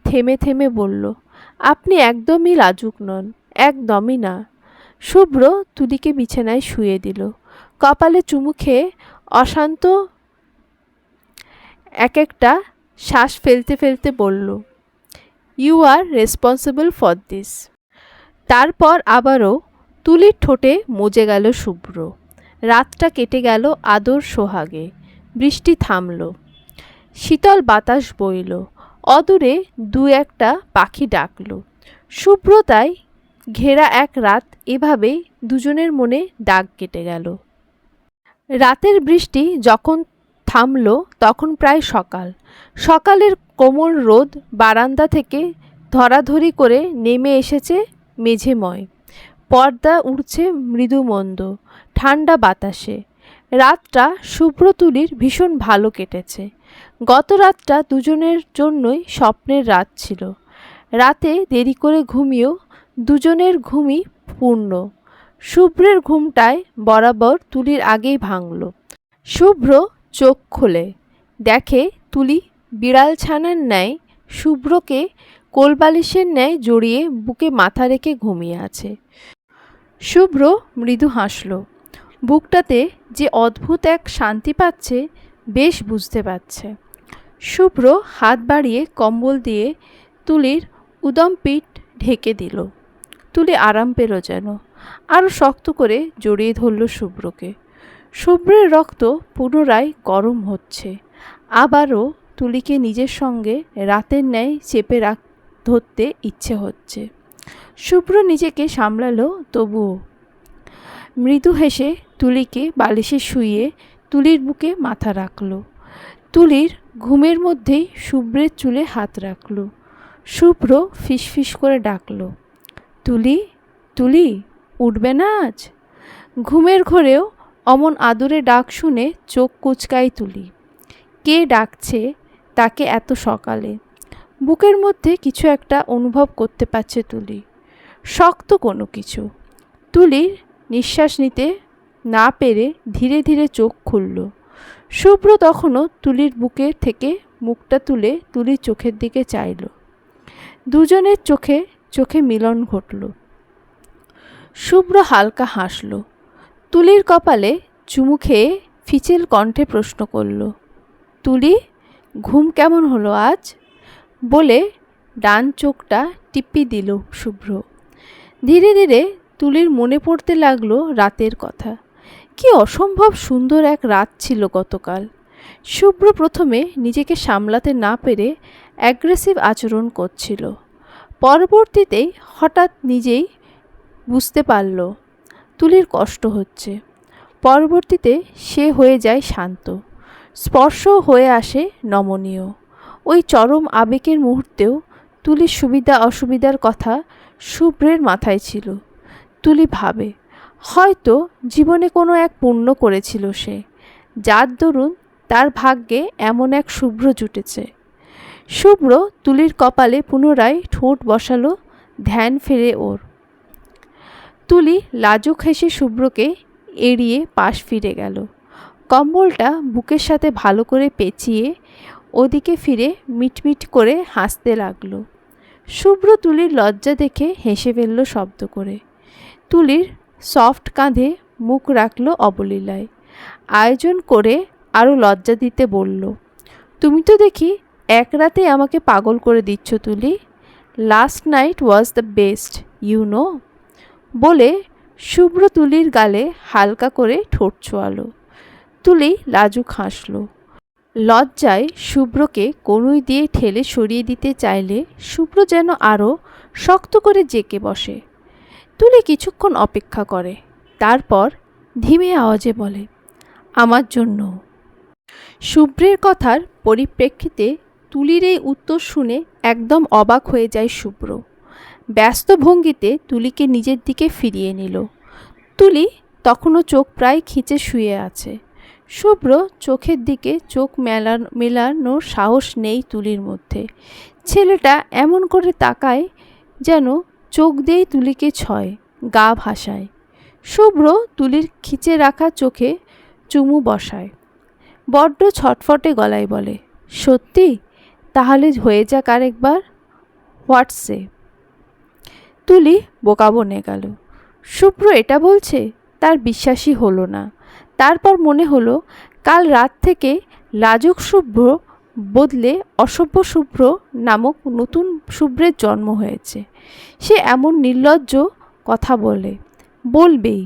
থেমে থেমে বলল, আপনি একদমই লাজুক নন, একদমই না। শুভ্র তুলিকে বিছানায় শুয়ে দিল। কপালে চুমু খেয়ে অশান্ত এক একটা শ্বাস ফেলতে ফেলতে বলল, you are responsible for this. তারপর আবারও তুলির ঠোঁটে মজে গেল শুভ্র। রাতটা কেটে গেল আদর সোহাগে। বৃষ্টি থামল, শীতল বাতাস বইল, অদূরে 2-1টা পাখি ডাকল। শুভ্র তাই ঘেরা এক রাত এভাবেই দুজনের মনে দাগ কেটে গেল। রাতের বৃষ্টি যখন থামল তখন প্রায় সকাল। সকালের কোমল রোদ বারান্দা থেকে ধরাধরি করে নেমে এসেছে মেঝেময়। পর্দা উড়ছে মৃদু মন্দ ঠান্ডা বাতাসে। রাতটা শুভ্র তুলির ভীষণ ভালো কেটেছে। গত রাতটা দুজনের জন্যই স্বপ্নের রাত ছিল। রাতে দেরি করে ঘুমিয়েও দুজনের ঘুমই পূর্ণ। শুভ্রের ঘুমটায় বরাবর তুলির আগেই ভাঙল। শুভ্র চোখ খোলে, দেখে তুলি বিড়াল ছানার ন্যায় শুভ্রকে কোলবালিশের ন্যায় জড়িয়ে বুকে মাথা রেখে ঘুমিয়ে আছে। শুভ্র মৃদু হাসল। বুকটাতে যে অদ্ভুত এক শান্তি পাচ্ছে বেশ বুঝতে পারছে। শুভ্র হাত বাড়িয়ে কম্বল দিয়ে তুলির উদম পিঠ ঢেকে দিল। তুলি আরাম পেল যেন, আরও শক্ত করে জড়িয়ে ধরল শুভ্রকে। শুভ্রের রক্ত পুনরায় গরম হচ্ছে। আবারও তুলিকে নিজের সঙ্গে রাতের ন্যায় চেপে ধরতে ইচ্ছে হচ্ছে। শুভ্র নিজেকে সামলালো তবুও। মৃদু হেসে তুলিকে বালিশে শুইয়ে তুলির বুকে মাথা রাখল। তুলির ঘুমের মধ্যেই শুভ্রের চুলে হাত রাখল। শুভ্র ফিসফিস করে ডাকল, তুলি, তুলি, উঠবে না আজ? ঘুমের ঘোরেও অমন আদরে ডাক শুনে চোখ কুঁচকায় তুলি। কে ডাকছে তাকে এত সকালে? বুকের মধ্যে কিছু একটা অনুভব করতে পারছে তুলি, শক্ত কোনো কিছু। তুলির নিঃশ্বাস নিতে না পেরে ধীরে ধীরে চোখ খুলল। শুভ্র তখনও তুলির বুকে থেকে মুখটা তুলে তুলির চোখের দিকে চাইল। দুজনের চোখে চোখে মিলন ঘটল। শুভ্র হালকা হাসল। তুলির কপালে চুমু খেয়ে ফিচেল কণ্ঠে প্রশ্ন করল, তুলি, ঘুম কেমন হলো আজ? বলে ডান চোখটা টিপি দিল শুভ্র। ধীরে ধীরে তুলির মনে পড়তে লাগলো রাতের কথা। কি অসম্ভব সুন্দর এক রাত ছিল গতকাল। শুভ্র প্রথমে নিজেকে সামলাতে না পেরে অ্যাগ্রেসিভ আচরণ করছিল। পরবর্তীতে হঠাৎ নিজেই বুঝতে পারল তুলির কষ্ট হচ্ছে। পরবর্তীতে সে হয়ে যায় শান্ত, স্পর্শও হয়ে আসে নমনীয়। ওই চরম আবেগের মুহূর্তেও তুলির সুবিধা অসুবিধার কথা শুভ্রের মাথায় ছিল। তুলি ভাবে, হয়তো জীবনে কোনো এক পুণ্য করেছিল সে, যার দরুন তার ভাগ্যে এমন এক শুভ্র জুটেছে। শুভ্র তুলির কপালে পুনরায় ঠোঁট বসালো, ধ্যান ফেরে ওর। তুলি লাজুক হেসে শুভ্রকে এড়িয়ে পাশ ফিরে গেল। কম্বলটা বুকের সাথে ভালো করে পেঁচিয়ে ওদিকে ফিরে মিটমিট করে হাসতে লাগলো। শুভ্র তুলির লজ্জা দেখে হেসে ফেলল শব্দ করে। তুলির সফট কাঁধে মুখ রাখল অবলীলায়। আয়োজন করে আরও লজ্জা দিতে বলল, তুমি তো দেখি এক রাতে আমাকে পাগল করে দিচ্ছ Tuli. Last night was the best, you know. বলে শুভ্র তুলির গালে হালকা করে ঠোঁট ছোঁয়ালো। তুলি লাজুক হাসল। লজ্জায় শুভ্রকে কনুই দিয়ে ঠেলে সরিয়ে দিতে চাইলে শুভ্র যেন আরও শক্ত করে জেঁকে বসে। তুলি কিছুক্ষণ অপেক্ষা করে, তারপর ধীমে আওয়াজে বলে, আমার জন্য। শুভ্রের কথার পরিপ্রেক্ষিতে তুলির এই উত্তর শুনে একদম অবাক হয়ে যায় শুভ্র। ব্যস্ত ভঙ্গিতে তুলিকে নিজের দিকে ফিরিয়ে নিল। তুলি তখনও চোখ প্রায় খিঁচে শুয়ে আছে। শুভ্র চোখের দিকে চোখ মেলানোর সাহস নেই তুলির মধ্যে। ছেলেটা এমন করে তাকায় যেন চোখ দিয়েই তুলিকে ছয়, গা ভাসায়। শুভ্র তুলির খিঁচে রাখা চোখে চুমু বসায়। বড্ড ছটফটে গলায় বলে, সত্যি? তাহলে হয়ে যাক আরেকবার। হোয়াটসে? তুলি বোকা বনে গেল। শুভ্র এটা বলছে, তার বিশ্বাসই হলো না। তারপর মনে হলো কাল রাত থেকে লাজুক শুভ্র বদলে অসভ্য শুভ্র নামক নতুন শুভ্রের জন্ম হয়েছে। সে এমন নির্লজ্জ কথা বলবেই।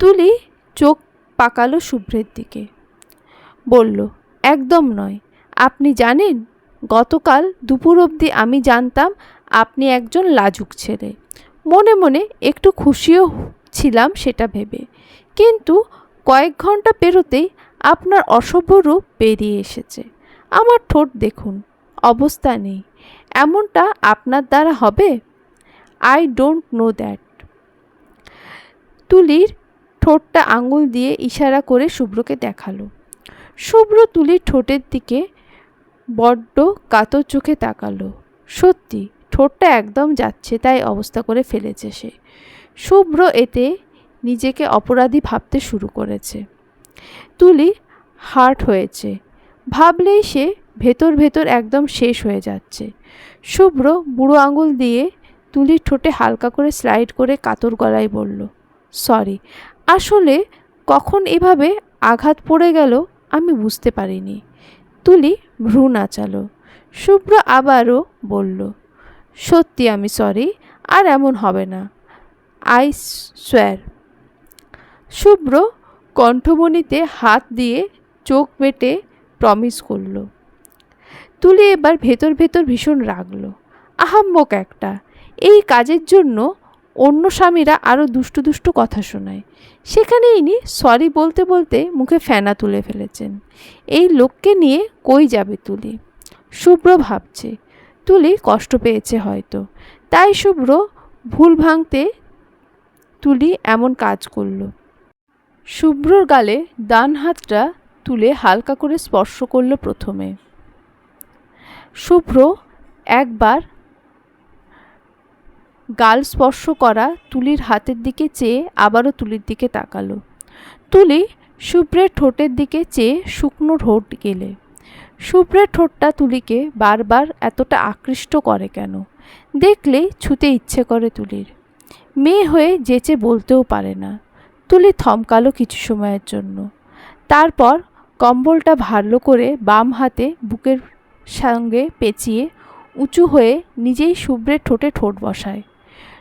তুলি চোখ পাকালো শুভ্রের দিকে, বলল, একদম নয়। আপনি জানেন, গতকাল দুপুর অবধি আমি জানতাম আপনি একজন লাজুক ছেলে। মনে মনে একটু খুশিও ছিলাম সেটা ভেবে, কিন্তু কয়েক ঘন্টা পেরোতেই আপনার অসভ্য রূপ বেরিয়ে এসেছে। আমার ঠোঁট দেখুন, অবস্থা নেই। এমনটা আপনার দ্বারা হবে? I don't know that. তুলির ঠোঁটটা আঙুল দিয়ে ইশারা করে শুভ্রকে দেখালো। শুভ্র তুলির ঠোঁটের দিকে বড্ড কাতর চোখে তাকালো। সত্যি ঠোঁটটা একদম যাচ্ছে তাই অবস্থা করে ফেলেছে সে। শুভ্র এতে নিজেকে অপরাধী ভাবতে শুরু করেছে। তুলি হার্ট হয়েছে, ভাবলেই সে ভেতর ভেতর একদম শেষ হয়ে যাচ্ছে। শুভ্র বুড়ো আঙুল দিয়ে তুলির ঠোঁটে হালকা করে স্লাইড করে কাতর গলায় বলল, সরি, আসলে কখন এভাবে আঘাত পড়ে গেল আমি বুঝতে পারিনি। তুলি ভ্রু নাচালো। শুভ্র আবারও বলল, সত্যি আমি সরি, আর এমন হবে না, আই সোয়ার। শুভ্র কণ্ঠমণিতে হাত দিয়ে চোখ বেটে প্রমিস করল। তুলি এবার ভেতর ভেতর ভীষণ রাগল। আহাম্মক একটা, এই কাজের জন্য অন্য স্বামীরা আরও দুষ্টু দুষ্টু কথা শোনায়, সেখানে ইনি সরি বলতে বলতে মুখে ফেনা তুলে ফেলেছেন। এই লোককে নিয়ে কই যাবে তুলি? শুভ্র ভাবছে তুলি কষ্ট পেয়েছে হয়তো, তাই শুভ্র ভুল ভাঙতে তুলি এমন কাজ করল। শুভ্রর গালে ডান হাতটা তুলে হালকা করে স্পর্শ করল প্রথমে। শুভ্র একবার গাল স্পর্শ করা তুলির হাতের দিকে চেয়ে আবারও তুলির দিকে তাকালো। তুলি শুভ্রের ঠোঁটের দিকে চেয়ে শুকনো ঠোঁট গেলে। শুভ্রের ঠোঁটটা তুলিকে বারবার এতটা আকৃষ্ট করে কেন? দেখলেই ছুতে ইচ্ছে করে তুলির। মেয়ে হয়ে যেচে বলতেও পারে না। তুলি থমকালো কিছু সময়ের জন্য, তারপর কম্বলটা ভালো করে বাম হাতে বুকের সঙ্গে পেঁচিয়ে উঁচু হয়ে নিজেই শুভ্রের ঠোঁটে ঠোঁট বসায়।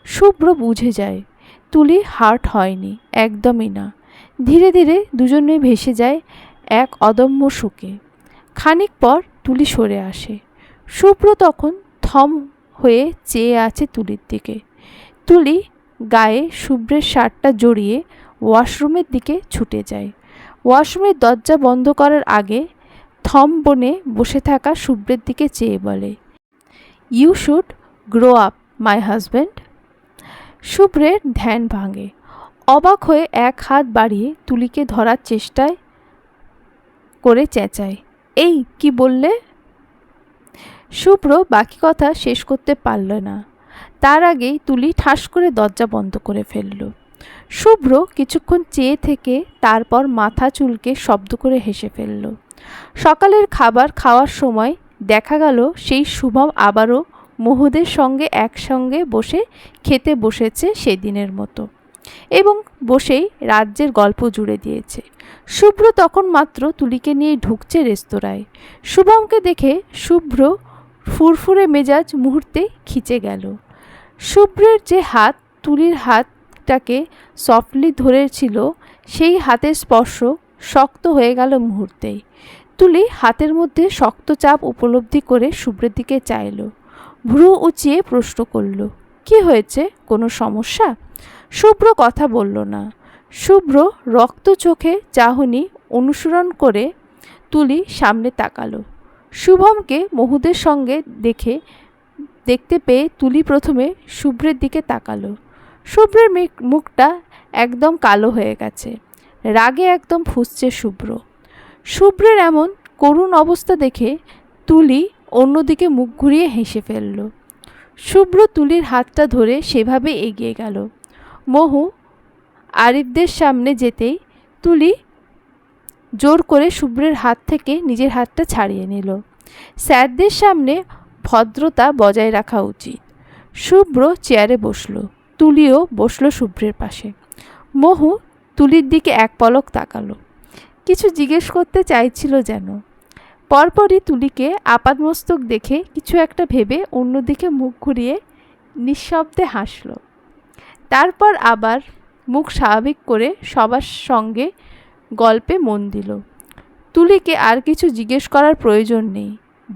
শুভ্র বুঝে যায় তুলি হার্ট হয়নি, একদমই না। ধীরে ধীরে দুজনে ভেসে যায় এক অদম্য সুখে। খানিক পর তুলি সরে আসে। শুভ্র তখন থম হয়ে চেয়ে আছে তুলির দিকে। তুলি গায়ে শুভ্রের শার্টটা জড়িয়ে ওয়াশরুমের দিকে ছুটে যায়। ওয়াশরুমের দরজা বন্ধ করার আগে থম বনে বসে থাকা শুভ্রের দিকে চেয়ে বলে, you should grow up my husband. শুভ্রের ধ্যান ভাঙে। অবাক হয়ে এক হাত বাড়িয়ে তুলিকে ধরার চেষ্টায় করে চেঁচায়, এই কি বললে? শুভ্র বাকি কথা শেষ করতে পারল না। তার আগেই তুলি ঠাস করে দরজা বন্ধ করে ফেলল। শুভ্র কিছুক্ষণ চেয়ে থেকে তারপর মাথা চুলকে শব্দ করে হেসে ফেলল। সকালের খাবার খাওয়ার সময় দেখা গেল সেই শুভম আবারও মোহদের সঙ্গে একসঙ্গে বসে খেতে বসেছে সেদিনের মতো, এবং বসেই রাজ্যের গল্প জুড়ে দিয়েছে। শুভ্র তখন মাত্র তুলিকে নিয়ে ঢুকছে রেস্তোরাঁয়। শুভমকে দেখে শুভ্র ফুরফুরে মেজাজ মুহূর্তে খিচে গেল। শুভ্রের যে হাত তুলির হাতটাকে সফটলি ধরেছিল, সেই হাতের স্পর্শ শক্ত হয়ে গেল মুহূর্তেই। তুলি হাতের মধ্যে শক্ত চাপ উপলব্ধি করে শুভ্রের দিকে চাইল। ভ্রু উঁচিয়ে প্রশ্ন করল, কি হয়েছে, কোনো সমস্যা? শুভ্র কথা বলল না। শুভ্র রক্ত চোখে চাহনি অনুসরণ করে তুলি সামনে তাকালো। শুভমকে মহুদের সঙ্গে দেখতে পেয়ে তুলি প্রথমে শুভ্রের দিকে তাকালো। শুভ্রের মুখটা একদম কালো হয়ে গেছে, রাগে একদম ফুঁসছে শুভ্র। শুভ্রের এমন করুণ অবস্থা দেখে তুলি অন্যদিকে মুখ ঘুরিয়ে হেসে ফেলল। শুভ্র তুলির হাতটা ধরে সেভাবে এগিয়ে গেল। মহু আরিফদের সামনে যেতেই তুলি জোর করে শুভ্রের হাত থেকে নিজের হাতটা ছাড়িয়ে নিল। স্যারদের সামনে ভদ্রতা বজায় রাখা উচিত। শুভ্র চেয়ারে বসল, তুলিও বসল শুভ্রের পাশে। মহু তুলির দিকে এক পলক তাকালো, কিছু জিজ্ঞেস করতে চাইছিল যেন। পরপরই তুলিকে আপাদমস্তক দেখে কিছু একটা ভেবে অন্যদিকে মুখ ঘুরিয়ে নিঃশব্দে হাসল। তারপর আবার মুখ স্বাভাবিক করে সবার সঙ্গে গল্পে মন দিল। তুলিকে আর কিছু জিজ্ঞেস করার প্রয়োজন নেই,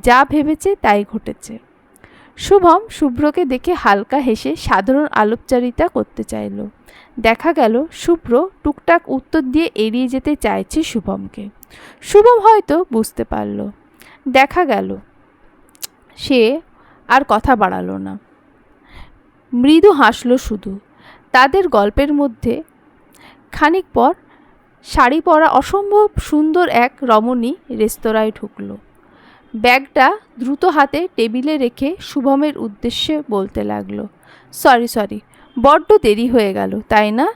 যা ভেবেছে তাই ঘটেছে। শুভম শুভ্রকে দেখে হালকা হেসে সাধারণ আলাপচারিতা করতে চাইল। দেখা গেল শুভ্র টুকটাক উত্তর দিয়ে এড়িয়ে যেতে চাইছে শুভমকে। শুভম হয়তো বুঝতে পারল। দেখা গেল সে আর কথা বাড়ালো না, মৃদু হাসল শুধু। তাদের গল্পের মধ্যে খানিক পর শাড়ি পরা অসম্ভব সুন্দর এক রমণী রেস্তোরাঁয় ঢুকল। ব্যাগটা দ্রুত হাতে টেবিলে রেখে শুভমের উদ্দেশ্যে বলতে লাগলো, সরি বড্ড দেরি হয়ে গেল তাই না?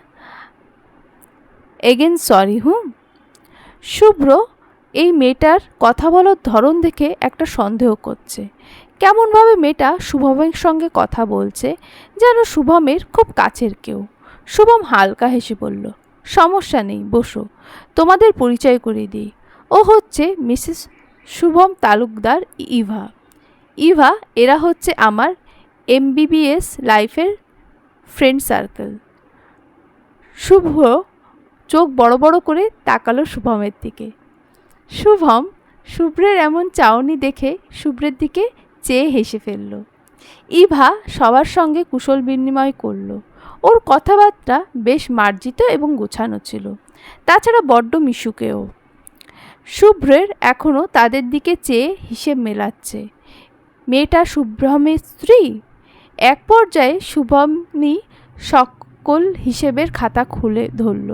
Again sorry. শুভ্র এই মেয়েটার কথা বলার ধরন দেখে একটা সন্দেহ করছে। কেমনভাবে মেয়েটা শুভমের সঙ্গে কথা বলছে, যেন শুভমের খুব কাছের কেউ। শুভম হালকা হেসে বলল, সমস্যা নেই, বসো, তোমাদের পরিচয় করে দিই। ও হচ্ছে মিসেস শুভম তালুকদার, ইভা। এরা হচ্ছে আমার MBBS লাইফের ফ্রেন্ড সার্কেল। শুভ্র চোখ বড় বড় করে তাকালো শুভমের দিকে। শুভম শুভ্রের এমন চাউনি দেখে শুভ্রের দিকে চেয়ে হেসে ফেলল। ইভা সবার সঙ্গে কুশল বিনিময় করল। ওর কথাবার্তা বেশ মার্জিত এবং গোছানো ছিল, তাছাড়া বড্ড মিশুকেও। শুভ্রের এখনও তাদের দিকে চেয়ে হিসেব মেলাচ্ছে। মেয়েটা শুভ্রমের স্ত্রী? এক পর্যায়ে শুভমই সকল হিসেবের খাতা খুলে ধরল।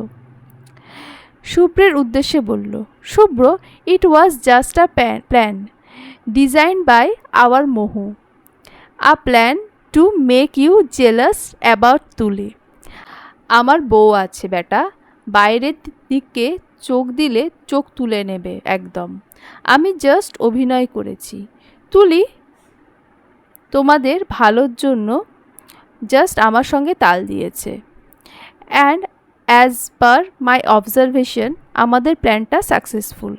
শুভ্রের উদ্দেশ্যে বলল, Shubhro, it was just a plan design by our Mohu, a plan to make you jealous about Tuli. আমার বউ আছে বেটা, বাইরের দিকে চোখ দিলে চোখ তুলে নেবে একদম। আমি জাস্ট অভিনয় করেছি। তুলি তোমাদের ভালোর জন্য জাস্ট আমার সঙ্গে তাল দিয়েছে। And as per my observation আমাদের প্ল্যানটা সাকসেসফুল।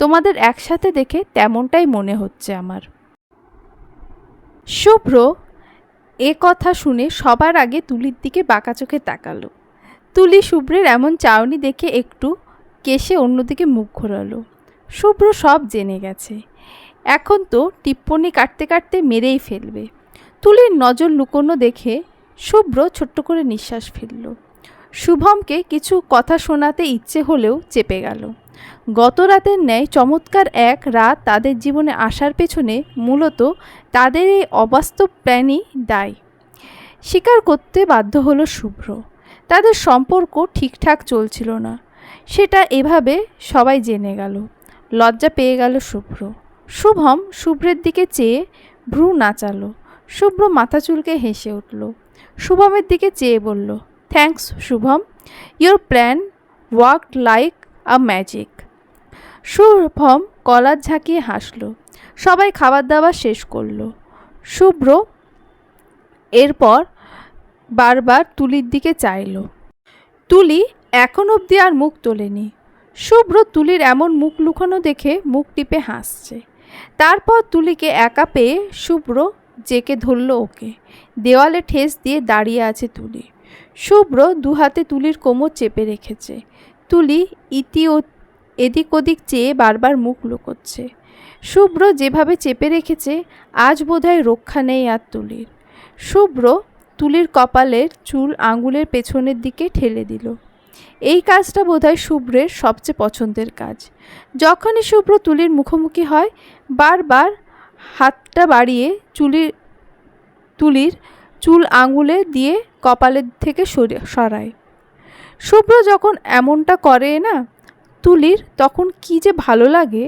তোমাদের একসাথে দেখে তেমনটাই মনে হচ্ছে আমার। শুভ্র এ কথা শুনে সবার আগে তুলির দিকে বাঁকা চোখে তাকালো। তুলি শুভ্রের এমন চাউনি দেখে একটু কেশে অন্যদিকে মুখ ঘোরালো। শুভ্র সব জেনে গেছে, এখন তো টিপ্পনি কাটতে কাটতে মেরেই ফেলবে। তুলির নজর লুকোনো দেখে শুভ্র ছোট্ট করে নিঃশ্বাস ফেলল। শুভমকে কিছু কথা শোনাতে ইচ্ছে হলেও চেপে গেল। গত রাতের ন্যায় চমৎকার এক রাত তাদের জীবনে আসার পেছনে মূলত তাদের এই অবাস্তব প্ল্যানই দায়ী। স্বীকার করতে বাধ্য হলো শুভ্র। তাদের সম্পর্ক ঠিকঠাক চলছিল না, সেটা এভাবে সবাই জেনে গেল। লজ্জা পেয়ে গেল শুভ্র। শুভম শুভ্রের দিকে চেয়ে ভ্রু নাচালো। শুভ্র মাথা চুলকে হেসে উঠল। শুভমের দিকে চেয়ে বলল, thanks Shubham, your plan worked like a magic. Shubham collar ঝাঁকিয়ে হাসল। সবাই খাবার দাবার শেষ করল। শুভ্র এরপর বারবার তুলির দিকে চাইল। তুলি এখন অবধি আর মুখ তোলেনি। শুভ্র তুলির এমন মুখ লুকানো দেখে মুখ টিপে হাসছে। তারপর তুলিকে একা পেয়ে শুভ্র জেকে ধরল ওকে। দেওয়ালে ঠেস দিয়ে দাঁড়িয়ে আছে তুলি। শুভ্র দু হাতে তুলির কোমর চেপে রেখেছে। তুলি এদিক ওদিক চেয়ে বারবার মুখ লুকোচ্ছে। শুভ্র যেভাবে চেপে রেখেছে আজ বোধহয় রক্ষা নেই আর তুলির। শুভ্র তুলির কপালের চুল আঙুলের পেছনের দিকে ঠেলে দিল। এই কাজটা বোধহয় শুভ্রের সবচেয়ে পছন্দের কাজ। যখনই শুভ্র তুলির মুখোমুখি হয় বারবার হাতটা বাড়িয়ে তুলির চুল আঙুলে দিয়ে কপালের থেকে সরায়। শুভ্র যখন এমনটা করে না তুলির তখন কি যে ভালো লাগে।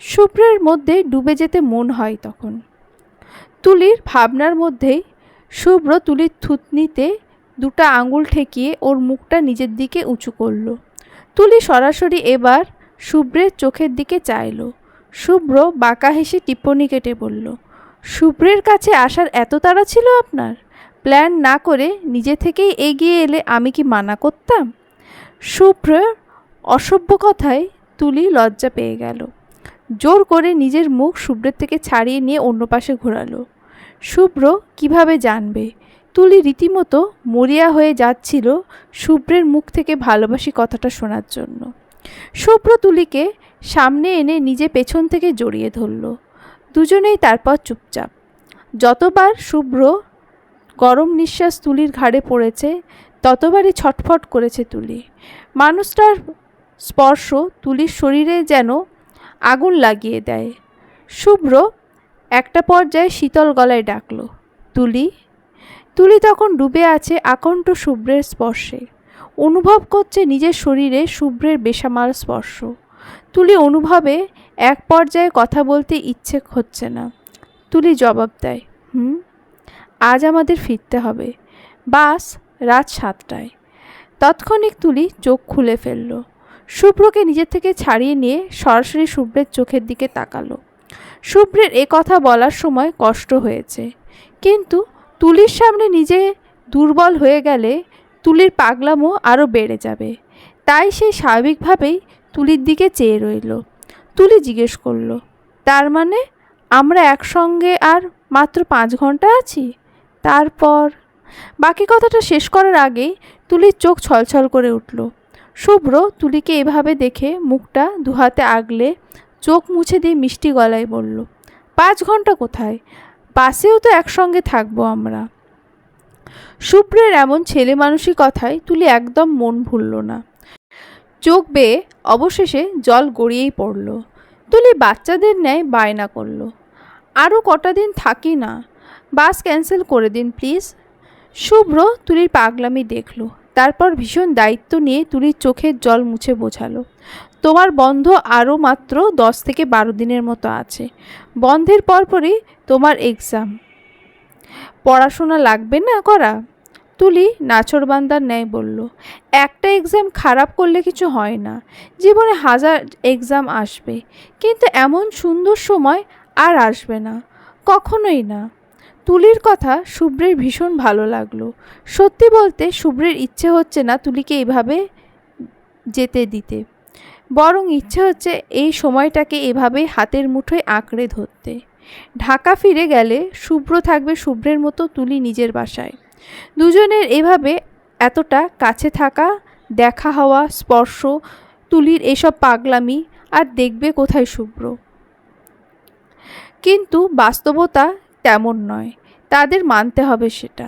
শুভ্রের মধ্যে ডুবে যেতে মন হয় তখন। তুলির ভাবনার মধ্যেই শুভ্র তুলির থুতনিতে দুটা আঙুল ঠেকিয়ে ওর মুখটা নিজের দিকে উঁচু করল। তুলি সরাসরি এবার শুভ্রের চোখের দিকে চাইল। শুভ্র বাঁকা হেসে টিপ্পনি কেটে বলল, শুভ্রের কাছে আসার এত তাড়া ছিল আপনার? প্ল্যান না করে নিজে থেকেই এগিয়ে এলে আমি কি মানা করতাম? শুভ্রের অসভ্য কথায় তুলি লজ্জা পেয়ে গেল। জোর করে নিজের মুখ শুভ্রের থেকে ছাড়িয়ে নিয়ে অন্য পাশে ঘোরালো। শুভ্র কিভাবে জানবে? তুলি রীতিমতো মরিয়া হয়ে যাচ্ছিল শুভ্রের মুখ থেকে ভালোবাসি কথাটা শোনার জন্য। শুভ্র তুলিকে সামনে এনে নিজে পেছন থেকে জড়িয়ে ধরল। দুজনেই তারপর চুপচাপ। যতবার শুভ্র গরম নিঃশ্বাস তুলির ঘাড়ে পড়েছে ততবারই ছটফট করেছে তুলি। মানুষটার স্পর্শ তুলির শরীরে যেন আগুন লাগিয়ে দেয়। শুভ্র একটা পর্যায়ে শীতল গলায় ডাকল, তুলি। তুলি তখন ডুবে আছে আকণ্ঠ শুভ্রের স্পর্শে। অনুভব করছে নিজের শরীরে শুভ্রের বেসামাল স্পর্শ। তুলি অনুভবে এক পর্যায়ে কথা বলতে ইচ্ছে হচ্ছে না। তুলি জবাব দেয়, আজ আমাদের ফিরতে হবে, বাস রাত 7টায়। তৎক্ষণিক তুলি চোখ খুলে ফেলল। শুভ্রকে নিজের থেকে ছাড়িয়ে নিয়ে সরাসরি শুভ্রের চোখের দিকে তাকালো। শুভ্রের এ কথা বলার সময় কষ্ট হয়েছে, কিন্তু তুলির সামনে নিজে দুর্বল হয়ে গেলে তুলির পাগলামো আরও বেড়ে যাবে। তাই সে স্বাভাবিকভাবেই তুলির দিকে চেয়ে রইল। তুলি জিজ্ঞেস করল, তার মানে আমরা একসঙ্গে আর মাত্র 5 ঘন্টা আছি? তারপর? বাকি কথাটা শেষ করার আগেই তুলির চোখ ছলছল করে উঠল। শুভ্র তুলিকে এভাবে দেখে মুখটা দুহাতে আগলে চোখ মুছে দিয়ে মিষ্টি গলায় বলল, 5 ঘন্টা কোথায়? বাসেও তো একসঙ্গে থাকবো আমরা। শুভ্রের এমন ছেলে মানুষই কথায় তুলি একদম মন ভুলল না। চোখ বেয়ে অবশেষে জল গড়িয়েই পড়ল। তুলি বাচ্চাদের ন্যায় বায়না করল, আরও কটা দিন থাকি না, বাস ক্যান্সেল করে দিন প্লিজ। শুভ্র তুলির পাগলামি দেখল, তারপর ভীষণ দায়িত্ব নিয়ে তুলির চোখের জল মুছে বোঝালো, তোমার বন্ধ আরও মাত্র 10 থেকে 12 দিনের মতো আছে। বন্ধের পরপরই তোমার এক্সাম। পড়াশোনা লাগবে না করা? তুলি নাছোড়বান্দার ন্যায় বলল, একটা এক্সাম খারাপ করলে কিছু হয় না, জীবনে 1000 এক্সাম আসবে, কিন্তু এমন সুন্দর সময় আর আসবে না, কখনোই না। তুলির কথা শুভ্রের ভীষণ ভালো লাগলো। সত্যি বলতে শুভ্রের ইচ্ছে হচ্ছে না তুলিকে এভাবে যেতে দিতে, বরং ইচ্ছে হচ্ছে এই সময়টাকে এভাবেই হাতের মুঠোয় আঁকড়ে ধরতে। ঢাকা ফিরে গেলে শুভ্র থাকবে শুভ্রের মতো, তুলি নিজের বাসায়। দুজনের এভাবে এতটা কাছে থাকা, দেখা হওয়া, স্পর্শ, তুলির এসব পাগলামি আর দেখবে কোথায় শুভ্র। কিন্তু বাস্তবতা তেমন নয়, তাদের মানতে হবে সেটা।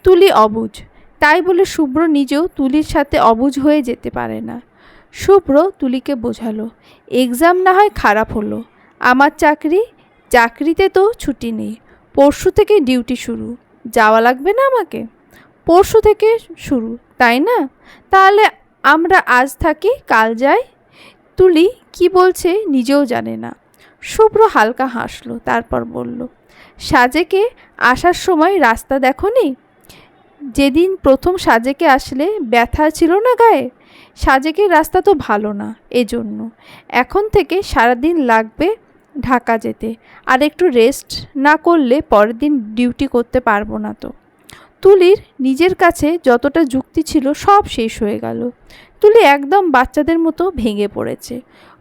তুলি অবুঝ, তাই বলে শুভ্র নিজেও তুলির সাথে অবুঝ হয়ে যেতে পারে না। শুভ্র তুলিকে বোঝালো, এক্সাম না হয় খারাপ হলো, আমার চাকরিতে তো ছুটি নেই, পরশু থেকে ডিউটি শুরু, যাওয়া লাগবে না আমাকে? পরশু থেকে শুরু, তাই না? তাহলে আমরা আজ থাকি কাল যাই। তুলি কি বলছে নিজেও জানে না। শুভ্র হালকা হাসলো, তারপর বলল, সাজেকে আসার সময় রাস্তা দেখোনি? যেদিন প্রথম সাজেকে আসলে ব্যথা ছিল না গায়ে? সাজেকের রাস্তা তো ভালো না, এজন্য এখন থেকে সারাদিন লাগবে ঢাকা যেতে, আর একটু রেস্ট না করলে পরের দিন ডিউটি করতে পারবো না তো। তুলির নিজের কাছে যতটা যুক্তি ছিল সব শেষ হয়ে গেল। তুলি একদম বাচ্চাদের মতো ভেঙে পড়েছে,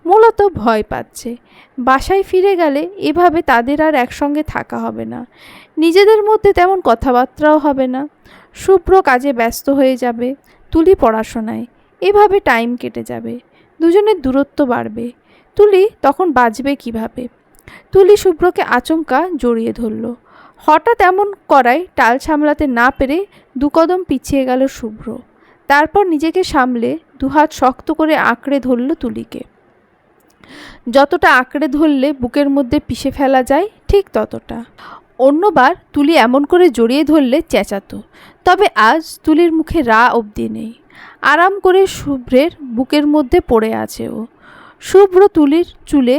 মূলত ভয় পাচ্ছে। বাসায় ফিরে গেলে এভাবে তাদের আর একসঙ্গে থাকা হবে না, নিজেদের মধ্যে তেমন কথাবার্তাও হবে না। শুভ্র কাজে ব্যস্ত হয়ে যাবে, তুলি পড়াশোনায়, এভাবে টাইম কেটে যাবে। দুজনের দূরত্ব বাড়বে। তুলি তখন বাঁচবে কিভাবে? তুলি শুভ্রকে আচমকা জড়িয়ে ধরল। হঠাৎ এমন করায় টাল সামলাতে না পেরে দুকদম পিছিয়ে গেল শুভ্র। তারপর নিজেকে সামলে দুহাত শক্ত করে আঁকড়ে ধরল তুলিকে। যতটা আঁকড়ে ধরলে বুকের মধ্যে পিষে ফেলা যায় ঠিক ততটা। অন্যবার তুলি এমন করে জড়িয়ে ধরলে চেঁচাতো, তবে আজ তুলির মুখে রা অবধি নেই। আরাম করে শুভ্রের বুকের মধ্যে পড়ে আছে ও। শুভ্র তুলির চুলে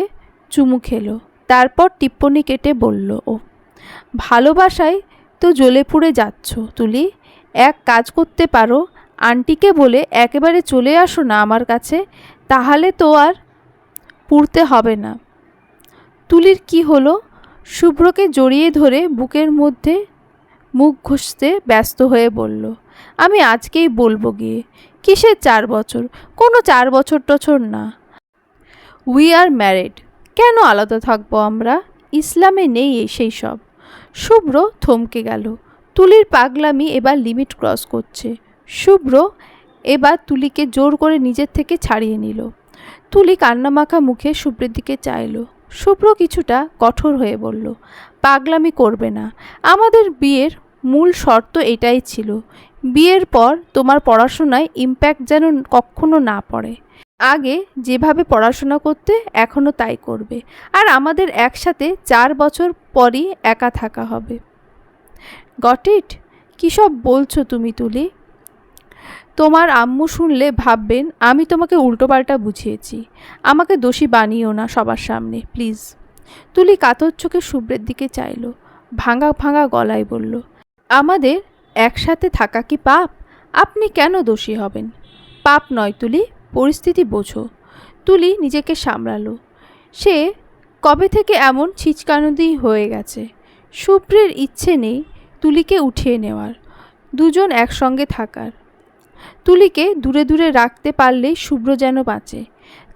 চুমু খেলো, তারপর টিপ্পনি কেটে বলল ও, ভালোবাসায় তো জ্বলে পুড়ে যাচ্ছ তুলি। এক কাজ করতে পারো, আন্টিকে বলে একেবারে চলে আসো না আমার কাছে, তাহলে তো আর পুড়তে হবে না। তুলির কি হলো? শুভ্রকে জড়িয়ে ধরে বুকের মধ্যে মুখ ঘষতে ব্যস্ত হয়ে বলল, আমি আজকেই বলবো গিয়ে। কিসের 4 বছর? কোনো 4 বছর টছর না। We are married. কেন আলাদা থাকবো আমরা? ইসলামে নেই সেই সব। শুভ্র থমকে গেল। তুলির পাগলামি এবার লিমিট ক্রস করছে। শুভ্র এবার তুলিকে জোর করে নিজের থেকে ছাড়িয়ে নিল। তুলি কান্নামাখা মুখে শুভ্রের দিকে চাইল। শুভ্র কিছুটা কঠোর হয়ে বলল, পাগলামি করবে না। আমাদের বিয়ের মূল শর্ত এটাই ছিল, বিয়ের পর তোমার পড়াশোনায় ইম্প্যাক্ট যেন কখনো না পড়ে। আগে যেভাবে পড়াশোনা করতে এখনও তাই করবে, আর আমাদের একসাথে 4 বছর পরই একা থাকা হবে। Got it? কী সব বলছো তুমি তুলি? তোমার আম্মু শুনলে ভাববেন আমি তোমাকে উল্টোপাল্টা বুঝিয়েছি। আমাকে দোষী বানিও না সবার সামনে প্লিজ। তুলি কাতর চোখে শুভ্রের দিকে চাইল, ভাঙা ভাঙা গলায় বলল, আমাদের একসাথে থাকা কি পাপ? আপনি কেন দোষী হবেন? পাপ নয় তুলি, পরিস্থিতি বোঝো। তুলি নিজেকে সামলালো। সে কবে থেকে এমন ছিচকানোদি হয়ে গেছে। শুভ্রের ইচ্ছে নেই তুলিকে উঠিয়ে নেওয়ার, দুজন একসঙ্গে থাকার। তুলিকে দূরে দূরে রাখতে পারলেই শুভ্র যেন বাঁচে।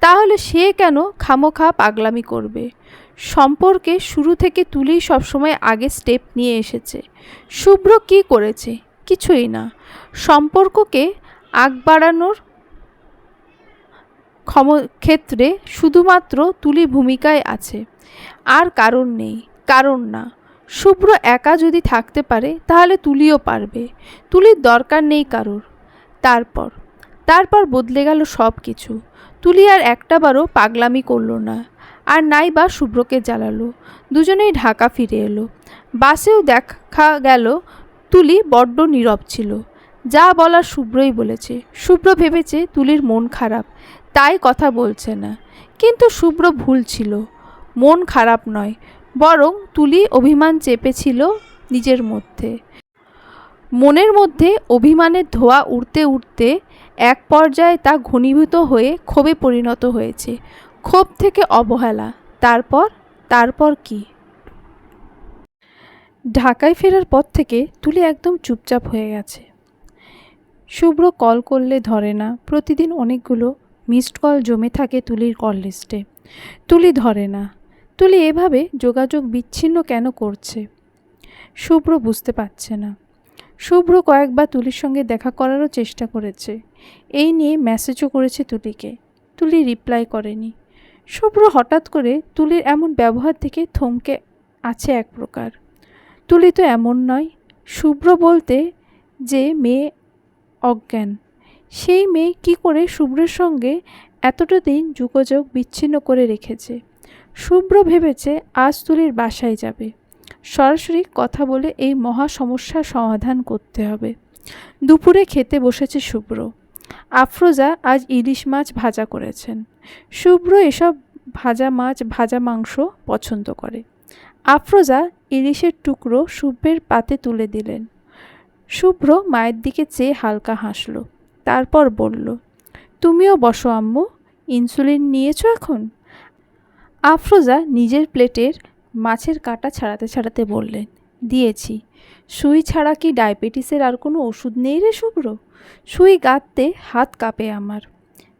তাহলে সে কেন খামোখা পাগলামি করবে? সম্পর্কে শুরু থেকে তুলি সবসময় আগে স্টেপ নিয়ে এসেছে। শুভ্র কি করেছে? কিছুই না। সম্পর্ককে আগ বাড়ানোর ক্ষেত্রে শুধুমাত্র তুলি ভূমিকায় আছে, আর কারণ নেই, কারণ না। শুভ্র একা যদি থাকতে পারে তাহলে তুলিও পারবে। তুলির দরকার নেই কারোর। তারপর বদলে গেল সব কিছু। তুলি আর একটাবারও পাগলামি করলো না, আর নাই বা শুভ্রকে জ্বালালো। দুজনেই ঢাকা ফিরে এলো। বাসেও দেখা গেল তুলি বড্ড নীরব ছিল। যা বলার শুভ্রই বলেছে। শুভ্র ভেবেছে তুলির মন খারাপ, তাই কথা বলছে না। কিন্তু শুভ্র ভুল ছিল, মন খারাপ নয়, বরং তুলি অভিমান চেপেছিল নিজের মধ্যে। মনের মধ্যে অভিমানের ধোঁয়া উঠতে উঠতে এক পর্যায়ে তা ঘনীভূত হয়ে ক্ষোভে পরিণত হয়েছে। ক্ষোভ থেকে অবহেলা, তারপর কি? ঢাকায় ফেরার পর থেকে তুলি একদম চুপচাপ হয়ে গেছে। শুভ্র কল করলে ধরে না। প্রতিদিন অনেকগুলো মিসড কল জমে থাকে তুলির কল লিস্টে। তুলি ধরে না। তুলি এভাবে যোগাযোগ বিচ্ছিন্ন কেন করছে? শুভ্র বুঝতে পারছে না। শুভ্র কয়েকবার তুলির সঙ্গে দেখা করারও চেষ্টা করেছে। এই নিয়ে মেসেজও করেছে তুলিকে। তুলি রিপ্লাই করেনি। শুভ্র হঠাৎ করে তুলির এমন ব্যবহার থেকে থমকে আছে এক প্রকার। তুলি তো এমন নয়। শুভ্র বলতে যে মেয়ে অজ্ঞান, সেই মেয়ে কি করে শুভ্রের সঙ্গে এতটা দিন যোগাযোগ বিচ্ছিন্ন করে রেখেছে? শুভ্র ভেবেছে আজ তুলির বাসায় যাবে, সরাসরি কথা বলে এই মহা সমস্যার সমাধান করতে হবে। দুপুরে খেতে বসেছে শুভ্র। আফরোজা আজ ইলিশ মাছ ভাজা করেছেন। শুভ্র এসব ভাজা মাছ ভাজা মাংস পছন্দ করে। আফরোজা ইলিশের টুকরো শুভ্রের পাতে তুলে দিলেন। শুভ্র মায়ের দিকে চেয়ে হালকা হাসল, তারপর বলল, তুমিও বসো আম্মু। ইনসুলিন নিয়েছো এখন? আফরোজা নিজের প্লেটের মাছের কাঁটা ছাড়াতে ছাড়াতে বললেন, দিয়েছি। সুই ছাড়া কি ডায়াবেটিসের আর কোনো ওষুধ নেই রে শুভ্র? সুই গাঁথতে হাত কাঁপে আমার।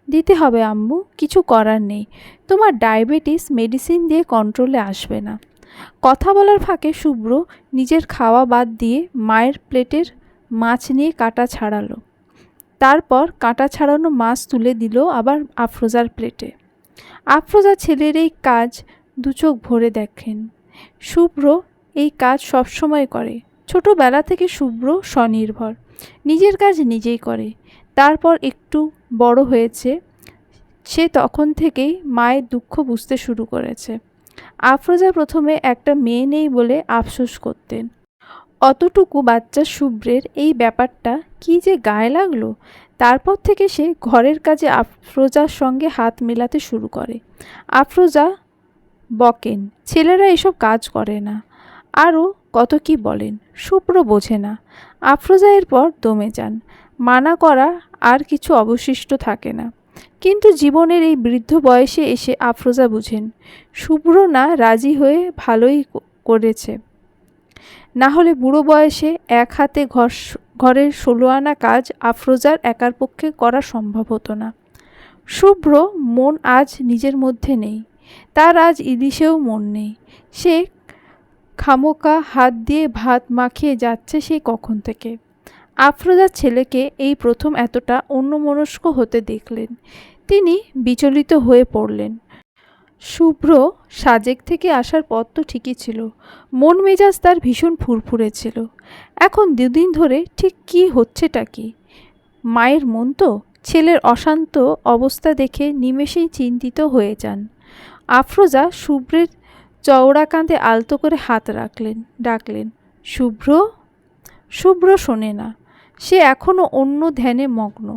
দিতে হবে আম্মু, কিছু করার নেই। তোমার ডায়াবেটিস মেডিসিন দিয়ে কন্ট্রোলে আসবে না। কথা বলার ফাঁকে শুভ্র নিজের খাওয়া বাদ দিয়ে মায়ের প্লেটের মাছ নিয়ে কাঁটা ছাড়ালো। তারপর কাঁটা ছাড়ানো মাছ তুলে দিল আবার আফরোজার প্লেটে। আফরোজা ছেলের এই কাজ দু চোখ ভরে দেখেন। শুভ্র এই কাজ সবসময় করে। ছোটবেলা থেকে শুভ্র স্বনির্ভর, নিজের কাজ নিজেই করে। তারপর একটু বড় হয়েছে, সে তখন থেকেই মায়ের দুঃখ বুঝতে শুরু করেছে। আফরোজা প্রথমে একটা মেয়ে নেই বলে আফসোস করতেন। অতটুকু বাচ্চা শুভ্রের এই ব্যাপারটা কি যে গায়ে লাগলো। তারপর থেকে সে ঘরের কাজে আফরোজার সঙ্গে হাত মেলাতে শুরু করে। আফরোজা বকেন, ছেলেরা এসব কাজ করে না, আরও কত কি বলেন। শুভ্র বোঝে না। আফরোজা এরপর দমে যান। মানা করা আর কিছু অবশিষ্ট থাকে না। কিন্তু জীবনের এই বৃদ্ধ বয়সে এসে আফরোজা বুঝেন, শুভ্র না রাজি হয়ে ভালোই করেছে। না হলে বুড়ো বয়সে এক হাতে ঘরের 16 আনা কাজ আফরোজার একার পক্ষে করা সম্ভব হতো না। শুভ্র মন আজ নিজের মধ্যে নেই। তার আজ ইলিশেও মন নেই। সে খামোকা হাত দিয়ে ভাত মাখিয়ে যাচ্ছে সেই কখন থেকে। আফরোজার ছেলেকে এই প্রথম এতটা অন্যমনস্ক হতে দেখলেন। তিনি বিচলিত হয়ে পড়লেন। শুভ্র সাজেক থেকে আসার পর তো ঠিকই ছিল, মন মেজাজ তার ভীষণ ফুরফুরে ছিল। এখন দুদিন ধরে ঠিক কী হচ্ছেটা কি? মায়ের মন তো। ছেলের অশান্ত অবস্থা দেখে নিমেষেই চিন্তিত হয়ে যান। আফরোজা শুভ্রের চওড়া কাঁধে আলতো করে হাত ডাকলেন, শুভ্র। শুভ্র শোনে না। সে এখনও অন্য ধ্যানে মগ্ন।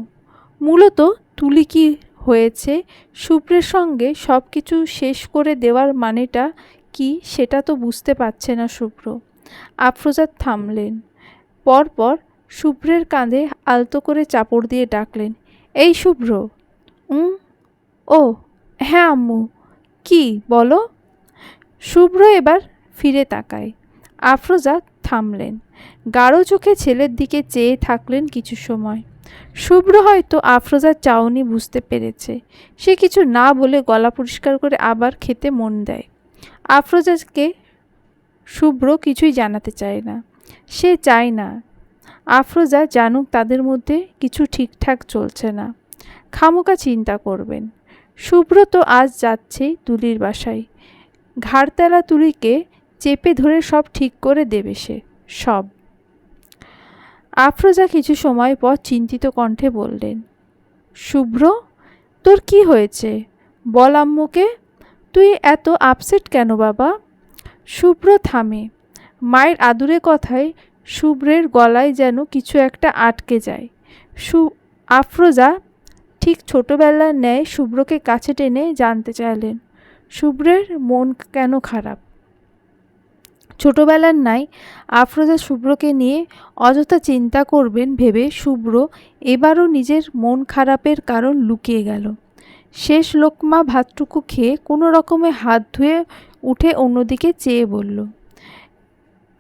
মূলত তুলি কি হয়েছে, শুভ্রের সঙ্গে সব কিছু শেষ করে দেওয়ার মানেটা কি সেটা তো বুঝতে পারছে না শুভ্র। আফরোজা থামলেন। পরপর শুভ্রের কাঁধে আলতো করে চাপড় দিয়ে ডাকলেন, এই শুভ্র। ও হ্যাঁ আম্মু, কি বলো? শুভ্র এবার ফিরে তাকায়। আফরোজা থামলেন। গাঢ় চোখে ছেলের দিকে চেয়ে থাকলেন কিছু সময়। শুভ্র হয়তো আফরোজার চাউনি বুঝতে পেরেছে। সে কিছু না বলে গলা পরিষ্কার করে আবার খেতে মন দেয়। আফরোজাকে শুভ্র কিছুই জানাতে চায় না। সে চায় না আফরোজা জানুক তাদের মধ্যে কিছু ঠিকঠাক চলছে না। খামোকা চিন্তা করবেন। শুভ্র তো আজ যাচ্ছেই তুলির বাসায়। ঘাড়তেলা তুলিকে চেপে ধরে সব ঠিক করে দেবে সে, সব। আফরোজা কিছু সময় পর চিন্তিত কণ্ঠে বললেন, শুভ্র, তোর কি হয়েছে? বল আম্মুকে। তুই এত আপসেট কেন বাবা? শুভ্র থামে। মায়ের আদুরে কথায় শুভ্রের গলায় যেন কিছু একটা আটকে যায়। আফরোজা ঠিক ছোটবেলার ন্যায় শুভ্রকে কাছে টেনে জানতে চাইলেন, শুভ্রের মন কেন খারাপ? ছোটবেলার নাই আফরোজা শুভ্রকে নিয়ে অযথা চিন্তা করবেন ভেবে শুভ্র এবারও নিজের মন খারাপের কারণ লুকিয়ে গেল। শেষ লোকমা ভাতটুকু খেয়ে কোনো রকমে হাত ধুয়ে উঠে অন্যদিকে চেয়ে বলল,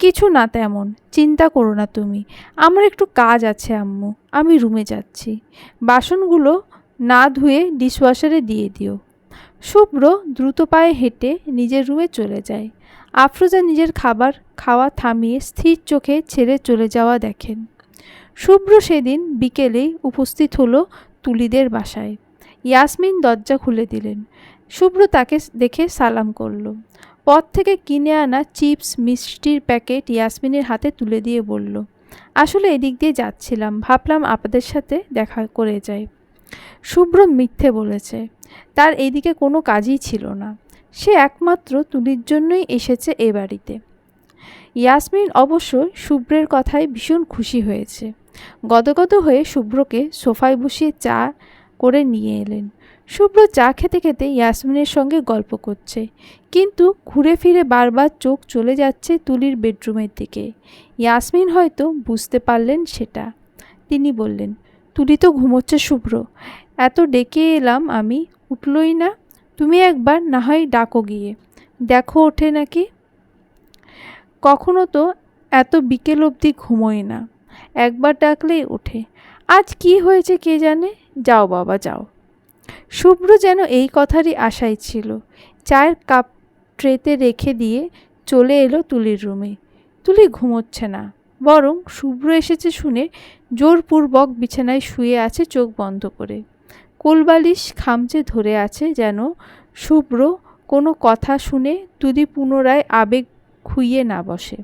কিছু না তেমন, চিন্তা করো না তুমি। আমার একটু কাজ আছে আম্মু, আমি রুমে যাচ্ছি। বাসনগুলো না ধুয়ে ডিশওয়াশারে দিয়ে দিও। শুভ্র দ্রুত পায়ে হেঁটে নিজের রুমে চলে যায়। আফরোজা নিজের খাওয়া থামিয়ে স্থির চোখে ছেড়ে চলে যাওয়া দেখেন। শুভ্র সেদিন বিকেলেই উপস্থিত হলো তুলিদের বাসায়। ইয়াসমিন দরজা খুলে দিলেন। শুভ্র তাকে দেখে সালাম করল। পথ থেকে কিনে আনা চিপস মিষ্টির প্যাকেট ইয়াসমিনের হাতে তুলে দিয়ে বলল, আসলে এদিক দিয়ে যাচ্ছিলাম, ভাবলাম আপনাদের সাথে দেখা করে যাই। শুভ্র মিথ্যে বলেছে। তার এদিকে কোনো কাজই ছিল না। সে একমাত্র তুলির জন্যই এসেছে এ বাড়িতে। ইয়াসমিন অবশ্য শুভ্রের কথায় ভীষণ খুশি হয়েছে। গদগদ হয়ে শুভ্রকে সোফায় বসিয়ে চা করে নিয়ে এলেন। শুভ্র চা খেতে খেতে ইয়াসমিনের সঙ্গে গল্প করছে, কিন্তু ঘুরে ফিরে বারবার চোখ চলে যাচ্ছে তুলির বেডরুমের দিকে। ইয়াসমিন হয়তো বুঝতে পারলেন সেটা। তিনি বললেন, তুলি তো ঘুমোচ্ছে শুভ্র, এত ডেকে এলাম আমি, উঠলই না। তুমি একবার না হয় ডাকো গিয়ে, দেখো ওঠে নাকি। কখনো তো এত বিকেল অবধি ঘুমোয় না, একবার ডাকলেই ওঠে। আজ কি হয়েছে কে জানে, যাও বাবা যাও। শুভ্র যেন এই কথারই আশায় ছিল। চায়ের কাপ ট্রেতে রেখে দিয়ে চলে এলো তুলির রুমে। তুলি ঘুমোচ্ছে না, বরং শুভ্র এসেছে শুনে জোরপূর্বক বিছানায় শুয়ে আছে চোখ বন্ধ করে। কোলবালিশ খামচে ধরে আছে যেন শুভ্র কোনো কথা শুনে তুলি পুনরায় আবেগ খুইয়ে না বসে।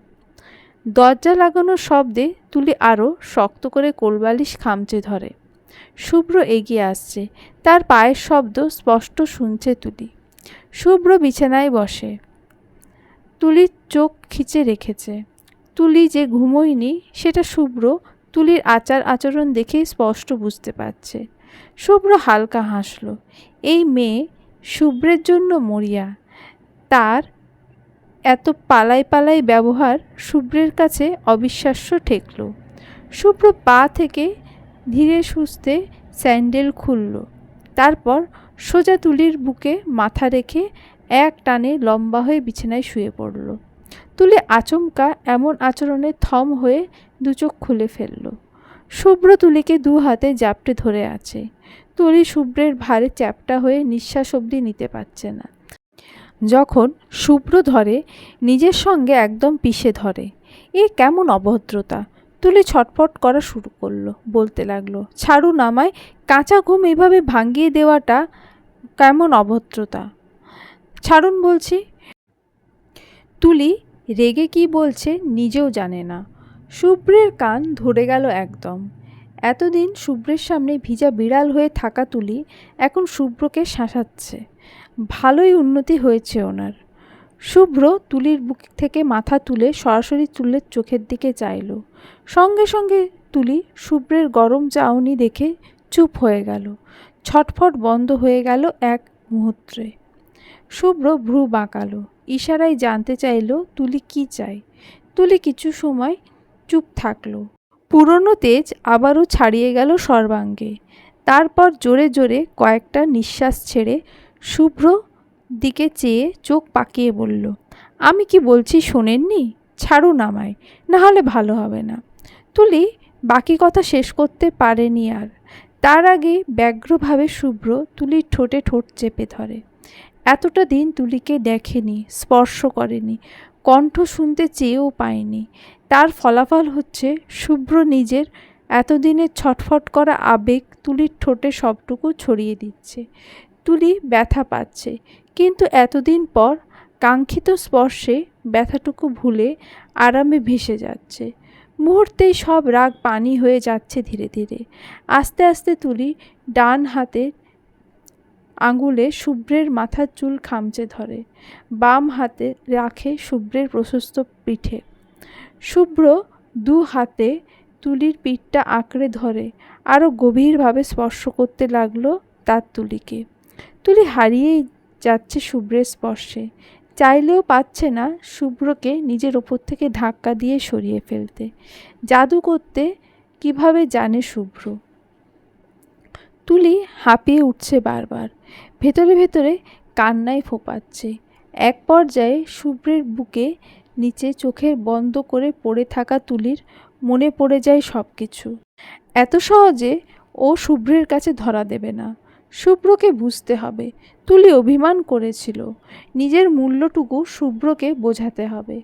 দরজা লাগানোর শব্দে তুলি আরও শক্ত করে কোলবালিশ খামচে ধরে। শুভ্র এগিয়ে আসছে, তার পায়ের শব্দ স্পষ্ট শুনছে তুলি। শুভ্র বিছানায় বসে, তুলির চোখ খিচে রেখেছে। তুলি যে ঘুমোয়নি সেটা শুভ্র তুলির আচার আচরণ দেখেই স্পষ্ট বুঝতে পারছে। শুভ্র হালকা হাসল। এই মেয়ে শুভ্রের জন্য মরিয়া। তার এত পালাই পালাই ব্যবহার শুভ্রের কাছে অবিশ্বাস্য ঠেকল। শুভ্র পা থেকে ধীরে সুস্থে স্যান্ডেল খুলল, তারপর সোজা তুলির বুকে মাথা রেখে এক টানে লম্বা হয়ে বিছানায় শুয়ে পড়ল। তুলি আচমকা এমন আচরণে থম হয়ে দুচোখ খুলে ফেলল। শুভ্র তুলিকে দু হাতে জাপটে ধরে আছে। তুলি শুভ্রের ভারে চ্যাপ্টা হয়ে নিঃশ্বাস অবধি নিতে পারছে না। যখন শুভ্র ধরে, নিজের সঙ্গে একদম পিষে ধরে। এ কেমন অভদ্রতা! তুলি ছটফট করা শুরু করলো, বলতে লাগলো, ছাড়ুন আমায়, কাঁচা ঘুম এভাবে ভাঙিয়ে দেওয়াটা কেমন অভদ্রতা, ছাড়ুন বলছি। তুলি রেগে কি বলছে নিজেও জানে না। শুভ্রের কান ধরে গেল একদম। এতদিন শুভ্রের সামনে ভিজা বিড়াল হয়ে থাকা তুলি এখন শুভ্রকে শাসাচ্ছে। ভালোই উন্নতি হয়েছে ওনার। শুভ্র তুলির বুক থেকে মাথা তুলে সরাসরি তুলের চোখের দিকে চাইল। সঙ্গে সঙ্গে তুলি শুভ্রের গরম চাউনি দেখে চুপ হয়ে গেল। ছটফট বন্ধ হয়ে গেল এক মুহূর্তে। শুভ্র ভ্রু বাঁকালো, ইশারায় জানতে চাইল তুলি কি চায়। তুলি কিছু সময় চুপ থাকলো। পুরনো তেজ আবারও ছাড়িয়ে গেল সর্বাঙ্গে। তারপর জোরে জোরে কয়েকটা নিঃশ্বাস ছেড়ে শুভ্র দিকে চেয়ে চোখ পাকিয়ে বলল, আমি কি বলছি শোনেননি? ছাড়ুন আমায়, না হলে ভালো হবে না। তুলি বাকি কথা শেষ করতে পারেনি আর। তার আগে ব্যগ্রভাবে শুভ্র তুলির ঠোঁটে ঠোঁট চেপে ধরে। এতটা দিন তুলিকে দেখেনি, স্পর্শ করেনি, কণ্ঠ শুনতে চেয়েও পায়নি। তার ফলাফল হচ্ছে শুভ্র নিজের এতদিনের ছটফট করা আবেগ তুলির ঠোঁটে সবটুকু ছড়িয়ে দিচ্ছে। তুলি ব্যথা পাচ্ছে, কিন্তু এতদিন পর কাঙ্ক্ষিত স্পর্শে ব্যথাটুকু ভুলে আরামে ভেসে যাচ্ছে। মুহূর্তেই সব রাগ পানি হয়ে যাচ্ছে ধীরে ধীরে। আস্তে আস্তে তুলি ডান হাতের আঙুলে শুভ্রের মাথার চুল খামচে ধরে, বাম হাতে রাখে শুভ্রের প্রশস্ত পিঠে। শুভ্র দু হাতে তুলির পিঠটা আঁকড়ে ধরে আরও গভীরভাবে স্পর্শ করতে লাগলো তার তুলিকে। তুলি হারিয়েই যাচ্ছে শুভ্রের স্পর্শে, চাইলেও পাচ্ছে না শুভ্রকে নিজের ওপর থেকে ধাক্কা দিয়ে সরিয়ে ফেলতে। জাদু করতে কিভাবে জানে শুভ্র। তুলি হাঁপিয়ে উঠছে বারবার, ভেতরে ভেতরে কান্নায় ফোঁপাচ্ছে। এক পর্যায়ে শুভ্রের বুকে নিচে চোখের বন্ধ করে পড়ে থাকা তুলির মনে পড়ে যায় সব কিছু। এত সহজে ও শুভ্রের কাছে ধরা দেবে না। শুভ্রকে বুঝতে হবে তুলি অভিমান করেছিল। নিজের মূল্যটুকু শুভ্রকে বোঝাতে হবে।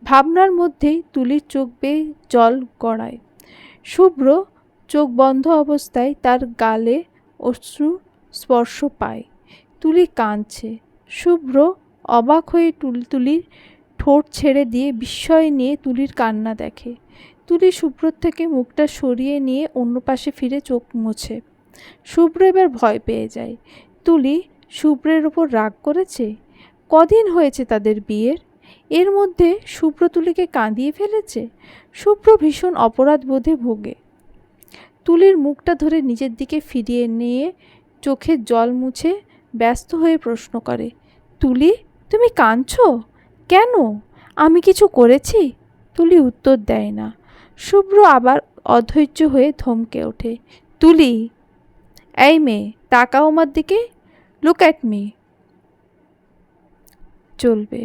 ভাবনার মধ্যেই তুলির চোখ বেয়ে জল গড়ায়। শুভ্র চোখ বন্ধ অবস্থায় তার গালে অশ্রু স্পর্শ পায়। তুলি কাঁদছে। শুভ্র অবাক হয়ে তুলির ঠোঁট ছেড়ে দিয়ে বিস্ময় নিয়ে তুলির কান্না দেখে। তুলি শুভ্রর থেকে মুখটা সরিয়ে নিয়ে অন্য পাশে ফিরে চোখ মুছে। শুভ্র এবার ভয় পেয়ে যায়। তুলি শুভ্রের ওপর রাগ করেছে? কদিন হয়েছে তাদের বিয়ের? এর মধ্যে শুভ্র তুলিকে কাঁদিয়ে ফেলেছে? শুভ্র ভীষণ অপরাধ বোধে ভোগে। তুলির মুখটা ধরে নিজের দিকে ফিরিয়ে নিয়ে চোখের জল মুছে ব্যস্ত হয়ে প্রশ্ন করে, তুলি তুমি কাঁদছো কেন? আমি কিছু করেছি? তুলি উত্তর দেয় না। শুভ্র আবার অধৈর্য হয়ে থমকে ওঠে। তুলি, এই মেয়ে, তাকাও আমার দিকে, লুক অ্যাট মি। চলবে।